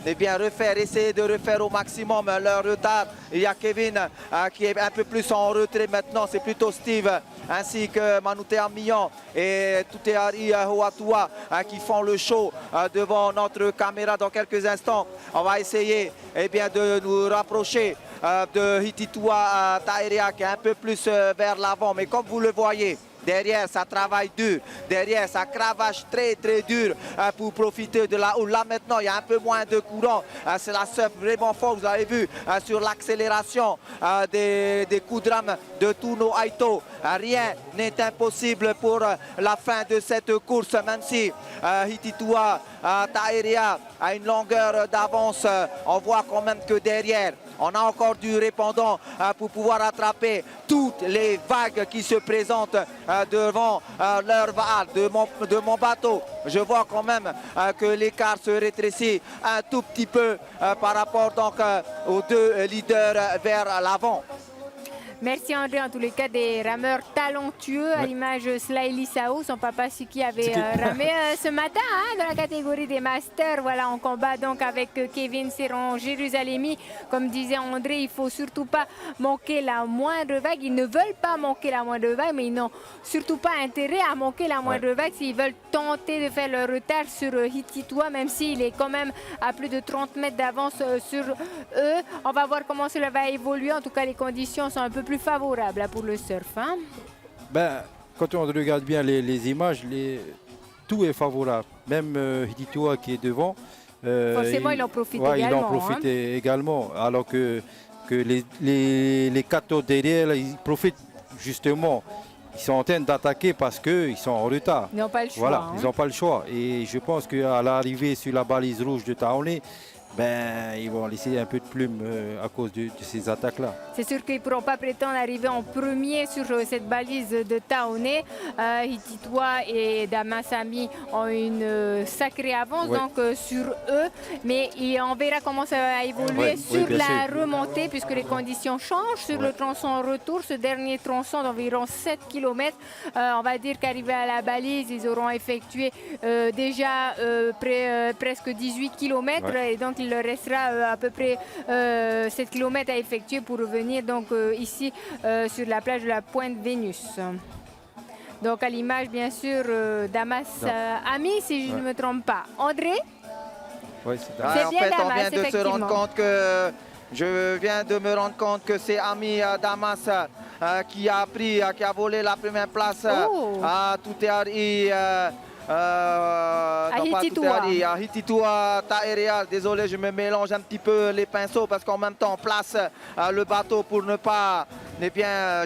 eh bien, essayer de refaire au maximum leur retard. Il y a Kevin qui est un peu plus en retrait maintenant. C'est plutôt Steve ainsi que Manute Amillon et Tuteari Hoatua qui font le show devant notre caméra dans quelques instants. On va essayer eh bien, de nous rapprocher de Hititua Taerea qui est un peu plus vers l'avant. Mais comme vous le voyez, derrière, ça travaille dur. Derrière, ça cravache très, très dur pour profiter de là où là maintenant, il y a un peu moins de courant. C'est la surf vraiment fort, vous avez vu, sur l'accélération des coups de rame de tous nos Aito. Rien n'est impossible pour la fin de cette course, même si Hititua Taerea a une longueur d'avance. On voit quand même que derrière, on a encore du répondant pour pouvoir attraper toutes les vagues qui se présentent devant leur vague de mon bateau. Je vois quand même que l'écart se rétrécit un tout petit peu par rapport donc aux deux leaders vers l'avant. Merci André, en tous les cas des rameurs talentueux, à l'image Slaili Sao, son papa qui avait ramé ce matin dans la catégorie des masters. Voilà, on combat donc avec Kevin Serron Jérusalemi. Comme disait André, il ne faut surtout pas manquer la moindre vague. Ils ne veulent pas manquer la moindre vague, mais ils n'ont surtout pas intérêt à manquer la moindre vague s'ils veulent tenter de faire leur retard sur Hititua, même s'il est quand même à plus de 30 mètres d'avance sur eux. On va voir comment cela va évoluer. En tout cas, les conditions sont un peu plus favorable pour le surf. Hein? Ben, quand on regarde bien les images, tout est favorable. Même Hititua qui est devant. Forcément, il en profite également. Il en profite également. Alors que les quatre autres derrière, ils profitent justement. Ils sont en train d'attaquer parce qu'ils sont en retard. Ils n'ont pas le choix. Voilà, hein? ils n'ont pas le choix. Et je pense qu'à l'arrivée sur la balise rouge de Taoné, ben, ils vont laisser un peu de plume à cause de ces attaques-là. C'est sûr qu'ils ne pourront pas prétendre arriver en premier sur cette balise de Taoné. Hititua et Damasami ont une sacrée avance donc, sur eux. Mais on verra comment ça va évoluer sur la remontée puisque les conditions changent. Sur le tronçon retour, ce dernier tronçon d'environ 7 km, on va dire qu'arrivés à la balise, ils auront effectué déjà presque 18 km. Et donc, il leur restera à peu près 7 km à effectuer pour revenir donc, ici sur la plage de la Pointe Vénus. Donc à l'image bien sûr Damas Ami, si je ne me trompe pas. André? Oui, c'est Damas. C'est En bien fait, Damas, on vient de se rendre compte que je viens de me rendre compte que c'est Ami Damas qui a volé la première place à Tuteari. À Hititua Taerea. Désolé, je me mélange un petit peu les pinceaux parce qu'en même temps on place le bateau pour ne pas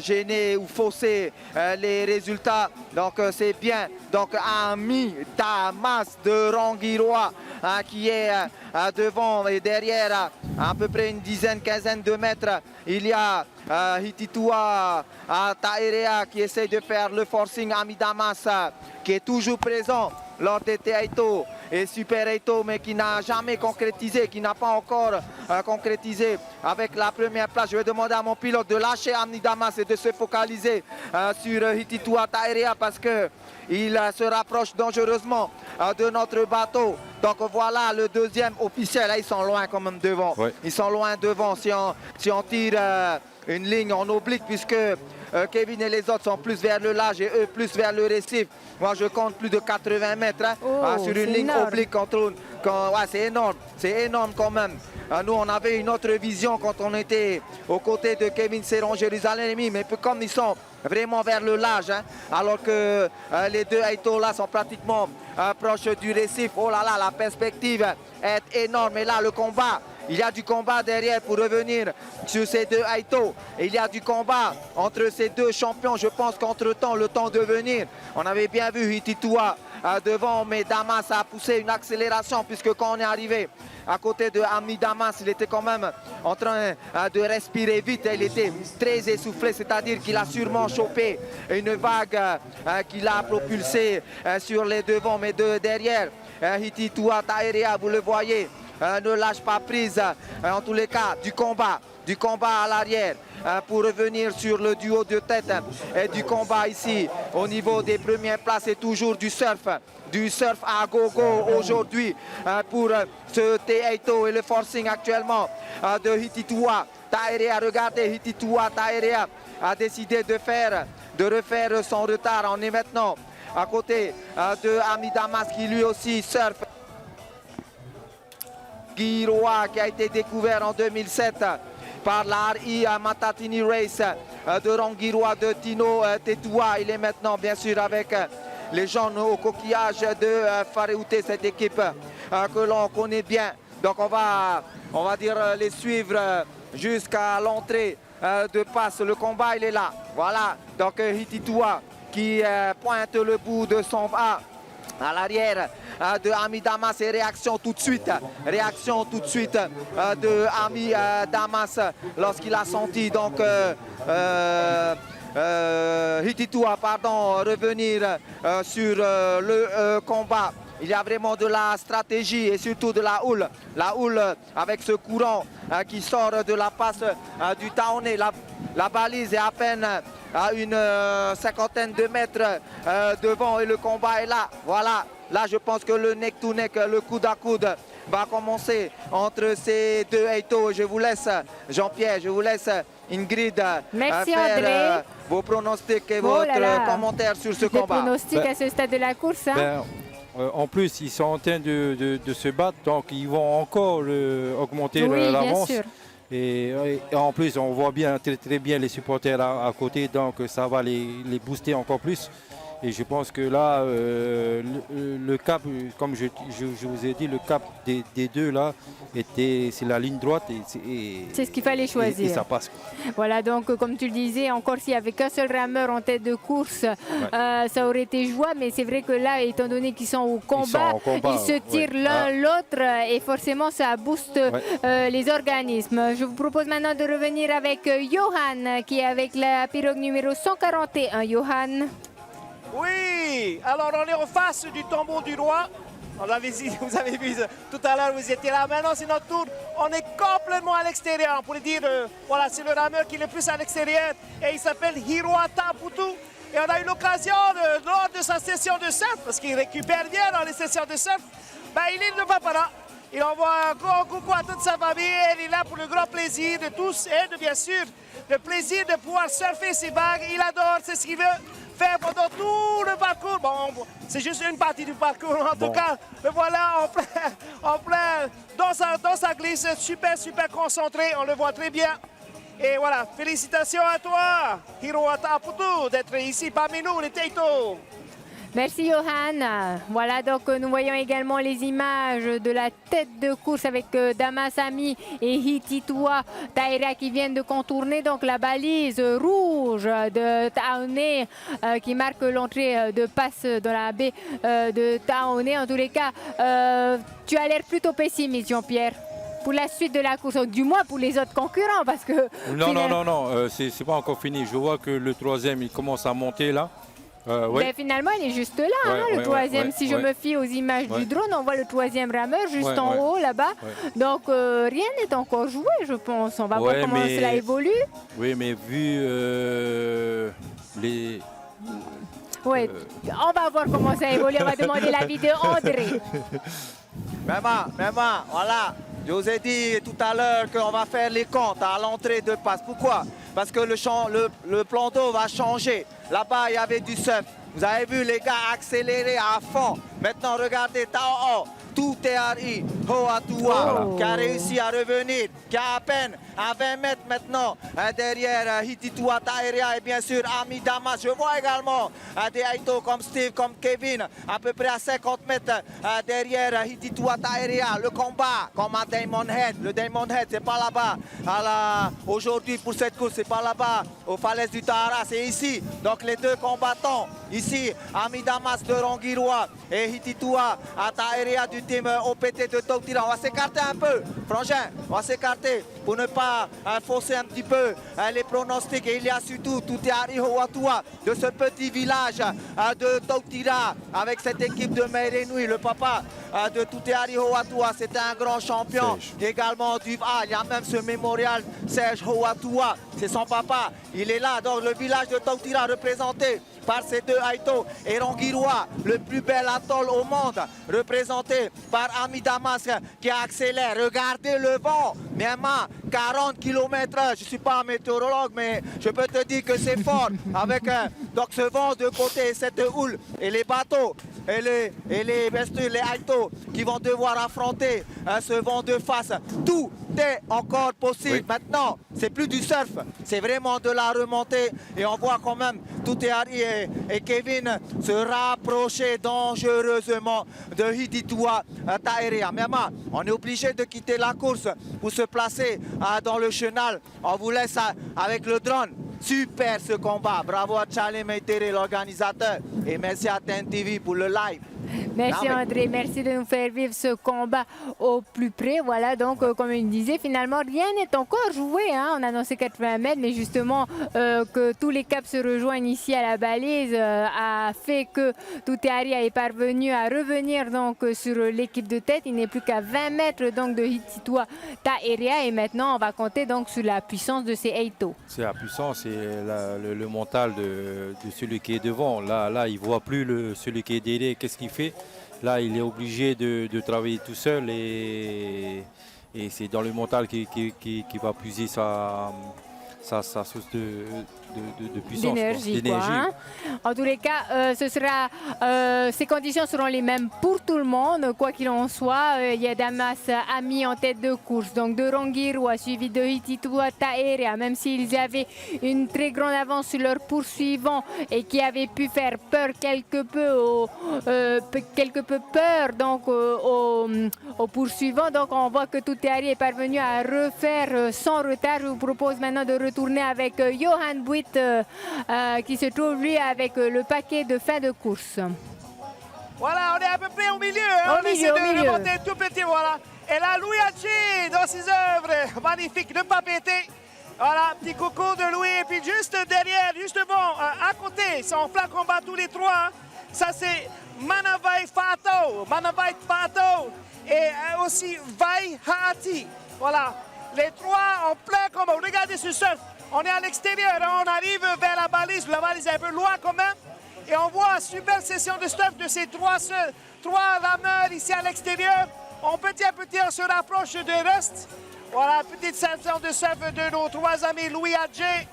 gêner ou fausser les résultats. Donc c'est bien. Donc Ami Damas de Rangiroa qui est devant et derrière à peu près une quinzaine de mètres. Il y a Hititua Taerea qui essaie de faire le forcing. Ami Damas qui est toujours présent lors des Aito et Super Aito, mais qui n'a jamais concrétisé, qui n'a pas encore concrétisé avec la première place. Je vais demander à mon pilote de lâcher Ami Damas et de se focaliser sur Hititua Taerea parce qu'il se rapproche dangereusement de notre bateau. Donc voilà le deuxième officiel. Là, ils sont loin quand même devant. Ils sont loin devant si on tire une ligne en oblique puisque Kevin et les autres sont plus vers le large et eux plus vers le récif. Moi je compte plus de 80 mètres sur une ligne oblique. C'est énorme quand même. Nous on avait une autre vision quand on était aux côtés de Kevin Serron Jérusalemi, mais comme ils sont vraiment vers le large, alors que les deux Aito là sont pratiquement proches du récif. Oh là là, la perspective est énorme et là le combat Il y a du combat derrière pour revenir sur ces deux Aito. Et il y a du combat entre ces deux champions. Je pense qu'entre-temps, le temps de venir, on avait bien vu Hititua devant, mais Damas a poussé une accélération puisque quand on est arrivé à côté de Ami Damas, il était quand même en train de respirer vite. Il était très essoufflé, c'est-à-dire qu'il a sûrement chopé une vague qui l'a propulsé sur les devants, mais de derrière. Hititua Taerea, vous le voyez, ne lâche pas prise, en tous les cas, du combat à l'arrière pour revenir sur le duo de tête et du combat ici au niveau des premières places et toujours du surf à gogo aujourd'hui pour ce Taeito et le forcing actuellement de Hititua Taerea. Regardez, Hititua Taerea a décidé de refaire son retard. On est maintenant à côté de Ami Damas qui lui aussi surfe. Giroa qui a été découvert en 2007 par la RI Matatini Race de Rangiroa de Tino Tetua. Il est maintenant bien sûr avec les jaunes au coquillage de Fareouté, cette équipe que l'on connaît bien. Donc on va dire les suivre jusqu'à l'entrée de passe. Le combat il est là. Voilà, donc Hititua qui pointe le bout de son bras à l'arrière de Ami Damas et réaction tout de suite de Ami Damas lorsqu'il a senti donc Hititua revenir sur le combat. Il y a vraiment de la stratégie et surtout de la houle avec ce courant qui sort de la passe du Taoné. La balise est à peine à une cinquantaine de mètres devant et le combat est là. Voilà, là je pense que le neck to neck, le coude à coude va commencer entre ces deux Aito. Je vous laisse, Jean-Pierre, je vous laisse, Ingrid, Merci, faire André. vos pronostics et votre commentaire sur ce Des combat. pronostics à ce stade de la course. Hein. En plus, ils sont en train de se battre, donc ils vont encore augmenter Oui, bien l'avance. sûr. Et en plus, on voit bien très bien les supporters à côté, donc ça va les booster encore plus. Et je pense que là, le cap, comme je vous ai dit, le cap des deux là, c'est la ligne droite. C'est ce qu'il fallait choisir. Et ça passe. Voilà, donc comme tu le disais, encore s'il n'y avait qu'un seul rameur en tête de course, ça aurait été jouable. Mais c'est vrai que là, étant donné qu'ils sont au combat, ils se tirent l'un l'autre et forcément ça booste les organismes. Je vous propose maintenant de revenir avec Johan qui est avec la pirogue numéro 141. Johan. Oui, alors on est en face du tombeau du roi. Vous avez vu tout à l'heure, vous étiez là. Maintenant, c'est notre tour. On est complètement à l'extérieur. On pourrait dire, voilà, c'est le rameur qui est le plus à l'extérieur. Et il s'appelle Hiroata Putu. Et on a eu l'occasion, lors de sa session de surf, parce qu'il récupère bien dans les sessions de surf, il est de Papara. Il envoie un grand coucou à toute sa famille. Elle est là pour le grand plaisir de tous et de, bien sûr, le plaisir de pouvoir surfer ses vagues. Il adore, c'est ce qu'il veut faire pendant tout le parcours. Bon, c'est juste une partie du parcours. En tout cas, le voilà en plein dans sa glisse, super concentré. On le voit très bien. Et voilà, félicitations à toi, Hiroata Putu, d'être ici parmi nous, les Taeito. Merci Johan. Voilà, donc nous voyons également les images de la tête de course avec Damasami et Hititua Taerea qui viennent de contourner donc la balise rouge de Taoné qui marque l'entrée de passe dans la baie de Taoné. En tous les cas, tu as l'air plutôt pessimiste, Jean-Pierre, pour la suite de la course, du moins pour les autres concurrents, parce que... Non, c'est pas encore fini. Je vois que le troisième, il commence à monter là. Ben, finalement, il est juste là, le troisième. Si je me fie aux images du drone, on voit le troisième rameur juste en haut, là-bas. Donc, rien n'est encore joué, je pense. On va voir comment cela évolue. Oui, mais vu les... Oui, on va voir comment ça évolue. On va demander l'avis de André. Maman, voilà. Je vous ai dit tout à l'heure qu'on va faire les comptes à l'entrée de passe. Pourquoi? Parce que le plan d'eau va changer. Là-bas, il y avait du surf. Vous avez vu les gars accélérer à fond. Maintenant, regardez, tout est Harry Hoatua qui a réussi à revenir, qui a à peine à 20 mètres maintenant derrière Hititua Taerea et bien sûr Ami Damas. Je vois également des Aito comme Steve, comme Kevin, à peu près à 50 mètres derrière Hititua Taerea. Le combat comme à Diamond Head. Le Diamond Head, c'est pas là-bas aujourd'hui pour cette course, c'est pas là-bas aux falaises du Tahara, c'est ici. Donc les deux combattants, ici, Ami Damas de Rongiroa et Hititua Taerea du team OPT de Tautira. On va s'écarter un peu, Frangin, on va s'écarter pour ne pas fausser un petit peu les pronostics. Et il y a surtout Tuteari Hoatua de ce petit village de Tautira avec cette équipe de Meirenui, le papa de Tuteari Hoatua, c'était un grand champion. Également du il y a même ce mémorial Serge Hoatua, c'est son papa, il est là. Donc le village de Tautira représenté par ces deux Aito et Rongiroa, le plus bel atoll au monde, représenté par Ami Damas qui accélère. Regardez le vent, Myanmar, 40 km/h. Je ne suis pas un météorologue, mais je peux te dire que c'est fort. Avec donc ce vent de côté, cette houle et les bateaux et les bestures, les Aito qui vont devoir affronter ce vent de face. Tout est encore possible. Maintenant, c'est plus du surf, c'est vraiment de la remontée. Et on voit quand même tout est Harry et Kevin se rapprocher dangereusement de Hititua Taerea. Myanmar, on est obligé de quitter la course pour se placer dans le chenal. On vous laisse avec le drone. Super ce combat. Bravo à Charlie Meitere, l'organisateur. Et merci à TNTV pour le live. Merci André, merci de nous faire vivre ce combat au plus près. Voilà, donc comme il disait, finalement rien n'est encore joué. Hein. On a annoncé 80 mètres, mais justement que tous les caps se rejoignent ici à la balise a fait que Tuteari est parvenu à revenir donc sur l'équipe de tête. Il n'est plus qu'à 20 mètres donc de Hititua Taerea et maintenant on va compter donc sur la puissance de ces Aito. C'est la puissance et le mental de celui qui est devant. Là, il ne voit plus celui qui est derrière, qu'est-ce qu'il fait. Là, il est obligé de travailler tout seul et c'est dans le mental qui va puiser sa source de puissance. D'énergie. Hein? En tous les cas, ces conditions seront les mêmes pour tout le monde. Quoi qu'il en soit, il y a Damas Ami en tête de course. Donc de Rongiroa suivi de Hititua Taerea, même s'ils avaient une très grande avance sur leurs poursuivants et qui avaient pu faire peur quelque peu peur donc aux poursuivants. Donc on voit que Tuteari est parvenu à refaire sans retard. Je vous propose maintenant de retourner avec Johan Buit qui se trouve lui avec le paquet de fin de course. Voilà, on est à peu près au milieu. Hein? On essaie de remonter tout petit, voilà. Et là, Louis Haché dans ses œuvres. Magnifique, ne pas péter. Voilà, petit coucou de Louis. Et puis juste derrière, justement, à côté, c'est en plein combat tous les trois. Hein. Ça, c'est Manavai Fato et aussi Vai Haati. Voilà, les trois en plein combat. Regardez ce surf. On est à l'extérieur, hein. On arrive vers la balise est un peu loin quand même. Et on voit une super session de surf de ces trois rameurs ici à l'extérieur. Petit à petit, on se rapproche de reste. Voilà, petite session de surf de nos trois amis Louis Adjé.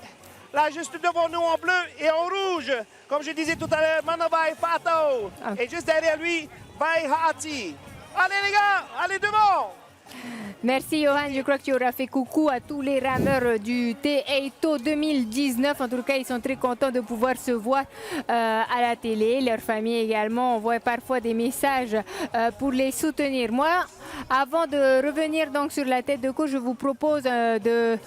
Là, juste devant nous en bleu et en rouge. Comme je disais tout à l'heure, Manavai Fato. Et juste derrière lui, Vai Haati. Allez les gars, allez devant! Merci Johan, je crois que tu auras fait coucou à tous les rameurs du T-Aito 2019. En tout cas, ils sont très contents de pouvoir se voir à la télé. Leur famille également envoie parfois des messages pour les soutenir. Moi, avant de revenir donc sur la tête de course, je vous propose de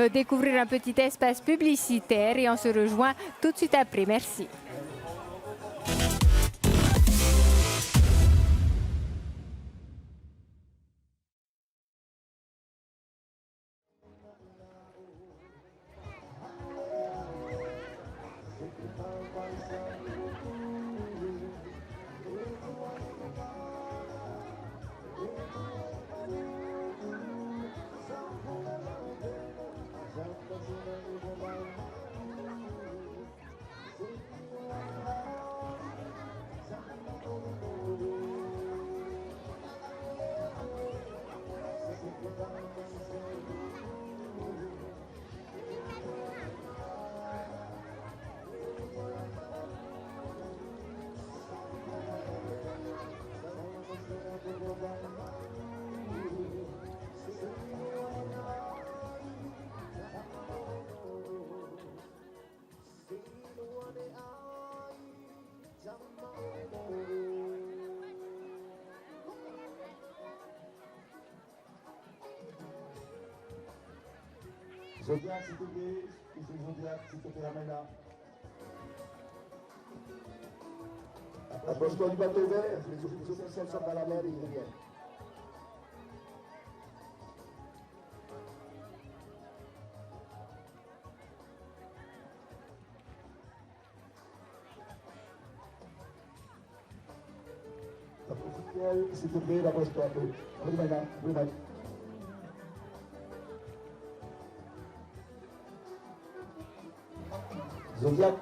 découvrir un petit espace publicitaire et on se rejoint tout de suite après. Merci. Zodiac, s'il te plaît. Il fait Zodiac, s'il te plaît, ramène là. Approche-toi du bateau vert. Les officiels sont dans la mer et ils reviennent. Officiel, s'il te plaît, approche-toi un peu. Oui, madame. Oui, madame. Zodiac,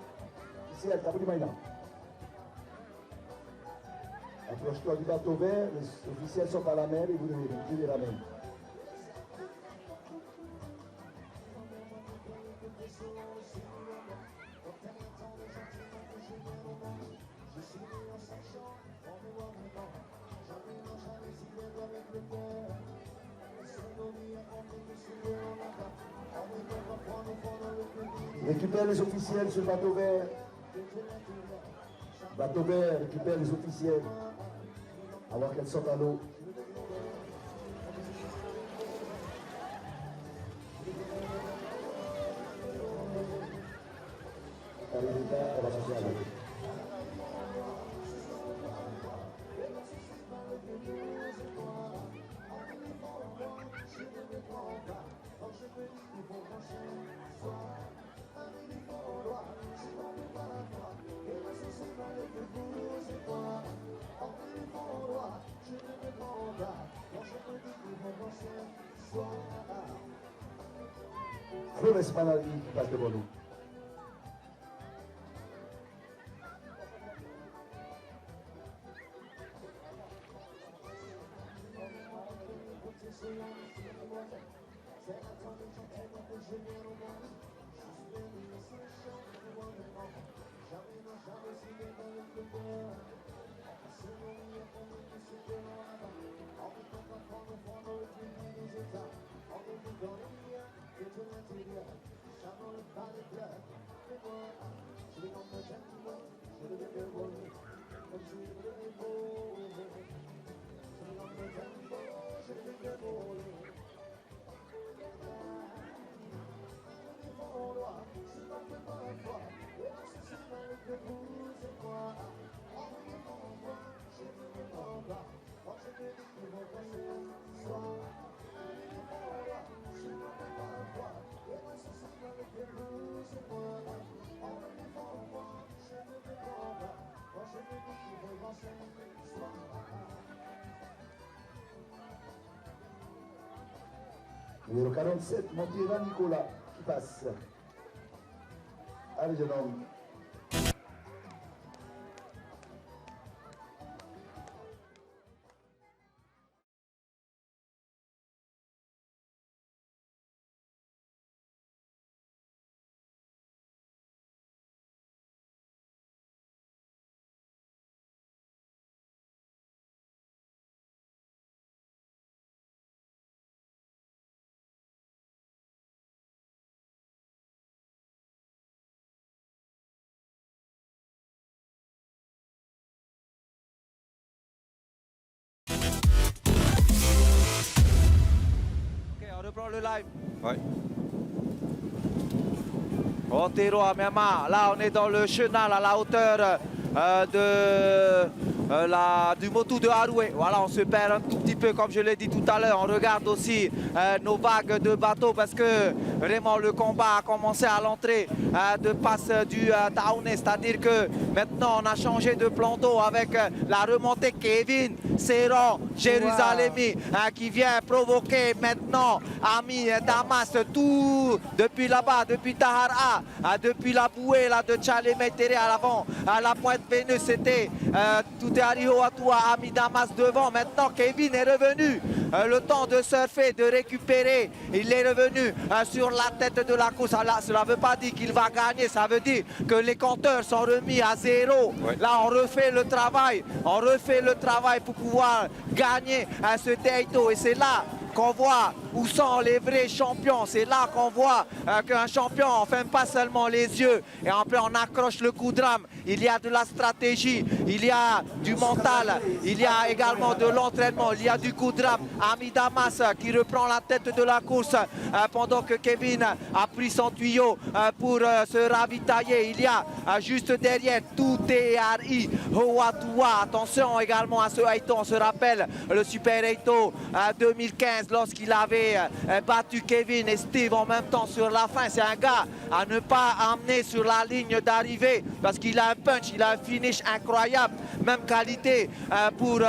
ici, à Tabou Maïna. Approche-toi du bateau vert, les officiels sont à la mer et vous devez les ramener. Récupère les officiels sur le bateau vert. Bateau vert, récupère les officiels. Avant qu'elles sortent à l'eau. Allez, elle va sortir à l'eau. Flores Manali qui passe devant nous. Numéro 47, Montira Nicolas qui passe. Allez, jeune homme. On reprend le live. Ouais. Otero à Myanmar. Là, on est dans le chenal à la hauteur du Motu de Haroué. Voilà, on se perd un tout petit peu, comme je l'ai dit tout à l'heure. On regarde aussi nos vagues de bateaux parce que vraiment le combat a commencé à l'entrée de passe du Taounais. C'est-à-dire que maintenant, on a changé de plan d'eau avec la remontée Kevin Serran Jérusalemi qui vient provoquer maintenant Ami Damas tout depuis là-bas, depuis Tahara, depuis la bouée là, de Tchalé Meitere à l'avant, à la pointe Vénus, c'était tout est Ariho Atua, Ami Damas devant. Maintenant Kevin est revenu, le temps de surfer, de récupérer, il est revenu sur la tête de la course. Cela ne veut pas dire qu'il va gagner, ça veut dire que les compteurs sont remis à zéro. Ouais. Là on refait le travail pour pouvoir gagner ce Teito, et c'est là qu'on voit où sont les vrais champions. C'est là qu'on voit qu'un champion, on ne ferme pas seulement les yeux et après on accroche le coup de rame. Il y a de la stratégie, il y a du mental, il y a également de l'entraînement, il y a du coup de rame. Ami Damas qui reprend la tête de la course pendant que Kevin a pris son tuyau pour se ravitailler. Il y a juste derrière tout TRI Hoatua. Attention également à ce Eito, on se rappelle le Super Eito 2015 lorsqu'il avait battu Kevin et Steve en même temps sur la fin. C'est un gars à ne pas amener sur la ligne d'arrivée parce qu'il a un punch, il a un finish incroyable. Même qualité pour,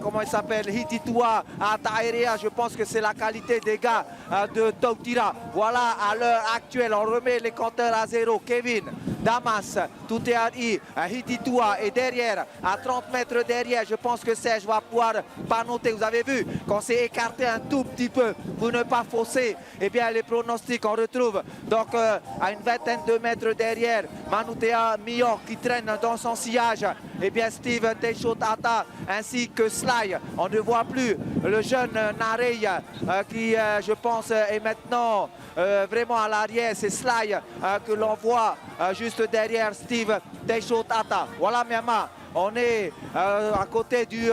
comment il s'appelle, Hititua à Taerea. Je pense que c'est la qualité des gars de Tautira. Voilà, à l'heure actuelle, on remet les compteurs à zéro. Kevin, Damas, Tuteari, Hititua et derrière, à 30 mètres derrière, je pense que Serge va pouvoir pas noter. Vous avez vu qu'on s'est écarté un tout petit peu pour ne pas fausser. Eh bien, les pronostics, on retrouve donc à une vingtaine de mètres derrière, Manutea Mio qui traîne dans son sillage. Eh bien, Steve Teixeira ainsi que Sly. On ne voit plus le jeune Narey qui, je pense, est maintenant vraiment à l'arrière. C'est Sly que l'on voit juste derrière Steve Teixeira. Voilà, Miama. On est à côté du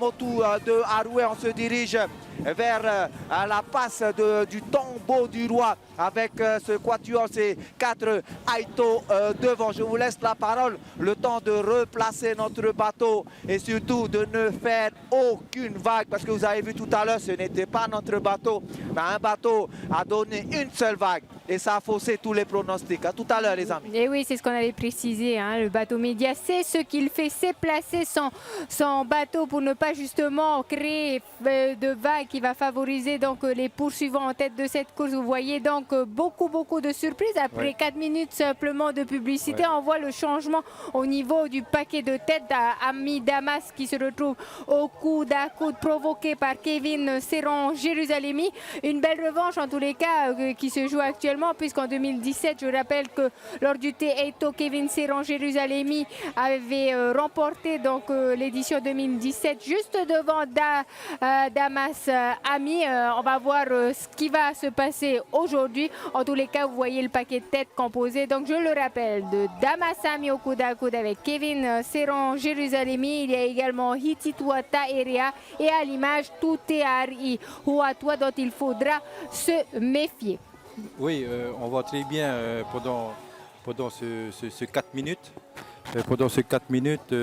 Motu de Haroué. On se dirige vers la passe du tombeau du roi avec ce quatuor, ces 4 Eito devant. Je vous laisse la parole, le temps de replacer notre bateau et surtout de ne faire aucune vague parce que vous avez vu tout à l'heure, ce n'était pas notre bateau, mais un bateau a donné une seule vague et ça a faussé tous les pronostics. À tout à l'heure, les amis. Et oui, c'est ce qu'on avait précisé, hein, le bateau média, c'est ce qu'il fait, c'est placer son bateau pour ne pas justement créer de vagues qui va favoriser donc les poursuivants en tête de cette course. Vous voyez donc beaucoup de surprises. Après 4 minutes simplement de publicité, on voit le changement au niveau du paquet de tête d'Ami Damas qui se retrouve au coude à coude provoqué par Kevin Serron Jérusalemi. Une belle revanche en tous les cas qui se joue actuellement puisqu'en 2017, je rappelle que lors du Eito, Kevin Serron Jérusalemi avait remporté donc l'édition 2017 juste devant Damas Ami. On va voir ce qui va se passer aujourd'hui. En tous les cas, vous voyez le paquet de tête composé, donc je le rappelle, de Damas Ami au coude à coude avec Kevin Serron Jérusalemi. Il y a également Hititua Taerea et à l'image Tuteari Hoatua dont il faudra se méfier. Oui, on voit très bien pendant ce 4 minutes. Pendant ces 4 minutes,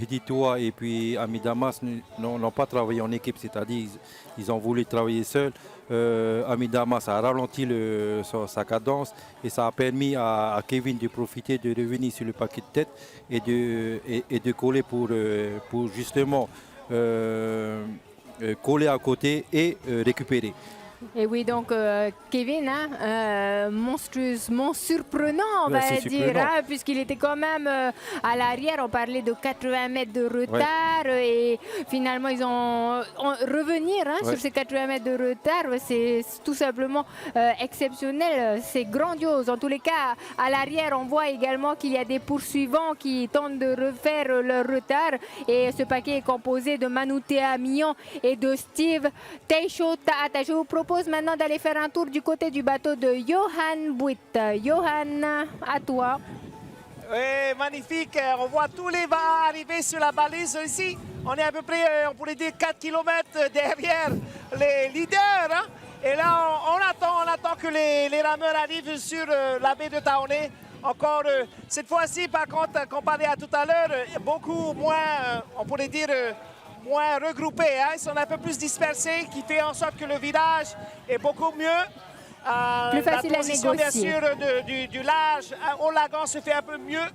Hititua et puis Ami Damas n'ont pas travaillé en équipe, c'est-à-dire ils ont voulu travailler seuls. Ami Damas a ralenti sa cadence et ça a permis à Kevin de profiter, de revenir sur le paquet de tête et de coller pour justement coller à côté et récupérer. Et oui, donc Kevin, monstrueusement surprenant, on va dire, hein, puisqu'il était quand même à l'arrière. On parlait de 80 mètres de retard et finalement ils ont revenir sur ces 80 mètres de retard. C'est tout simplement exceptionnel, c'est grandiose. En tous les cas, à l'arrière, on voit également qu'il y a des poursuivants qui tentent de refaire leur retard et ce paquet est composé de Manutea Mion et de Steve Teixeira. Je vous propose maintenant d'aller faire un tour du côté du bateau de Johan Buit. Johan, à toi. Oui, magnifique. On voit tous les vents arriver sur la balise ici. On est à peu près, on pourrait dire 4 km derrière les leaders. Hein? Et là, on attend que les rameurs arrivent sur la baie de Taoné. Encore, cette fois-ci, par contre, comparé à tout à l'heure, beaucoup moins, on pourrait dire, moins regroupés, hein? Ils sont un peu plus dispersés, qui fait en sorte que le virage est beaucoup mieux. Plus facile la position, à négocier. bien sûr, du large au lagon se fait un peu mieux.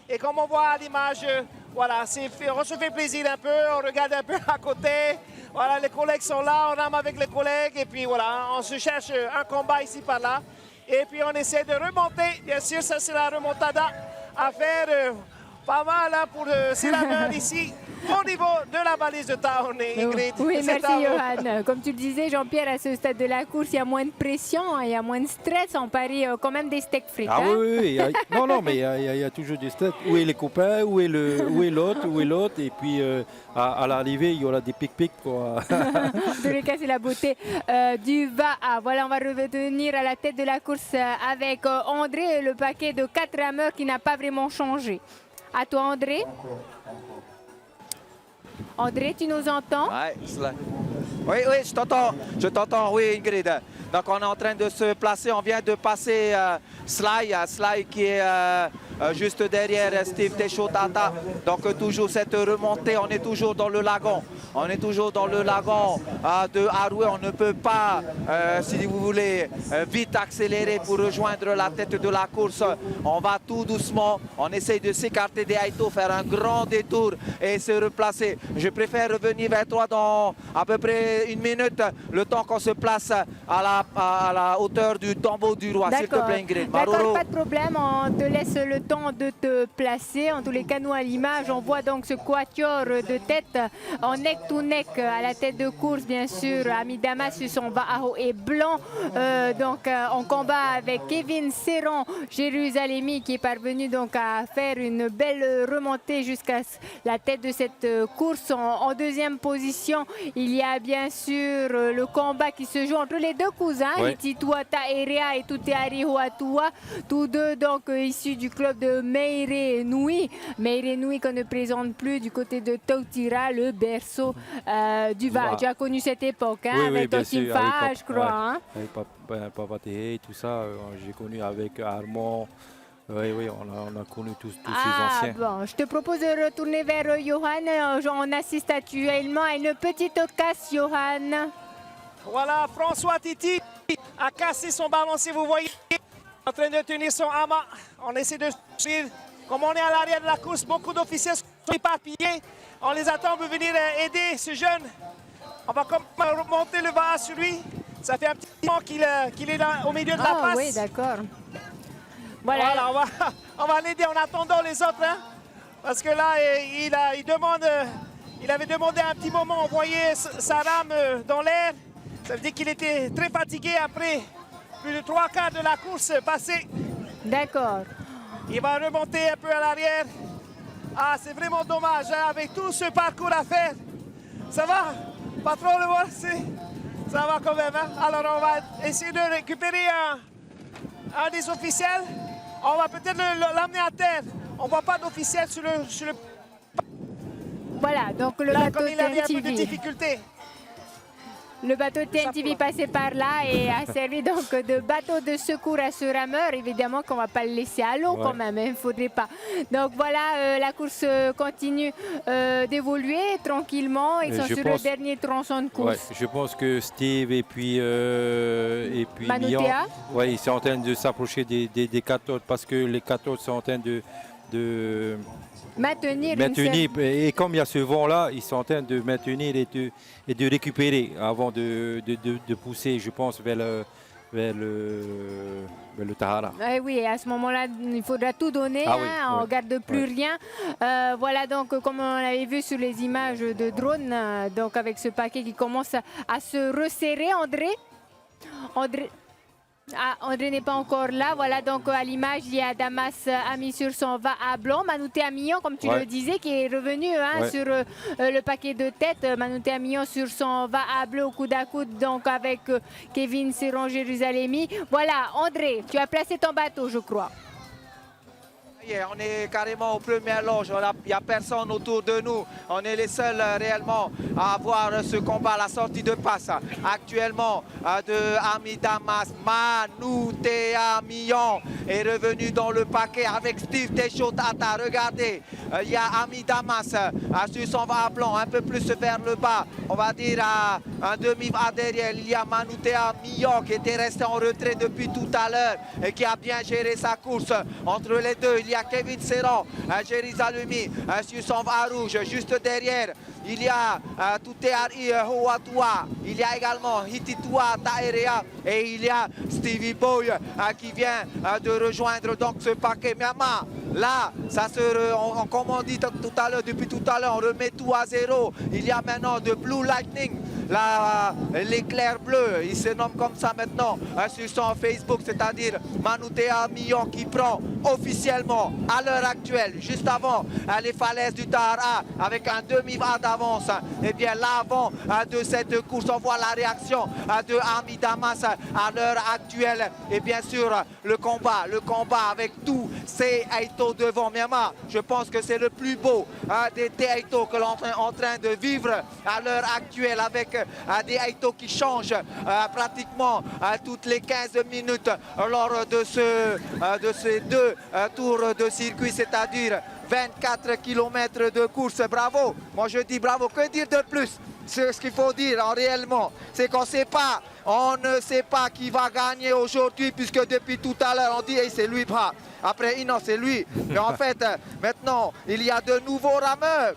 Et comme on voit à l'image, voilà, on se fait plaisir un peu, on regarde un peu à côté. Voilà, les collègues sont là, on rame avec les collègues. Et puis voilà, on se cherche un combat ici par là. Et puis on essaie de remonter. Bien sûr, ça c'est la remontada à faire pas mal hein, pour ces rameurs ici. au niveau de la balise de Town, Ingrid. Oui, C'est merci à vous. Johan. Comme tu le disais, Jean-Pierre, à ce stade de la course, il y a moins de pression, hein, il y a moins de stress. On parie quand même des steaks frites. Ah hein. oui, oui, oui, non, non, mais il y a toujours des stats. Où est les copains, où est l'autre, et puis à l'arrivée, il y aura des pic-pic. En tous les cas, c'est la beauté du VAA. Voilà, on va revenir à la tête de la course avec André, le paquet de 4 rameurs qui n'a pas vraiment changé. À toi, André. André, tu nous entends? Ouais, oui, oui, je t'entends, oui, Ingrid. Donc on est en train de se placer, on vient de passer Sly qui est juste derrière Steve Techotata. Donc toujours cette remontée, on est toujours dans le lagon. On est toujours dans le lagon de Haroué. On ne peut pas, si vous voulez, vite accélérer pour rejoindre la tête de la course. On va tout doucement, on essaye de s'écarter des Haïtos, faire un grand détour et se replacer. Je préfère revenir vers toi dans à peu près 1 minute, le temps qu'on se place à la hauteur du tombeau du roi. S'il te plaît, Ingrid. D'accord, pas de problème, on te laisse le temps de te placer. En tous les cas, nous à l'image, on voit donc ce quatuor de tête en neck to neck à la tête de course, bien sûr. Ami Damas sur son Vaao et blanc. Donc en combat avec Kevin Serran, Jérusalemi, qui est parvenu donc à faire une belle remontée jusqu'à la tête de cette course. En deuxième position, il y a bien sûr le combat qui se joue entre les deux cousins, Ouais. Itituata Erea et Tuteari Hoatua, tous deux donc issus du club de Meire Nui. Meire Nui qu'on ne présente plus du côté de Tautira, le berceau du VAA. Wow. Tu as connu cette époque hein, Oui, oui, avec bien ton sûr, Simfa, avec je crois. ouais, Hein. avec Papa Tehé et tout ça, j'ai connu avec Armand. Oui, oui, on a connu tous ces anciens. Bon, je te propose de retourner vers Johan. On assiste actuellement à une petite casse, Johan. Voilà, François Titi a cassé son balancier, vous voyez, en train de tenir son amas. On essaie de suivre. Comme on est à l'arrière de la course, beaucoup d'officiers sont éparpillés. On les attend, on veut venir aider ce jeune. On va comme remonter le VAA sur lui. Ça fait un petit moment qu'il est au milieu de la passe. Oui, d'accord. Voilà. Voilà, on va l'aider en attendant les autres. Hein, parce que là, il avait demandé un petit moment, on voyait sa rame dans l'air. Ça veut dire qu'il était très fatigué après plus de 3 quarts de la course passée. D'accord. Il va remonter un peu à l'arrière. Ah, c'est vraiment dommage, hein, avec tout ce parcours à faire. Ça va? Pas trop le voir? Ça va quand même. Hein? Alors, on va essayer de récupérer un des officiels. On va peut-être l'amener à terre. On ne voit pas d'officiel sur le... Voilà, donc le Là, bateau comme il avait un peu de TNTV. difficulté. Le bateau TNTV passait par là et a servi donc de bateau de secours à ce rameur. Évidemment qu'on ne va pas le laisser à l'eau quand même, il ne faudrait pas. Donc voilà, la course continue d'évoluer tranquillement. Ils sont sur le dernier tronçon de course. Ouais, je pense que Steve et puis Manutea. Mian, ouais, ils sont en train de s'approcher des 14 parce que les 14 sont en train de Maintenir et comme il y a ce vent-là, ils sont en train de maintenir et de récupérer avant de pousser, je pense, vers le Tahara. Oui, à ce moment-là, il faudra tout donner, Ah oui, on ne oui. garde plus rien. Voilà donc, comme on l'avait vu sur les images de drone, donc avec ce paquet qui commence à se resserrer, André n'est pas encore là. Voilà, donc à l'image, il y a Damas Ami sur son VAA blanc. Manouté Amillon, comme tu le disais, qui est revenu sur le paquet de tête. Manouté Amillon sur son VAA bleu au coude à coude, donc avec Kevin Serran Jérusalemi. Voilà, André, tu as placé ton bateau, je crois. On est carrément au premier loge, il n'y a personne autour de nous. On est les seuls réellement à avoir ce combat à la sortie de passe. Actuellement, de Ami Damas, Manoutea Millon est revenu dans le paquet avec Steve Techotata. Regardez, il y a Ami Damas sur son VAA blanc, un peu plus vers le bas. On va dire à un demi-va derrière. Il y a Manoutea Millon qui était resté en retrait depuis tout à l'heure et qui a bien géré sa course. Entre les deux, il y a a Kevin Serran, Jérusalemi sur son va rouge. Juste derrière, il y a Tuteari Hoatua. Il y a également Hititua Taerea. Et il y a Stevie Boy qui vient de rejoindre donc ce paquet. Myanmar, là, ça comme on dit tout à l'heure, depuis tout à l'heure, on remet tout à zéro. Il y a maintenant de Blue Lightning, l'éclair bleu, il se nomme comme ça maintenant sur son Facebook, c'est-à-dire Manutea Million qui prend officiellement à l'heure actuelle, juste avant les falaises du Tahara, avec un demi-bras d'avance. Et bien l'avant de cette course, on voit la réaction de Ami Damas à l'heure actuelle. Et bien sûr, le combat avec tous ces Aito devant. Myanmar, je pense que c'est le plus beau des Aito que l'on est en train de vivre à l'heure actuelle, avec des Aito qui changent pratiquement toutes les 15 minutes lors de ces deux tours de circuit, c'est-à-dire 24 km de course. Bravo, moi je dis bravo, que dire de plus? Ce qu'il faut dire réellement, c'est qu'on ne sait pas qui va gagner aujourd'hui, puisque depuis tout à l'heure on dit hey, c'est lui pas. Après non, c'est lui. Mais en fait, maintenant, il y a de nouveaux rameurs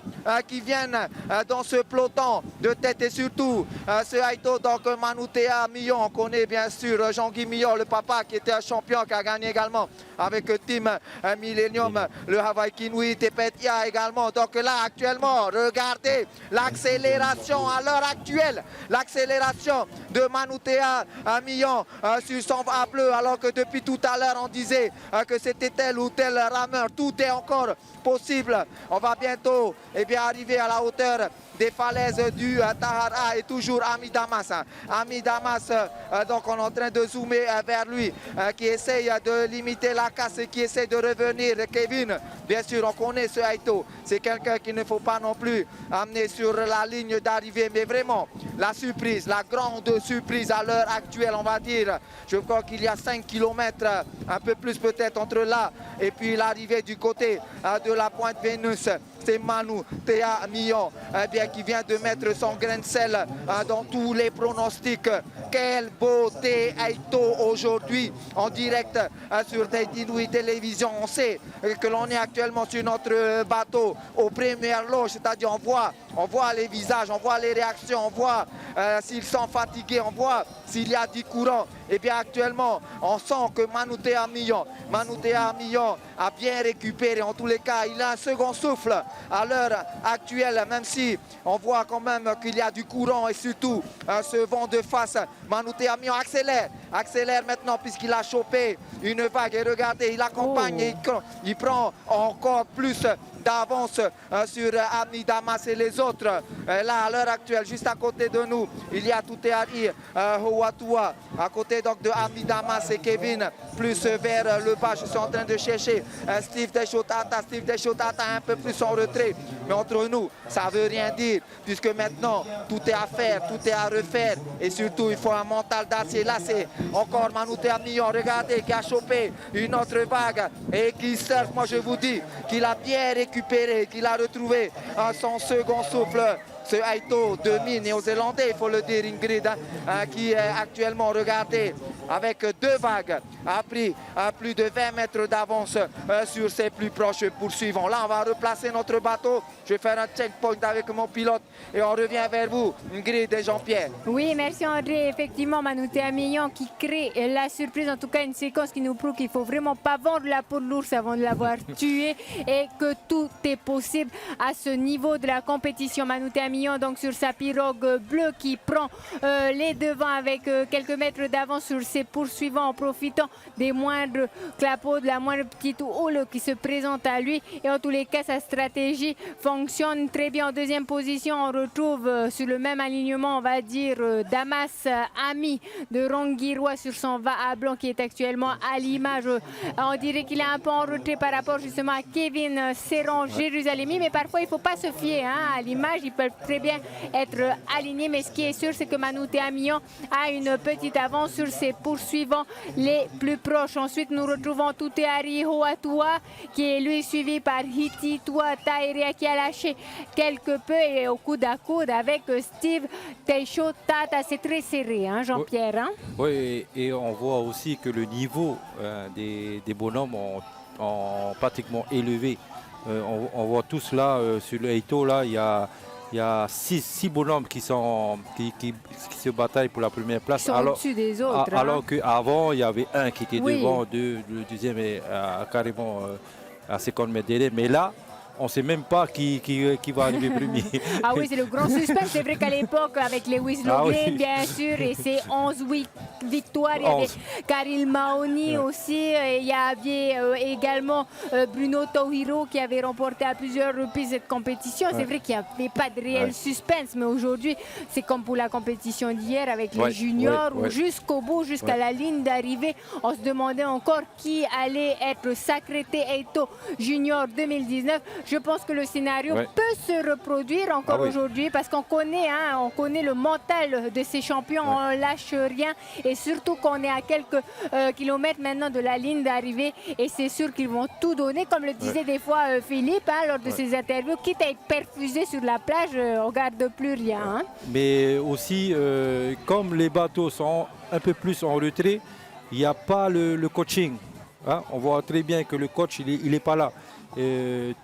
qui viennent dans ce peloton de tête, et surtout ce Aito, donc Manutea Million. On connaît bien sûr Jean-Guy Millon, le papa qui était un champion, qui a gagné également avec Team Millennium, le Hawaii Kinui, Tepetia également. Donc là, actuellement, regardez l'accélération à l'heure actuelle. L'accélération de Manutea Million sur son va bleu, alors que depuis tout à l'heure, on disait que c'était tel ou tel rameur. Tout est encore possible. On va bientôt arriver à la hauteur des falaises du Tahara, et toujours Ami Damas. Ami Damas, donc on est en train de zoomer vers lui, qui essaye de limiter la casse et qui essaie de revenir. Kevin, bien sûr, on connaît ce Aito. C'est quelqu'un qu'il ne faut pas non plus amener sur la ligne d'arrivée. Mais vraiment, la surprise, la grande surprise à l'heure actuelle, on va dire, je crois qu'il y a 5 km, un peu plus peut-être entre là et puis l'arrivée du côté de la Pointe Vénus. C'est Manutea Million qui vient de mettre son grain de sel dans tous les pronostics. Quelle beauté Aito aujourd'hui en direct sur Inouï Télévision. On sait que l'on est actuellement sur notre bateau aux premières loges, c'est-à-dire on voit les visages, on voit les réactions, on voit s'ils sont fatigués, on voit s'il y a du courant. Et bien actuellement, on sent que Manutea Million a bien récupéré. En tous les cas, il a un second souffle à l'heure actuelle, même si on voit quand même qu'il y a du courant et surtout ce vent de face. Manutea Million accélère maintenant puisqu'il a chopé une vague. Et regardez, il accompagne et il prend encore plus d'avance sur Ami Damas et les autres. Là, à l'heure actuelle, juste à côté de nous, il y a Tuteari Hoatua, à côté donc de Ami Damas et Kevin, plus vers le bas. Je suis en train de chercher Steve Deshotata. Steve Deshotata un peu plus en retrait. Mais entre nous, ça ne veut rien dire, puisque maintenant, tout est à faire, tout est à refaire. Et surtout, il faut un mental d'acier. Là, c'est encore Manutea Million, regardez, qui a chopé une autre vague et qui surfe. Moi, je vous dis qu'il a bien récupéré, qu'il a retrouvé son second souffle. Ce Aito demi-néo-zélandais, il faut le dire, Ingrid, qui est actuellement, regardé avec deux vagues, a pris plus de 20 mètres d'avance sur ses plus proches poursuivants. Là, on va replacer notre bateau. Je vais faire un checkpoint avec mon pilote et on revient vers vous, Ingrid et Jean-Pierre. Oui, merci André. Effectivement, Manutea Million qui crée la surprise, en tout cas une séquence qui nous prouve qu'il ne faut vraiment pas vendre la peau de l'ours avant de l'avoir tué et que tout est possible à ce niveau de la compétition. Manutea Million donc sur sa pirogue bleue qui prend les devants avec quelques mètres d'avance sur ses poursuivants en profitant des moindres clapots, de la moindre petite houle qui se présente à lui. Et en tous les cas, sa stratégie fonctionne très bien. En deuxième position, on retrouve sur le même alignement, on va dire, Damas Ami de Rongirois sur son va à blanc qui est actuellement à l'image. On dirait qu'il est un peu en retrait par rapport justement à Kevin Serran Jérusalemi, mais parfois il ne faut pas se fier à l'image. Ils peuvent très bien être alignés, mais ce qui est sûr, c'est que Manutea Million a une petite avance sur ses poursuivants les plus proches. Ensuite, nous retrouvons Tuteari Hoatua qui est lui suivi par Hititua Taerea qui a lâché quelque peu et au coude à coude avec Steve Deshotata. C'est très serré, hein, Jean-Pierre. Oui, et on voit aussi que le niveau des bonhommes pratiquement élevés. On voit tous là, sur le Eito, là, il y a six bonhommes qui se bataillent pour la première place. Ils sont au-dessus des autres. Alors qu'avant, il y avait un qui était Oui. devant, le deuxième est carrément à 50 mètres derrière. Mais là, on ne sait même pas qui va arriver premier. Ah oui, c'est le grand suspense. C'est vrai qu'à l'époque, avec Lewis Logan, oui. bien sûr, et ses 11 victoires, il y avait 11. Karil Mahoni aussi. Et il y avait également Bruno Tohiro qui avait remporté à plusieurs reprises cette compétition. C'est vrai qu'il n'y avait pas de réel suspense, mais aujourd'hui, c'est comme pour la compétition d'hier avec les juniors, où jusqu'au bout, jusqu'à la ligne d'arrivée, on se demandait encore qui allait être sacré Eito Junior 2019. Je pense que le scénario peut se reproduire encore aujourd'hui parce qu'on connaît, on connaît le mental de ces champions, on lâche rien et surtout qu'on est à quelques kilomètres maintenant de la ligne d'arrivée et c'est sûr qu'ils vont tout donner, comme le disait des fois Philippe lors de ses interviews, quitte à être perfusé sur la plage, on garde plus rien. Mais aussi, comme les bateaux sont un peu plus en retrait, il n'y a pas le coaching. On voit très bien que le coach, il n'est pas là.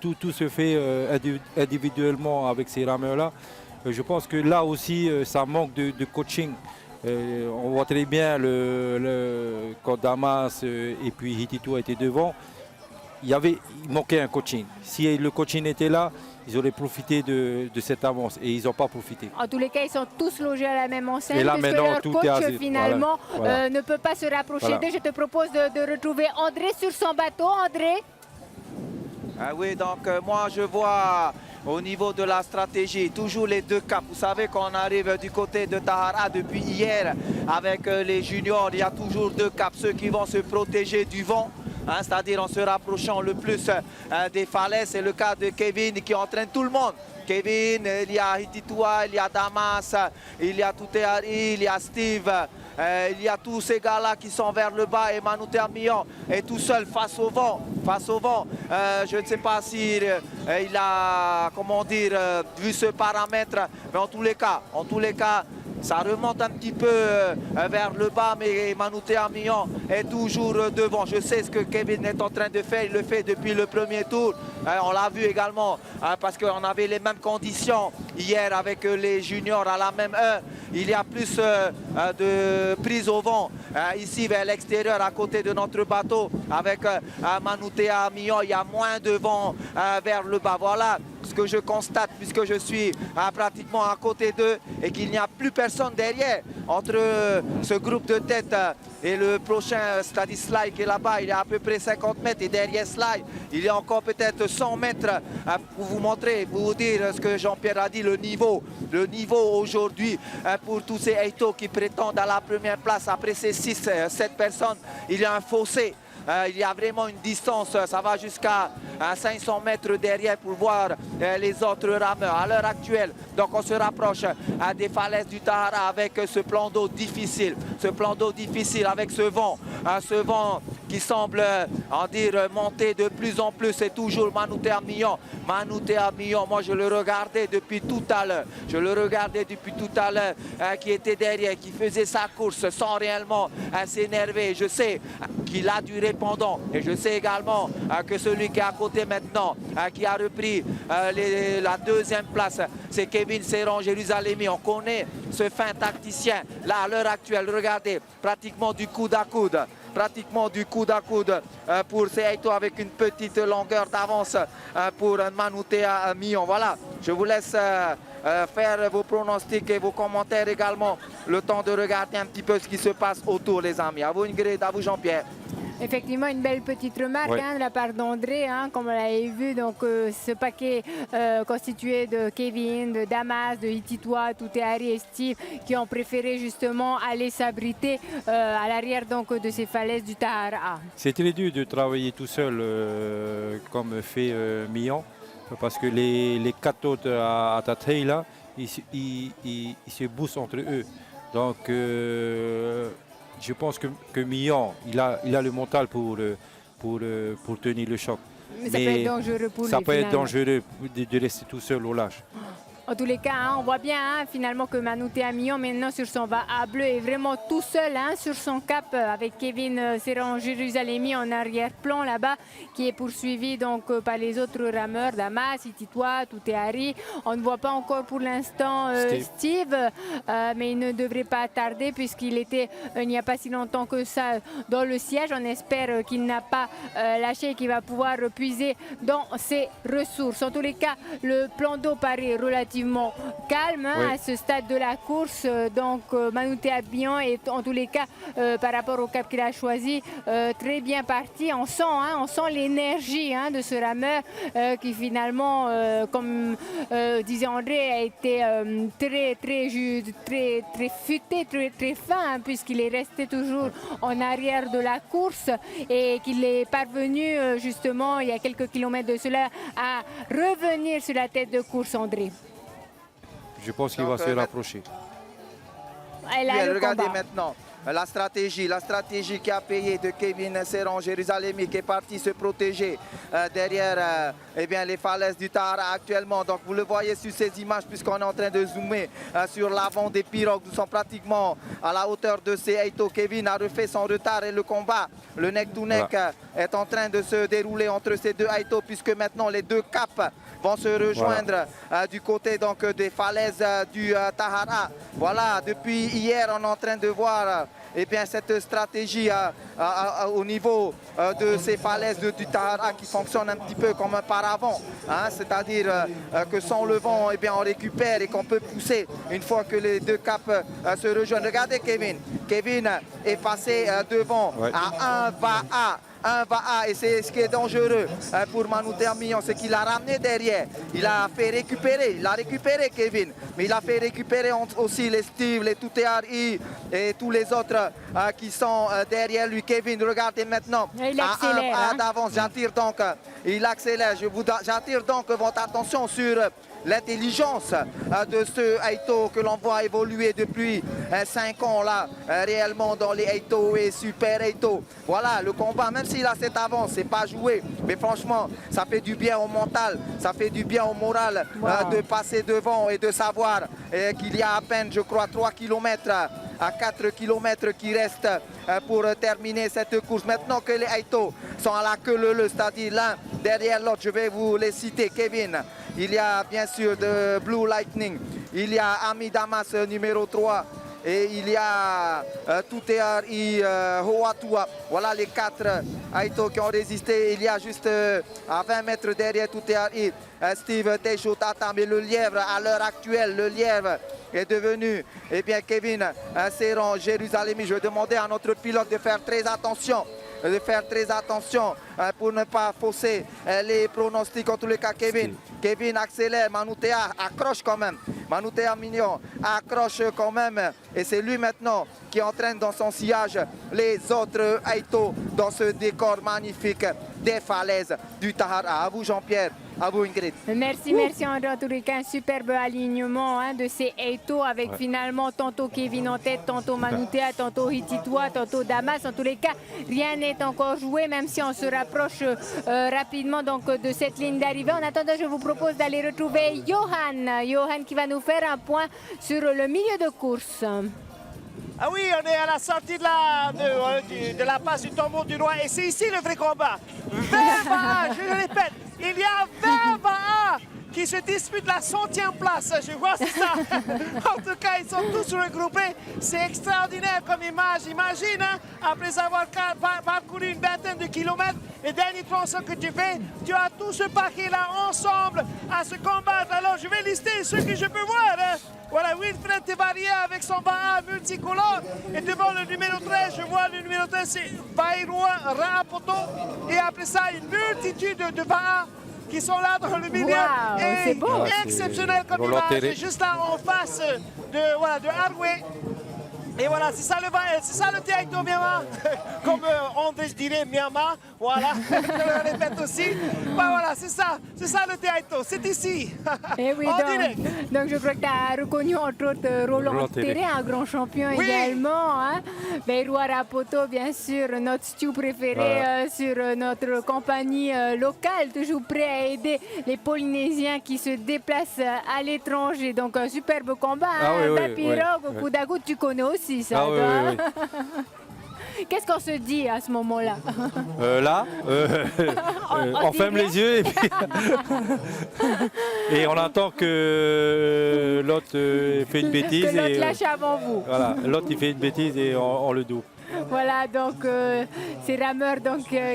Tout se fait individuellement avec ces rameurs-là. Je pense que là aussi, ça manque de coaching. On voit très bien quand Damas et puis Hitito étaient devant, il manquait un coaching. Si le coaching était là, ils auraient profité de cette avance et ils n'ont pas profité. En tous les cas, ils sont tous logés à la même enceinte. Et là, puisque maintenant, leur tout coach, est finalement, voilà. ne peut pas se rapprocher Voilà. d'eux. Je te propose de retrouver André sur son bateau. André. Ah oui, donc moi je vois au niveau de la stratégie, toujours les deux caps. Vous savez qu'on arrive du côté de Tahara depuis hier avec les juniors, il y a toujours deux caps, ceux qui vont se protéger du vent. C'est-à-dire en se rapprochant le plus des falaises. C'est le cas de Kevin qui entraîne tout le monde. Kevin, il y a Hititoa, il y a Damas, il y a Tuteari, il y a Steve. Il y a tous ces gars-là qui sont vers le bas et Manu Termion est tout seul face au vent. Je ne sais pas si il a, comment dire, vu ce paramètre, mais en tous les cas, ça remonte un petit peu vers le bas, mais Manu Termion est toujours devant. Je sais ce que Kevin est en train de faire, il le fait depuis le premier tour. On l'a vu également parce qu'on avait les mêmes conditions hier avec les juniors à la même heure. Il y a plus de prise au vent ici vers l'extérieur à côté de notre bateau avec Manu Termion. Il y a moins de vent vers le bas. Voilà ce que je constate puisque je suis pratiquement à côté d'eux et qu'il n'y a plus personne derrière entre ce groupe de tête et le prochain, c'est-à-dire Sly qui est là-bas. Il est à peu près 50 mètres et derrière Sly il y a encore peut-être 100 mètres pour vous montrer, pour vous dire ce que Jean-Pierre a dit, le niveau aujourd'hui pour tous ces Eito qui prétendent à la première place après ces 6-7 personnes. Il y a un fossé. Il y a vraiment une distance, ça va jusqu'à 500 mètres derrière pour voir les autres rameurs à l'heure actuelle. Donc on se rapproche des falaises du Tahara avec ce plan d'eau difficile, avec ce vent qui semble en dire monter de plus en plus. C'est toujours Manu Termion, moi je le regardais depuis tout à l'heure, qui était derrière, qui faisait sa course sans réellement s'énerver. Je sais qu'il a du répondant et je sais également que celui qui est à côté maintenant, qui a repris la deuxième place, c'est Kevin Serron Jérusalemi. On connaît ce fin tacticien là à l'heure actuelle. Regardez, pratiquement du coude à coude pour ces Eito avec une petite longueur d'avance pour Manu Termion. Voilà, je vous laisse faire vos pronostics et vos commentaires également, le temps de regarder un petit peu ce qui se passe autour, les amis. À vous Ingrid, à vous Jean-Pierre. Effectivement, une belle petite remarque de la part d'André, comme on l'avait vu. Donc, ce paquet constitué de Kevin, de Damas, de Hititoa, Tuteari et Steve qui ont préféré justement aller s'abriter à l'arrière donc de ces falaises du Tahara. C'est très dur de travailler tout seul comme fait Millon parce que les 4 autres à Tatei là, ils se boostent entre eux. Donc, je pense que Millon, il a le mental pour tenir le choc. Mais ça peut être dangereux pour lui. Ça peut être dangereux de rester tout seul au large. En tous les cas, on voit bien finalement que Manouté Millon maintenant sur son va à bleu est vraiment tout seul sur son cap avec Kevin Serran Jérusalemi en arrière-plan là-bas qui est poursuivi donc par les autres rameurs, Damas, Ititois, Toutéari. On ne voit pas encore pour l'instant Steve, mais il ne devrait pas tarder puisqu'il était il n'y a pas si longtemps que ça dans le siège. On espère qu'il n'a pas lâché et qu'il va pouvoir puiser dans ses ressources. En tous les cas, le plan d'eau paraît relativement calme à ce stade de la course. Donc Manouté Abillon est en tous les cas par rapport au cap qu'il a choisi très bien parti. On sent l'énergie de ce rameur qui finalement, comme disait André, a été très futé, très fin puisqu'il est resté toujours en arrière de la course et qu'il est parvenu justement il y a quelques kilomètres de cela à revenir sur la tête de course, André. Je pense qu'il va se rapprocher. Regardez maintenant la stratégie qui a payé de Kevin Serran Jérusalemi qui est parti se protéger derrière les falaises du Tahara actuellement. Donc vous le voyez sur ces images puisqu'on est en train de zoomer sur l'avant des pirogues. Nous sommes pratiquement à la hauteur de ces Eito. Kevin a refait son retard et le combat, le neck-to-neck est en train de se dérouler entre ces deux Eito puisque maintenant les deux caps vont se rejoindre du côté donc des falaises du Tahara. Voilà, depuis hier on est en train de voir cette stratégie au niveau de ces falaises du Tahara qui fonctionne un petit peu comme un paravent, c'est-à-dire que sans le vent on récupère et qu'on peut pousser une fois que les deux caps se rejoignent. Regardez Kevin est passé devant à 1 et c'est ce qui est dangereux pour Manouté Millon, c'est qu'il a ramené derrière, il a récupéré Kevin, mais il a fait récupérer aussi les Steve, les Toutéari et tous les autres qui sont derrière lui. Kevin, regardez maintenant, il accélère, d'avance, j'attire donc, il accélère, j'attire donc votre attention sur l'intelligence de ce Eito que l'on voit évoluer depuis 5 ans là, réellement dans les Eito et Super Eito. Voilà, le combat, même s'il a cette avance, c'est pas joué, mais franchement, ça fait du bien au mental, ça fait du bien au moral de passer devant et de savoir qu'il y a à peine, je crois, 3 km à 4 km qui restent pour terminer cette course. Maintenant que les Eito sont à la queue leu, c'est-à-dire l'un derrière l'autre, je vais vous les citer. Kevin, il y a bien sûr de Blue Lightning, il y a Ami Damas numéro 3 et il y a Toutéari Hoatua. Voilà les 4 Eito qui ont résisté. Il y a juste à 20 mètres derrière Toutéari Steve Teichotata, mais le lièvre à l'heure actuelle, le lièvre est devenu Kevin Serran Jérusalemi. Je vais demander à notre pilote de faire très attention pour ne pas fausser les pronostics. En tous les cas, Kevin accélère, Manouté accroche quand même. Manouté Millon accroche quand même et c'est lui maintenant qui entraîne dans son sillage les autres Eito dans ce décor magnifique des falaises du Tahara. À vous Jean-Pierre, à vous Ingrid. Merci André. En tous les cas, un superbe alignement de ces Eito avec finalement tantôt Kevin en tête, tantôt Manouté, tantôt Hititois, tantôt Damas. En tous les cas, rien n'est encore joué, même si on se rapproche rapidement donc de cette ligne d'arrivée. En attendant, je vous propose d'aller retrouver Johan qui va nous faire un point sur le milieu de course. Ah oui, on est à la sortie de la passe du tombeau du roi et c'est ici le vrai combat. 20 Baha, je le répète, il y a 20 Baha qui se disputent la 100e place. Je vois ça. En tout cas, ils sont tous regroupés. C'est extraordinaire comme image. Imagine, après avoir parcouru une vingtaine de kilomètres, les derniers tronçons que tu fais, tu as tout ce paquet-là ensemble à se combattre. Alors, je vais lister ceux que je peux voir. Voilà, Wilfred Tevaria avec son Baha multicolore. Et devant le numéro 13, je vois le numéro 13, c'est Bairoa Rapoto. Et après ça, une multitude de Baha qui sont là dans le milieu. Wow, c'est beau. Exceptionnel comme image, juste là en face de Arwe. Et voilà, c'est ça le Eito, bien comme André, je dirais Myanmar. Voilà, je le répète aussi. Ben voilà, c'est ça le Taito, c'est ici. Eh oui, En direct. donc je crois que tu as reconnu entre autres Roland Roland Terré, Terré. un grand champion Oui. également. Hein. Beiroua Rapoto, bien sûr, notre stew préféré Voilà. sur notre compagnie locale, toujours prêt à aider les Polynésiens qui se déplacent à l'étranger. Donc un superbe combat. Ah Hein. oui, La oui, pirogue oui. au coup d'à coup, tu connais aussi ça. Ah oui, toi. oui, oui. Qu'est-ce qu'on se dit à ce moment-là? Là, on ferme les yeux et puis et on attend que l'autre fait une bêtise. Que l'autre et, lâche avant vous. voilà, l'autre il fait une bêtise et on le double. Voilà, donc ces rameurs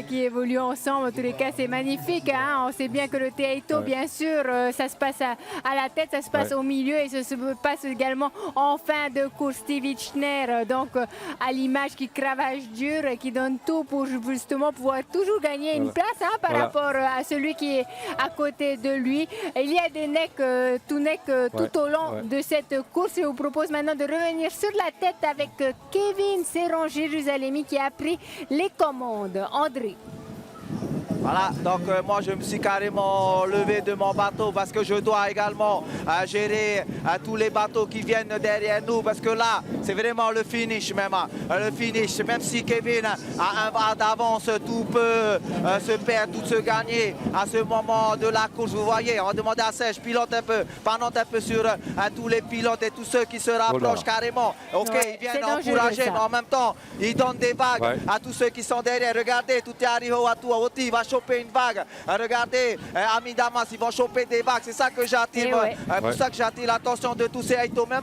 qui évoluent ensemble, en tous les cas, c'est magnifique. Hein. On sait bien que le Taito, Ouais. bien sûr, ça se passe à la tête, ça se passe Ouais. au milieu et ça se passe également en fin de course. Steve Itchner, donc à l'image qui cravache dur, qui donne tout pour justement pouvoir toujours gagner une Voilà. place hein, par Voilà. rapport à celui qui est à côté de lui. Il y a des necks, tout au long Ouais. de cette course. Je vous propose maintenant de revenir sur la tête avec Kevin Serron-Jérusalemi qui a pris les commandes. André. Voilà, donc moi je me suis carrément levé de mon bateau parce que je dois également gérer tous les bateaux qui viennent derrière nous parce que là c'est vraiment le finish même. Le finish, même si Kevin a un bras d'avance, tout peut se perdre, tout se gagner à ce moment de la course. Vous voyez, on demande à Serge, pilote un peu, pendant un peu sur tous les pilotes et tous ceux qui se rapprochent carrément. Ok, Ouais, ils c'est viennent dangereux, encourager, ça. mais en même temps, ils donnent des vagues Ouais. à tous ceux qui sont derrière. Regardez, tout est arrivé à tout. Oti va choper une vague. Regardez, Ami Damas, ils vont choper des vagues. C'est ça que j'attire. Eh ouais. Pour Ouais. ça que j'attire l'attention de tous ces Aito. Même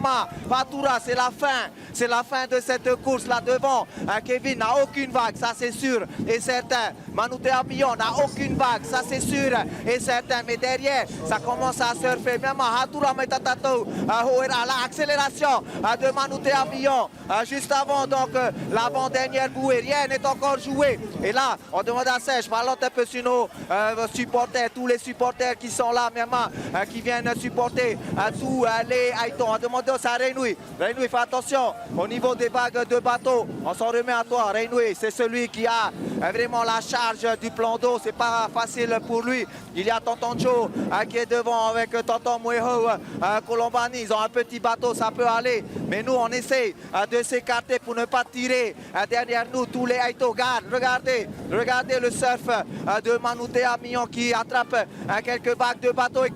Patura, c'est la fin. C'est la fin de cette course là devant. Kevin n'a aucune vague, ça c'est sûr et certain. Manute Amillon n'a aucune vague, ça c'est sûr et certain. Mais derrière, ça commence à surfer. Même Hatura Metatato, l'accélération de Manute Amillon. Juste avant donc l'avant-dernière bouée. Rien n'est encore joué. Et là, on demande à Serge, parlons un peu sur nos supporters, tous les supporters qui sont là, même qui viennent supporter tous les Aito. On demande à Renoui. Renoui, fais attention au niveau des vagues de bateau. On s'en remet à toi, Renoui. C'est celui qui a vraiment la charge du plan d'eau. C'est pas facile pour lui. Il y a Tonton Joe qui est devant avec Tonton Moueho, Colombani. Ils ont un petit bateau, ça peut aller. Mais nous, on essaie de s'écarter pour ne pas tirer derrière nous tous les Aito. Regardez le surf de Manute Amillon qui attrape quelques vagues de bateau. Et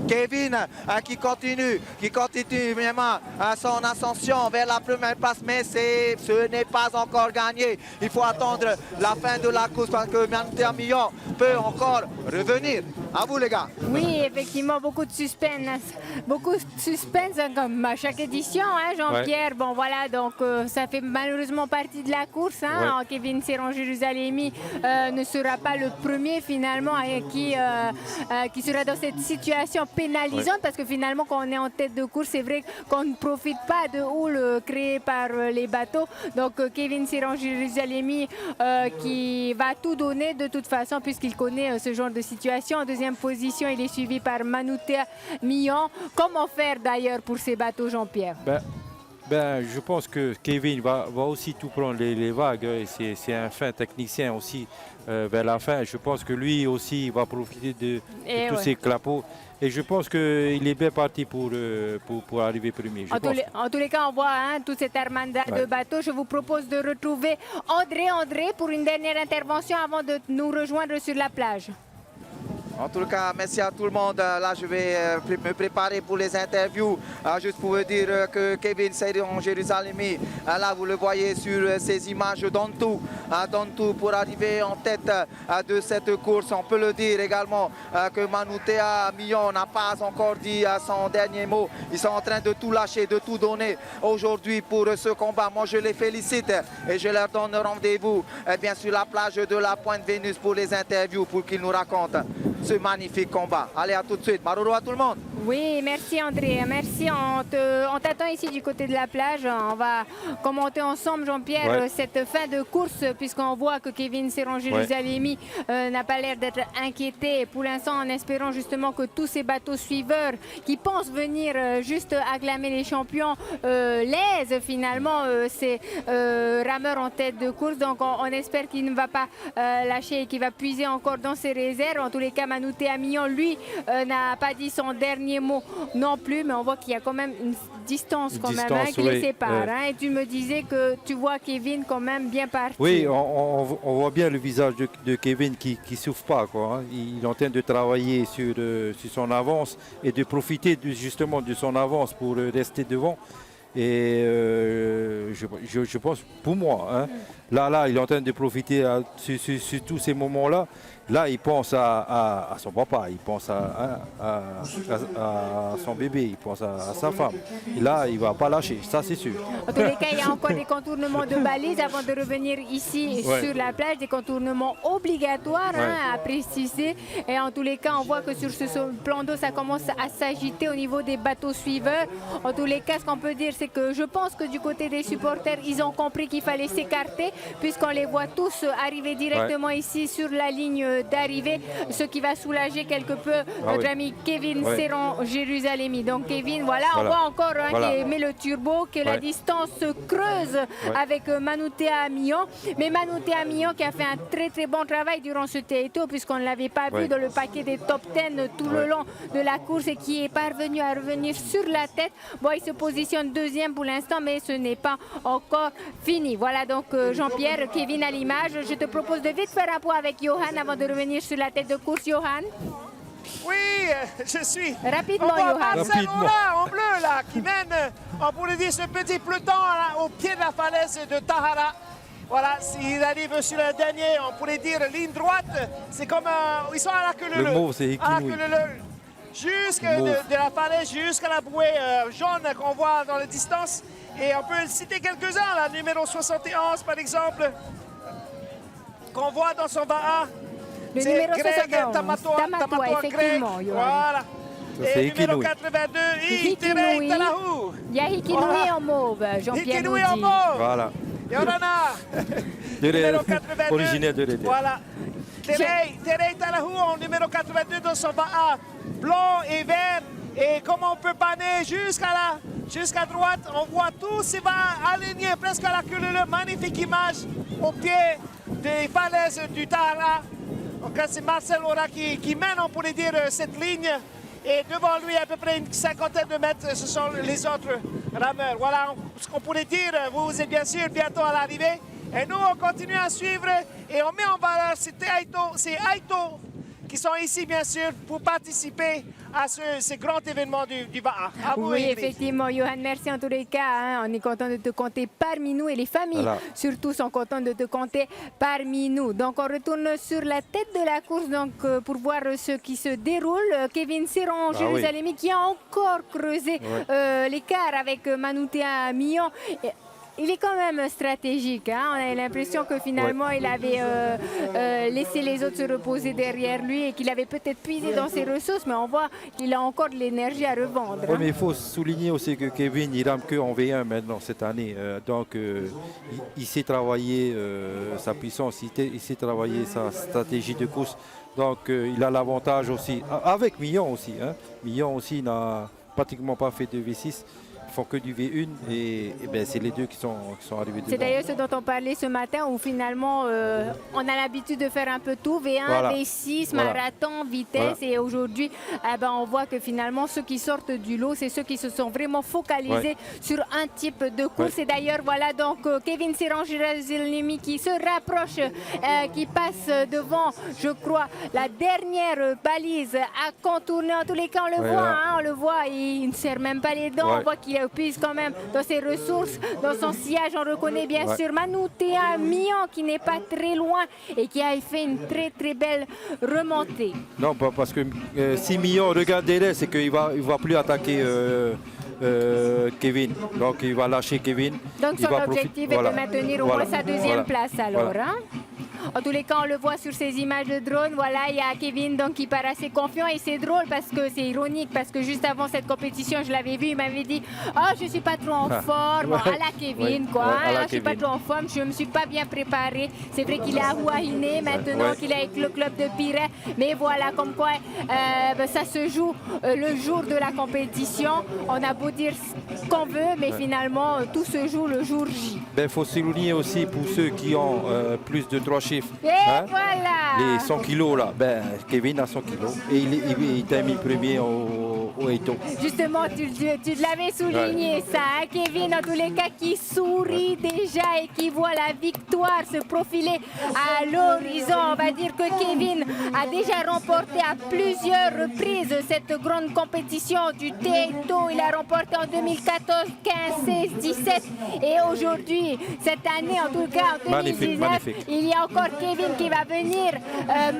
Kevin qui continue vraiment son ascension vers la première place. Mais ce n'est pas encore gagné. Il faut attendre la fin de la course parce que Manute Amillon peut encore revenir. À vous les gars. Oui, effectivement, beaucoup de suspense. Beaucoup de suspense hein, comme à chaque édition, hein, Jean-Pierre. Ouais. Bon, voilà, donc ça fait malheureusement partie de la course. Hein. Ouais. Kevin Serron-Jérusalemi ne sera pas le premier finalement qui sera dans cette situation pénalisante parce que finalement, quand on est en tête de course, c'est vrai qu'on ne profite pas de houle créée par les bateaux. Donc, Kevin Serron-Jérusalemi qui va tout donner de toute façon puisqu'il connaît ce genre de situation. En deuxième position, il est suivi par Manute Millon. Comment faire d'ailleurs pour ces bateaux, Jean-Pierre? Je pense que Kevin va aussi tout prendre les vagues. Et c'est un fin technicien aussi vers la fin. Je pense que lui aussi va profiter de tous ces clapots. Et je pense qu'il est bien parti pour arriver premier. En tous les cas, on voit hein, toute cette armada de bateaux. Je vous propose de retrouver André pour une dernière intervention avant de nous rejoindre sur la plage. En tout cas, merci à tout le monde. Là, je vais me préparer pour les interviews. Juste pour vous dire que Kevin Serron-Jérusalemi, là, vous le voyez sur ces images, donne tout pour arriver en tête de cette course. On peut le dire également que Manute Amillon n'a pas encore dit son dernier mot. Ils sont en train de tout lâcher, de tout donner aujourd'hui pour ce combat. Moi, je les félicite et je leur donne rendez-vous bien sur la plage de la Pointe Vénus pour les interviews, pour qu'ils nous racontent ce magnifique combat. Allez, à tout de suite. Maruru à tout le monde. Oui, merci André. Merci. On t'attend ici du côté de la plage. On va commenter ensemble, Jean-Pierre, cette fin de course, puisqu'on voit que Kevin Serran-Jérusalemi n'a pas l'air d'être inquiété pour l'instant, en espérant justement que tous ces bateaux suiveurs qui pensent venir juste acclamer les champions lèsent finalement ces rameurs en tête de course. Donc on espère qu'il ne va pas lâcher et qu'il va puiser encore dans ses réserves. En tous les cas, Manouté Amillon, lui, n'a pas dit son dernier mot non plus, mais on voit qu'il y a quand même une distance qui les sépare. Hein, et tu me disais que tu vois Kevin quand même bien parti. Oui, on voit bien le visage de Kevin qui ne souffre pas, quoi, hein. Il est en train de travailler sur son avance et de profiter justement de son avance pour rester devant. Et je pense, pour moi, hein, là, il est en train de profiter sur tous ces moments-là. Là, il pense à son papa, il pense à son bébé, il pense à sa femme. Et là, il ne va pas lâcher, ça c'est sûr. En tous les cas, il y a encore des contournements de balises avant de revenir ici sur la plage, des contournements obligatoires à préciser. Et en tous les cas, on voit que sur ce plan d'eau, ça commence à s'agiter au niveau des bateaux suiveurs. En tous les cas, ce qu'on peut dire, c'est que je pense que du côté des supporters, ils ont compris qu'il fallait s'écarter, puisqu'on les voit tous arriver directement ici sur la ligne d'arrivée, ce qui va soulager quelque peu notre ami Kevin Serran-Jérusalemi. Donc Kevin, voilà, on voit encore qu'il met le turbo, que la distance se creuse avec Manouté Amillon. Mais Manouté Amillon qui a fait un très très bon travail durant ce Teito, puisqu'on ne l'avait pas vu dans le paquet des top 10 tout le long de la course et qui est parvenu à revenir sur la tête. Bon, il se positionne deuxième pour l'instant, mais ce n'est pas encore fini. Voilà donc Jean-Pierre, Kevin à l'image. Je te propose de vite faire un point avec Johan avant de revenir sur la tête de course. Johan. Oui, je suis. Rapidement, on voit Johan. Marcel là, en bleu, là, qui mène, on pourrait dire, ce petit peloton là, au pied de la falaise de Tahara. Voilà, s'il arrive sur le dernier, on pourrait dire ligne droite. C'est comme, ils sont à la queue Le mauve, c'est Equinoui. Jusqu'à de la falaise, jusqu'à la bouée jaune qu'on voit dans la distance. Et on peut citer quelques-uns, la numéro 71 par exemple, qu'on voit dans son bas. Le numéro 71, Tamatoa, effectivement. Greg, voilà. Et numéro 82, Iterei Talahu. Il y a Hikinui en mauve, Jean-Pierre nous dit. En mauve. Voilà. Yorana, numéro 82. Originaire de Reder. Voilà. Terei Talahu en numéro 82 dans son bas blanc et vert. Et comme on peut panner jusqu'à droite, on voit tous ces bas alignés presque à la queue leu. Magnifique image au pied des falaises du Tahara. Donc c'est Marcel Ora qui mène, on pourrait dire, cette ligne. Et devant lui, à peu près une cinquantaine de mètres, ce sont les autres rameurs. Voilà ce qu'on pourrait dire. Vous êtes bien sûr bientôt à l'arrivée. Et nous, on continue à suivre et on met en valeur ces Aito qui sont ici, bien sûr, pour participer à ce grand événement du Baha. Oui, effectivement, Johan, merci en tous les cas. Hein. On est content de te compter parmi nous et les familles, surtout, sont contentes de te compter parmi nous. Donc, on retourne sur la tête de la course donc, pour voir ce qui se déroule. Kevin Serran-Jérusalemi qui a encore creusé l'écart avec Manouté Amillon. Il est quand même stratégique. Hein? On a l'impression que finalement, il avait laissé les autres se reposer derrière lui et qu'il avait peut-être puisé dans ses ressources, mais on voit qu'il a encore de l'énergie à revendre. Oui, mais il faut souligner aussi que Kevin, il rame qu'en V1 maintenant cette année. Donc, il sait travailler sa puissance, il sait travailler sa stratégie de course. Donc, il a l'avantage aussi, avec Millon aussi. Hein? Millon aussi n'a pratiquement pas fait de V6. Font que du V1 et ben, c'est les deux qui sont arrivés devant. C'est d'ailleurs ce dont on parlait ce matin où finalement on a l'habitude de faire un peu tout, V1, V6, marathon, vitesse et aujourd'hui on voit que finalement ceux qui sortent du lot c'est ceux qui se sont vraiment focalisés sur un type de course et d'ailleurs voilà donc Kevin Serran-Jérusalemi qui se rapproche, qui passe devant je crois la dernière balise à contourner, en tous les cas on le voit, il ne serre même pas les dents, on voit qu'il puise quand même dans ses ressources, dans son sillage. On reconnaît bien sûr Manouté Amillon qui n'est pas très loin et qui a fait une très très belle remontée. Non, parce que si Millon regarde derrière, c'est qu'il ne va plus attaquer Kevin. Donc il va lâcher Kevin. Donc son objectif est de maintenir au moins sa deuxième place alors. Hein? En tous les cas, on le voit sur ces images de drone. Voilà, il y a Kevin donc, qui paraît assez confiant et c'est drôle parce que c'est ironique parce que juste avant cette compétition, je l'avais vu, il m'avait dit « Oh, je suis pas trop en forme. Ouais. À la Kevin, quoi. Ouais, à la Je suis pas Kevin. trop en forme, je me suis pas bien préparé. C'est vrai qu'il est à Huahine maintenant, Ouais. qu'il est avec le club de Pirée. Mais voilà, comme quoi ça se joue le jour de la compétition. On a beau dire ce qu'on veut, mais finalement, tout se joue le jour J. Ben, faut souligner aussi pour ceux qui ont plus de 3 chiffres. Et hein, voilà. Les 100 kilos là, ben, Kevin a 100 kilos et il termine premier au Eito. Justement, tu l'avais souligné ça, hein, Kevin, en tous les cas, qui sourit déjà et qui voit la victoire se profiler à l'horizon. On va dire que Kevin a déjà remporté à plusieurs reprises cette grande compétition du Teito. Il a remporté en 2014, 15, 16, 17 et aujourd'hui, cette année, en tout cas en 2019, Magnifique. il y a encore Kevin qui va venir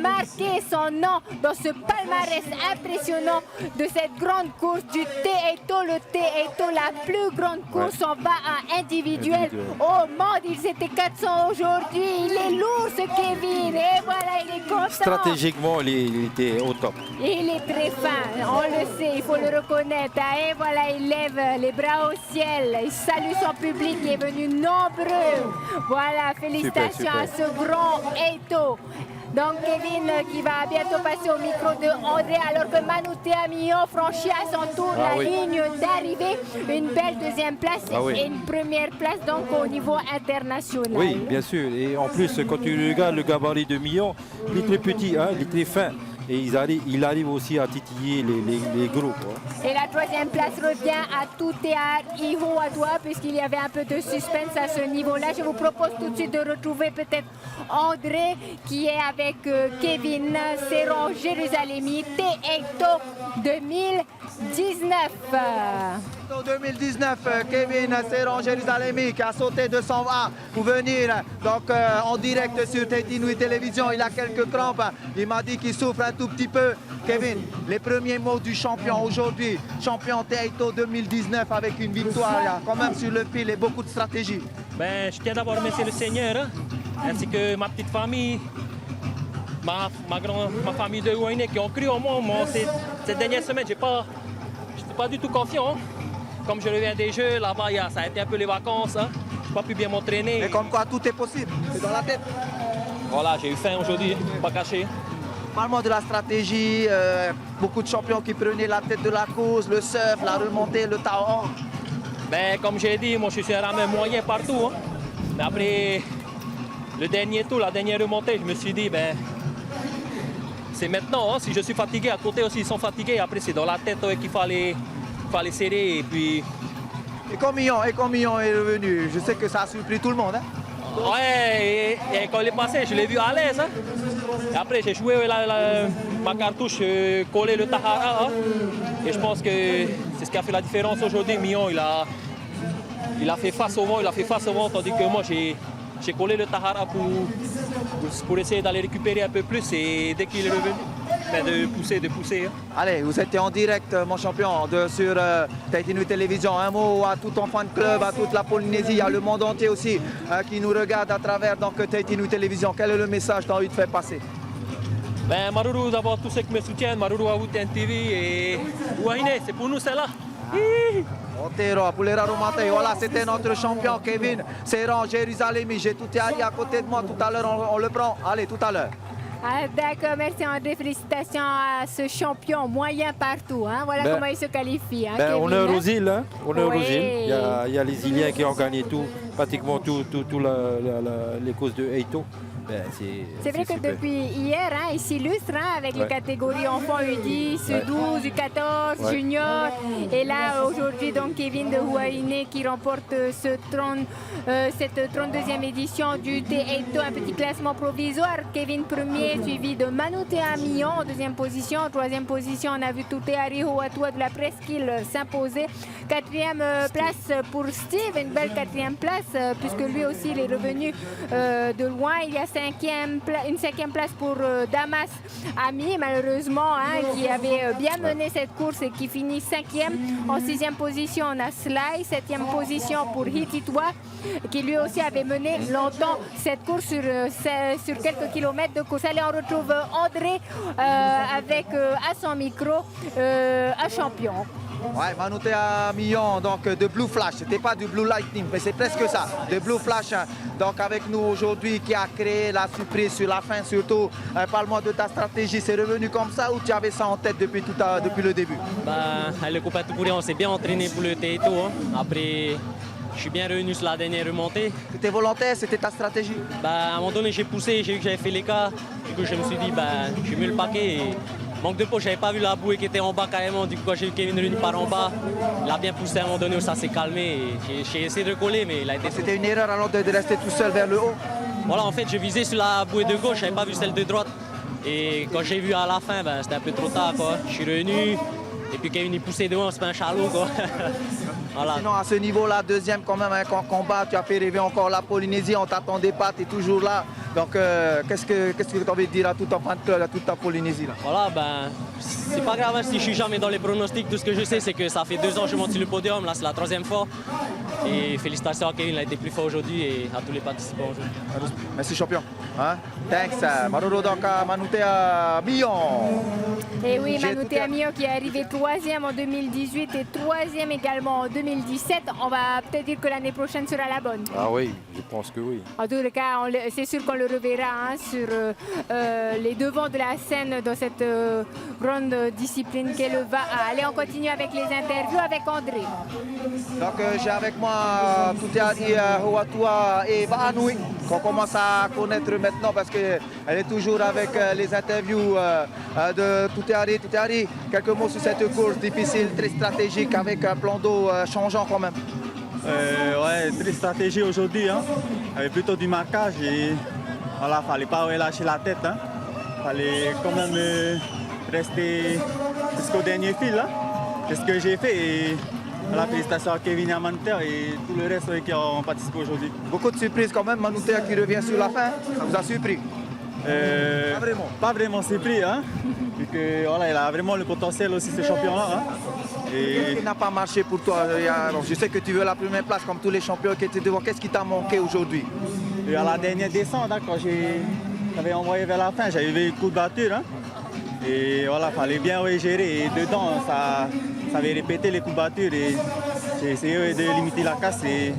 marquer son nom dans ce palmarès impressionnant de cette grande course du Teito. Le Teito, la plus grande course en bas à individuel au monde. Ils étaient 400 aujourd'hui. Il est lourd ce Kevin. Et voilà, il est content. Stratégiquement, il était au top. Et il est très fin, on le sait, il faut le reconnaître. Hein. Et voilà, il lève les bras au ciel. Il salue son public qui est venu nombreux. Voilà, félicitations Super. à ce grand Eito. Donc Kevin qui va bientôt passer au micro de André alors que Manouté Amillon franchit à son tour la ligne d'arrivée. Une belle deuxième place et une première place donc au niveau international. Oui, bien sûr. Et en plus, quand tu regardes le gabarit de Millon, il est très petit, hein, il est très fin. Et il arrive aussi à titiller les gros. Quoi. Et la troisième place revient à Toutéar Ihoadoua puisqu'il y avait un peu de suspense à ce niveau-là. Je vous propose tout de suite de retrouver peut-être André qui est avec Kevin Serron Jérusalemi Teito 2019. 2019, Kevin Serron Jérusalemi qui a sauté de 120 pour venir donc en direct sur Tétinouille Télévision. Il a quelques crampes, il m'a dit qu'il souffre un tout petit peu. Kevin, les premiers mots du champion aujourd'hui, champion Teito 2019 avec une victoire là, quand même sur le fil et beaucoup de stratégie. Ben, je tiens d'abord à remercier le Seigneur, hein, ainsi que ma petite famille, ma famille de Huahine qui ont cru en moi. Cette dernière semaine, je n'étais pas du tout confiant. Hein. Comme je reviens des Jeux, là-bas, ça a été un peu les vacances. Hein. Je n'ai pas pu bien m'entraîner. Mais comme quoi, tout est possible, c'est dans la tête. Voilà, j'ai eu faim aujourd'hui, pas caché. Parle-moi de la stratégie, beaucoup de champions qui prenaient la tête de la course, le surf, la remontée, le Taoran. Ben, comme j'ai dit, moi je suis un rameur moyen partout. Hein. Mais après le dernier tour, la dernière remontée, je me suis dit, ben, c'est maintenant. Hein. Si je suis fatigué, à côté aussi ils sont fatigués. Après c'est dans la tête qu'il fallait serrer. Et puis... Et quand Millon est revenu, je sais que ça a surpris tout le monde. Hein. Ouais, et quand il est passé, je l'ai vu à l'aise. Hein. Et après, j'ai joué ma cartouche, collé le Tahara. Hein. Et je pense que c'est ce qui a fait la différence aujourd'hui. Millon, il a fait face au vent, tandis que moi, j'ai collé le Tahara pour essayer d'aller récupérer un peu plus. Et dès qu'il est revenu, ben de pousser. Hein. Allez, vous êtes en direct, mon champion, sur Tétinouille Télévision. Un mot à tout ton fan club, à toute la Polynésie, à le monde entier aussi qui nous regarde à travers Tétinouille Télévision. Quel est le message que tu as envie de faire passer? Ben, Maruru d'abord tous ceux qui me soutiennent, Maruru à Wouten TV et Huahine, c'est pour nous celle-là. Otero, Pulera Romate, voilà, c'était notre champion Kevin Serron Jérusalemi. J'ai tout à côté de moi, tout à l'heure on le prend. Allez, tout à l'heure. Ah, d'accord, merci André. Félicitations à ce champion moyen partout. Hein. Voilà comment il se qualifie. Hein, Kevin, honneur aux îles, hein. Honneur aux Oui. îles. Il y a les Iliens qui ont gagné pratiquement tout les courses de Eito. Ben, c'est vrai que super. depuis hier, hein, il s'illustre hein, avec les catégories enfants U10, U12, U14, junior. Et là, aujourd'hui, donc Kevin de Huahine qui remporte cette 32e édition du Teito, un petit classement provisoire. Kevin premier, suivi de Manouté Amillon en deuxième position. En troisième position, on a vu Toutéar Ihoadoua de la Presqu'île s'imposer. Quatrième place pour Steve, une belle quatrième place, puisque lui aussi il est revenu de loin. Il y a une cinquième place pour Damas Ami, malheureusement, hein, qui avait bien mené cette course et qui finit 5e. En 6e position, on a Sly, 7e position pour Hititwa, qui lui aussi avait mené longtemps cette course sur quelques kilomètres de course. Allez, on retrouve André avec à son micro un champion. Ouais, Manoutea Millon, donc de Blue Flash, c'était pas du Blue Lightning, mais c'est presque ça, de Blue Flash. Donc avec nous aujourd'hui qui a créé la surprise sur la fin surtout. Parle-moi de ta stratégie, c'est revenu comme ça ou tu avais ça en tête depuis le début? Le Copa Tupouri, on s'est bien entraîné pour le Teito. Hein. Après, je suis bien revenu sur la dernière remontée. C'était volontaire, c'était ta stratégie? À un moment donné, j'ai poussé, j'ai vu que j'avais fait l'écart. Du coup, je me suis dit, j'ai mis le paquet. Et... manque de peau, je n'avais pas vu la bouée qui était en bas carrément. Du coup, quand j'ai vu Kevin Rooney par en bas, il a bien poussé à un moment donné où ça s'est calmé. J'ai essayé de coller, mais il a été... C'était une erreur alors de rester tout seul vers le haut? Voilà, en fait, je visais sur la bouée de gauche, je n'avais pas vu celle de droite. Et quand j'ai vu à la fin, c'était un peu trop tard, quoi. Je suis revenu, et puis Kevin il poussait devant, c'est pas un chalot, quoi. Voilà. Sinon, à ce niveau-là, deuxième quand même, un combat, tu as fait rêver encore la Polynésie, on t'attendait pas, tu es toujours là. Donc, qu'est-ce que tu as envie de dire à tout ton fan club, à toute ta Polynésie là? Voilà, c'est pas grave hein, si je suis jamais dans les pronostics. Tout ce que je sais, c'est que ça fait 2 ans que je monte sur le podium. Là, c'est la 3e fois. Et félicitations à Kevin, il a été plus fort aujourd'hui et à tous les participants aujourd'hui. Merci champion. Hein? Thanks. Maroro Doka, Manoutea Millon. Et oui, Manoutea Millon qui est arrivé 3e en 2018 et 3e également en 2017. On va peut-être dire que l'année prochaine sera la bonne. Ah oui, je pense que oui. En tout cas, c'est sûr qu'on le reverra hein, sur les devants de la scène dans cette grande discipline qu'est le VAA. Allez, on continue avec les interviews avec André. Donc j'ai avec moi Tuteari Hoatua et Vaanui qu'on commence à connaître maintenant parce qu'elle est toujours avec les interviews de Tuteari. Tuteari, quelques mots sur cette course difficile, très stratégique avec un plan d'eau changeant quand même. Ouais, très stratégique aujourd'hui. Hein. Avec plutôt du marquage et voilà, fallait pas relâcher la tête. Hein. Fallait quand même rester jusqu'au dernier fil. Hein. C'est ce que j'ai fait. Et voilà, félicitations à Kevin et à Manoutea et tout le reste qui ont participé aujourd'hui. Beaucoup de surprises quand même, Manoutea qui revient sur la fin, ça vous a surpris? Pas vraiment. Pas vraiment surpris, hein. Vu que voilà, il a vraiment le potentiel aussi ce champion-là. Hein. Qu'est-ce qui n'a pas marché pour toi? Je sais que tu veux la première place comme tous les champions qui étaient devant. Qu'est-ce qui t'a manqué aujourd'hui? Et à la dernière descente, hein, quand j'avais envoyé vers la fin, j'avais eu le coup de batture. Hein. Et voilà, il fallait bien gérer. Et dedans, ça avait répété les coups de batture. Et j'ai essayé de limiter la casse. Et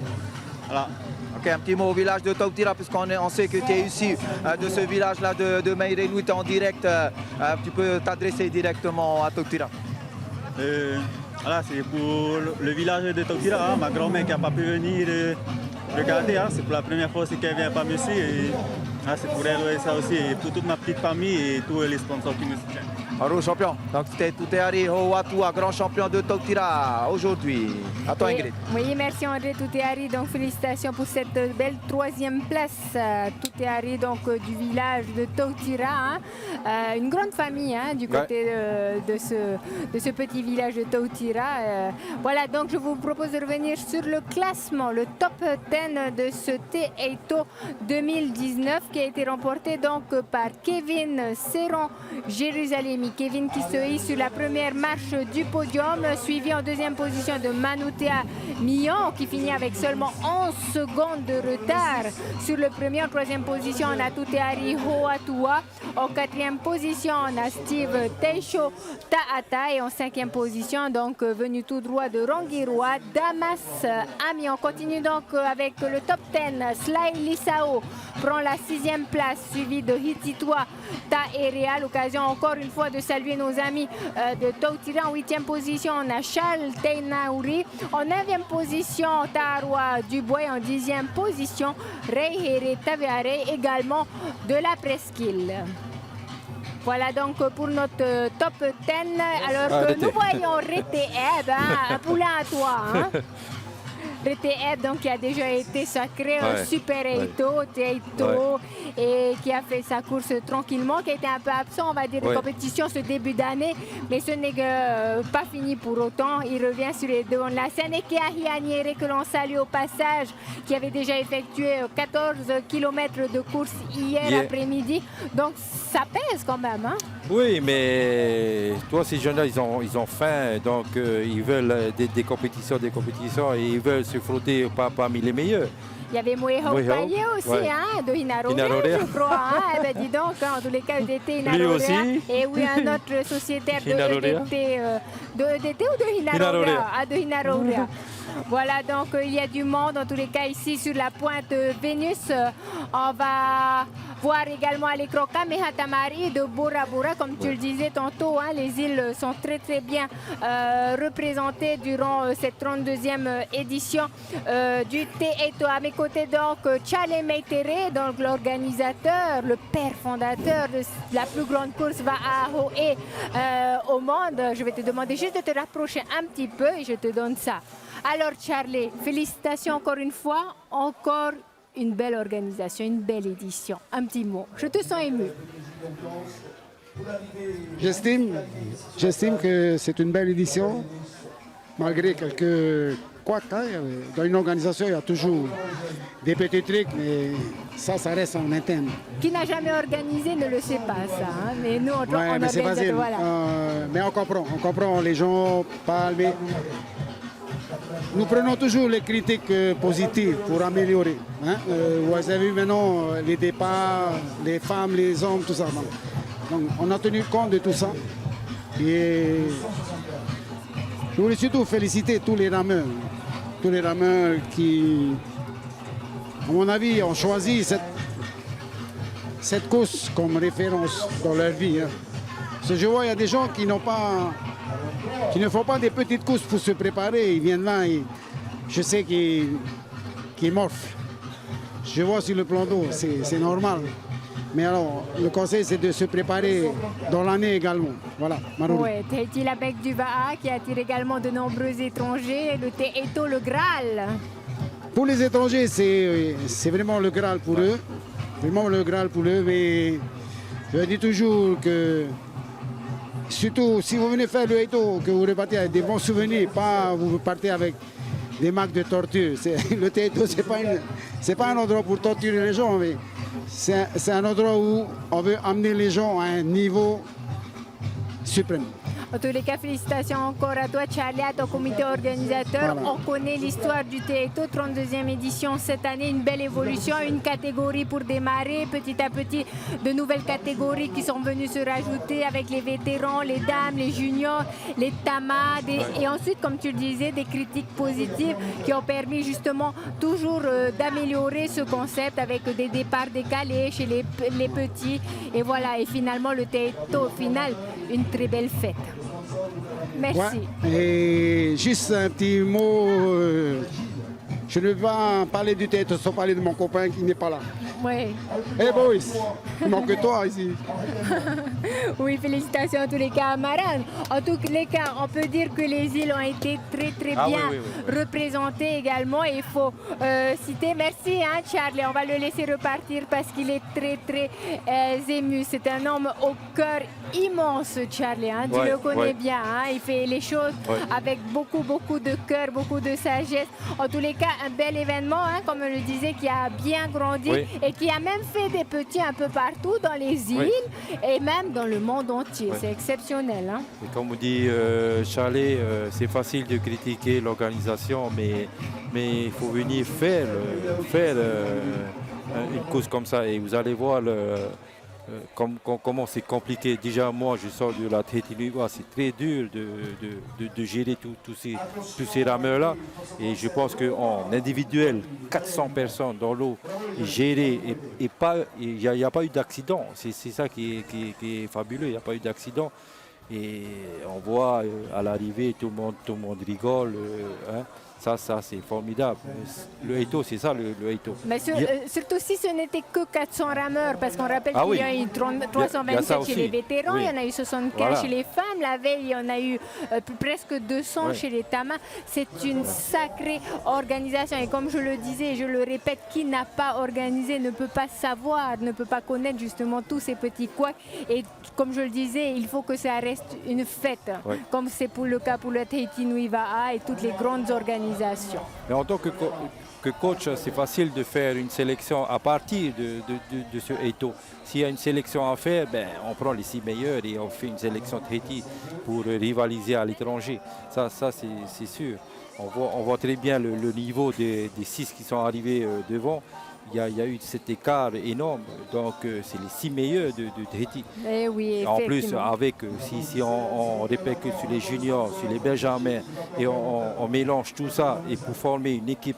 voilà. Ok, un petit mot au village de Tautira, puisqu'on sait que tu es issu de ce village-là de Meirelouit en direct. Tu peux t'adresser directement à Tautira. Voilà, c'est pour le village de Tautira, hein, ma grand-mère qui n'a pas pu venir regarder. Hein, c'est pour la première fois aussi qu'elle vient pas me suivre. Et c'est pour elle ça aussi, et pour toute ma petite famille et tous les sponsors qui me soutiennent. Alors champion, donc c'était Tuteari Hoatua, grand champion de Tautira aujourd'hui. À toi Ingrid. Oui, merci André Tuteari, donc félicitations pour cette belle 3e place. Tuteari donc du village de Tautira, hein. Une grande famille hein, du côté de ce petit village de Tautira. Voilà, donc je vous propose de revenir sur le classement, le top 10 de ce Teito 2019 qui a été remporté donc par Kevin Serron Jérusalemi. Kevin qui se hisse sur la première marche du podium, suivi en 2e position de Manoutea Millon qui finit avec seulement 11 secondes de retard sur le premier. En 3e position, on a Tuteari Hoatua. En 4e position, on a Steve Teisho Taata. Et en 5e position, donc venu tout droit de Rongiroa, Damas Ami. On continue donc avec le top 10. Sly Lisao prend la 6e place, suivi de Hititwa Taerea. L'occasion encore une fois de saluer nos amis de Tautira. En 8e position, on a Charles Teinaouri. En 9e position, Taroa Dubois. En 10e position, Reihere Taveare, également de la presqu'île. Voilà donc pour notre top 10. Alors que nous voyons Rete, un poulain à toi. Hein. RTF, donc qui a déjà été sacré Ouais. Super Eito, Teito, et qui a fait sa course tranquillement, qui a été un peu absent, on va dire, des Ouais. compétitions ce début d'année, mais ce n'est pas fini pour autant. Il revient sur les devants de la scène. Et Keahi Aniere, que l'on salue au passage, qui avait déjà effectué 14 km de course hier Yeah. après-midi. Donc ça pèse quand même, hein. Oui, mais toi, ces jeunes-là, ils ont faim, donc ils veulent des compétitions, et ils veulent se frotter parmi les meilleurs. Il y avait Moeho Moeho, Paye aussi, ouais. hein, de Hinarorea, Hinarorea. je crois. Hein. Eh ben, dis donc, hein, en tous les cas, EDT, Lui Hinarorea. aussi. Et oui, un autre sociétaire de Hinarorea. EDT, de EDT ou de Hinarorea? Hinarorea. Ah, de Hinarorea. Voilà, donc il y a du monde, en tous les cas, ici sur la pointe Vénus. On va voir également à l'écran Kamehatamari de Bora Bora, comme tu le disais tantôt, hein, les îles sont très très bien représentées durant cette 32e édition du Teito. À mes côtés donc Charlie Meitere, donc l'organisateur, le père fondateur de la plus grande course Va'ahoe au monde. Je vais te demander juste de te rapprocher un petit peu et je te donne ça. Alors Charlie, félicitations encore une fois, encore une belle organisation, une belle édition. Un petit mot, je te sens ému. J'estime que c'est une belle édition, malgré quelques couacs. Hein. Dans une organisation, il y a toujours des petits trucs, mais ça reste en interne. Qui n'a jamais organisé ne le sait pas ça, hein. Mais nous on Ouais, mais c'est organise, facile. voilà. Mais on comprend, les gens parlent, mais nous prenons toujours les critiques positives pour améliorer. Hein. Vous avez vu maintenant les départs, les femmes, les hommes, tout ça. Donc on a tenu compte de tout ça. Et je voulais surtout féliciter tous les rameurs qui, à mon avis, ont choisi cette course comme référence dans leur vie. Hein. Parce que je vois, il y a des gens qui ne font pas des petites courses pour se préparer. Ils viennent là et je sais qu'ils morflent. Je vois sur le plan d'eau, c'est normal. Mais alors, le conseil, c'est de se préparer dans l'année également. Voilà, Marouli. Oui, Tahiti, la bec du Va'a, qui attire également de nombreux étrangers. Le Teito, le Graal. Pour les étrangers, c'est vraiment le Graal pour eux. Vraiment le Graal pour eux. Mais je dis toujours que, surtout si vous venez faire le Teito, que vous repartez avec des bons souvenirs, pas vous partez avec des marques de torture. Le Teito, c'est pas un endroit pour torturer les gens, mais c'est un endroit où on veut amener les gens à un niveau suprême. En tous les cas, félicitations encore à toi, Charlie, à ton comité organisateur. Voilà. On connaît l'histoire du Teito, 32e édition cette année, une belle évolution, une catégorie pour démarrer, petit à petit, de nouvelles catégories qui sont venues se rajouter avec les vétérans, les dames, les juniors, les tamas, et ensuite, comme tu le disais, des critiques positives qui ont permis justement toujours d'améliorer ce concept avec des départs décalés chez les petits. Et voilà, et finalement, le Teito, au final, une très belle fête. Merci. Ouais. Et juste un petit mot, je ne vais pas parler du Teito sans parler de mon copain qui n'est pas là. Oui. Hey boys, il manque toi ici. Oui, félicitations en tous les cas à Maran. En tous les cas, on peut dire que les îles ont été très très bien représentées également. Et il faut citer, merci hein, Charlie, on va le laisser repartir parce qu'il est très très ému. C'est un homme au cœur immense, Charlie, hein. Tu le connais bien, hein. Il fait les choses avec beaucoup de cœur, beaucoup de sagesse. En tous les cas, un bel événement, hein, comme je le disais, qui a bien grandi et qui a même fait des petits un peu partout dans les îles et même dans le monde entier. C'est exceptionnel. Hein. Et comme vous dit Charlie, c'est facile de critiquer l'organisation, mais il faut venir faire une course comme ça et vous allez voir comment c'est compliqué. Déjà moi je sors de la Tahiti Nui Wa, c'est très dur de gérer tous ces rameurs là et je pense qu'en individuel 400 personnes dans l'eau et gérer et pas il n'y a pas eu d'accident, c'est ça qui est fabuleux, il n'y a pas eu d'accident et on voit à l'arrivée tout le monde rigole hein. Ça c'est formidable. Le Eito, c'est ça le Eito. Mais surtout si ce n'était que 400 rameurs, parce qu'on rappelle Ah qu'il oui. y a eu Il y a ça 327 chez les aussi. vétérans, Oui. il y en a eu 75 Voilà. chez les femmes, la veille il y en a eu presque 200 Ouais. chez les tamas. C'est une sacrée organisation et comme je le disais et je le répète, qui n'a pas organisé ne peut pas savoir, ne peut pas connaître justement tous ces petits couacs. Et comme je le disais, il faut que ça reste une fête, Ouais. comme c'est pour le cas pour le Tahiti Nui Va'a et toutes les grandes organisations. Mais en tant que coach, c'est facile de faire une sélection à partir de ce Eito. S'il y a une sélection à faire, ben, on prend les 6 meilleurs et on fait une sélection Tahiti pour rivaliser à l'étranger. Ça c'est sûr. On voit très bien le niveau des 6 qui sont arrivés devant. Il y a eu cet écart énorme. Donc c'est les 6 meilleurs de Tahiti. Eh oui, En plus, effectivement. avec, si on répercute sur les juniors, sur les benjamins, et on mélange tout ça et pour former une équipe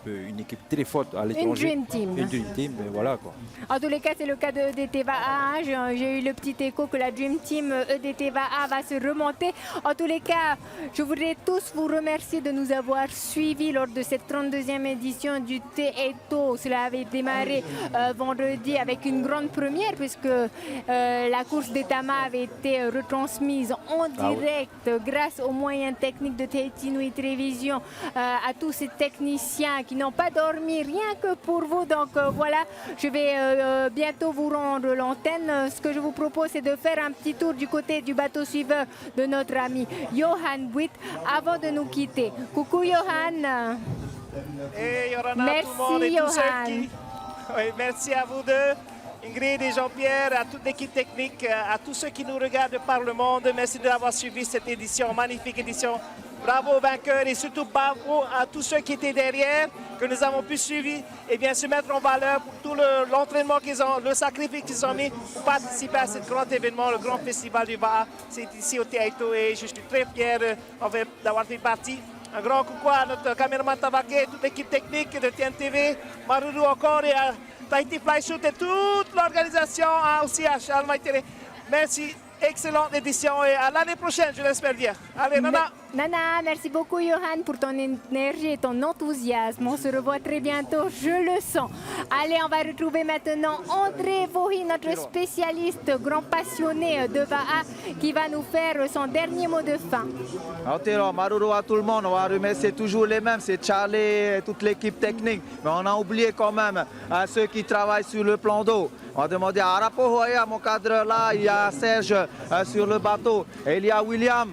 très forte à l'étranger. Dream team. Une Dream Team, mais voilà quoi. En tous les cas, c'est le cas de EDT Va'a. J'ai eu le petit écho que la Dream Team EDT Va'a va se remonter. En tous les cas, je voudrais tous vous remercier de nous avoir suivis lors de cette 32e édition du Eito. Cela avait démarré vendredi avec une grande première puisque la course des tamas avait été retransmise en direct grâce aux moyens techniques de Tahiti Nui Télévision, à tous ces techniciens qui n'ont pas dormi rien que pour vous. Donc voilà, je vais bientôt vous rendre l'antenne. Ce que je vous propose, c'est de faire un petit tour du côté du bateau suiveur de notre ami Johan Buit avant de nous quitter. Coucou Johan. Et Yorana, Merci, tout le monde et tous ceux Johan. qui... Oui, merci à vous deux, Ingrid et Jean-Pierre, à toute l'équipe technique, à tous ceux qui nous regardent par le monde. Merci d'avoir suivi cette édition, magnifique édition. Bravo aux vainqueurs et surtout bravo à tous ceux qui étaient derrière, que nous avons pu suivre et bien se mettre en valeur pour tout l'entraînement qu'ils ont, le sacrifice qu'ils ont mis pour participer à ce grand événement, le grand festival du Va'a. C'est ici au Eito et je suis très fier d'avoir fait partie. Un grand coucou à notre caméraman Tavaké, toute l'équipe technique de TNTV, Maruru encore et à Tahiti Fly Shoot et toute l'organisation, aussi à Charles Maitere. Merci, excellente édition et à l'année prochaine, je l'espère bien. Allez, Nana. Nana, merci beaucoup Johan pour ton énergie et ton enthousiasme. On se revoit très bientôt, je le sens. Allez, on va retrouver maintenant André Vohi, notre spécialiste, grand passionné de Va'a, qui va nous faire son dernier mot de fin. Alors, Maruru à tout le monde, on va remercier toujours les mêmes, c'est Charlie et toute l'équipe technique. Mais on a oublié quand même ceux qui travaillent sur le plan d'eau. On va demander à Arapohoya, mon cadre là, il y a Serge sur le bateau. Et il y a William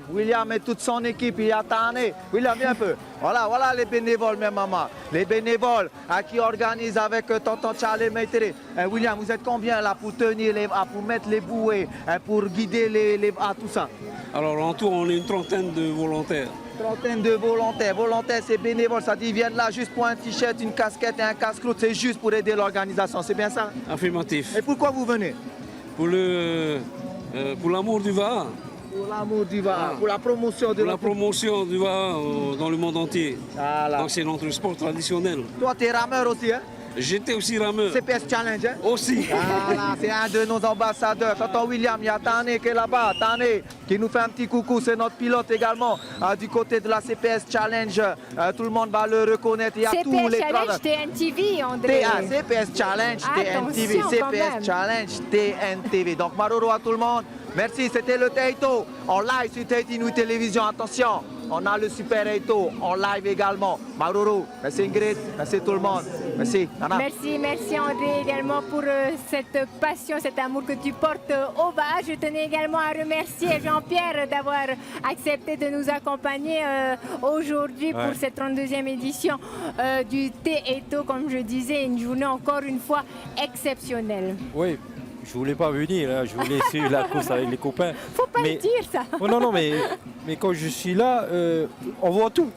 et toute son équipe, il y a Tane. William, viens un peu. Voilà les bénévoles, mes mamans. Les bénévoles qui organisent avec tonton Charlie Maitere. William, vous êtes combien là pour tenir pour mettre les bouées, pour guider tout ça? Alors en tout, on est une trentaine de volontaires. Trentaine de volontaires. Volontaires, c'est bénévole. Ça dit, ils viennent là juste pour un t-shirt, une casquette et un casse-croûte. C'est juste pour aider l'organisation. C'est bien ça? Affirmatif. Et pourquoi vous venez? Pour l'amour du Va'a. Pour l'amour du Va'a, pour la promotion de Pour la promotion du Va'a dans le monde entier. Voilà. Donc c'est notre sport traditionnel. Toi, tu es rameur aussi, hein? J'étais aussi rameur. CPS Challenge, hein? Aussi. Voilà, c'est un de nos ambassadeurs. Tonton William, il y a Tane qui est là-bas. Tane qui nous fait un petit coucou. C'est notre pilote également du côté de la CPS Challenge. Tout le monde va le reconnaître. Il y a tous CPS les Challenge TNTV, André. CPS Challenge TNTV. Attention, quand CPS même. Challenge TNTV. Donc, Maruru à tout le monde. Merci, c'était le Eito en live sur Tahiti Nui Télévision. Attention, on a le Super Eito en live également. Maruru, merci Ingrid, merci tout le monde. Merci, Nana. Merci André également pour cette passion, cet amour que tu portes au Va'a. Je tenais également à remercier Jean-Pierre d'avoir accepté de nous accompagner aujourd'hui pour cette 32e édition du Eito. Comme je disais, une journée encore une fois exceptionnelle. Oui, je voulais pas venir, hein, je voulais suivre la course avec les copains. Faut pas le dire ça. Oh, non, mais quand je suis là, on voit tout.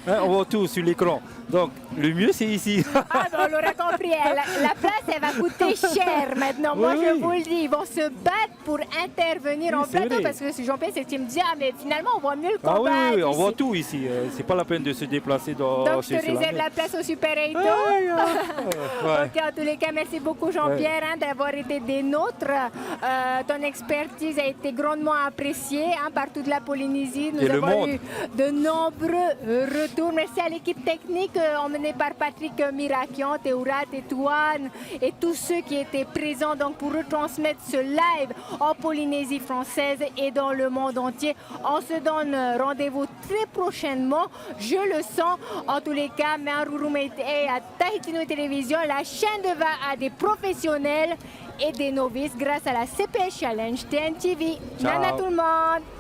Hein, on voit tout sur l'écran. Donc, le mieux, c'est ici. Ah, ben, on l'aura compris. La place, elle va coûter cher maintenant. Moi, Oui, je oui. vous le dis. Ils vont se battre pour intervenir en c'est plateau vrai. parce que Jean-Pierre, c'est que tu me dis, ah, mais finalement, on voit mieux le combat. Ah oui, on ici. voit tout ici. C'est pas la peine de se déplacer dans Donc, je te sur la réserve mer. la place au Super Eito. Ouais. Ok, en tous les cas, merci beaucoup Jean-Pierre d'avoir été des nôtres. Ton expertise a été grandement appréciée par toute la Polynésie. Nous Et le avons monde. eu de nombreux retour. Merci à l'équipe technique emmenée par Patrick Mirakian, Théourat, Tétouane et tous ceux qui étaient présents donc, pour retransmettre ce live en Polynésie française et dans le monde entier. On se donne rendez-vous très prochainement, je le sens. En tous les cas, Mearurumete à Tahiti Nui Télévision, la chaîne de va à des professionnels et des novices grâce à la CPS Challenge TNTV. Ciao. Nana tout le monde!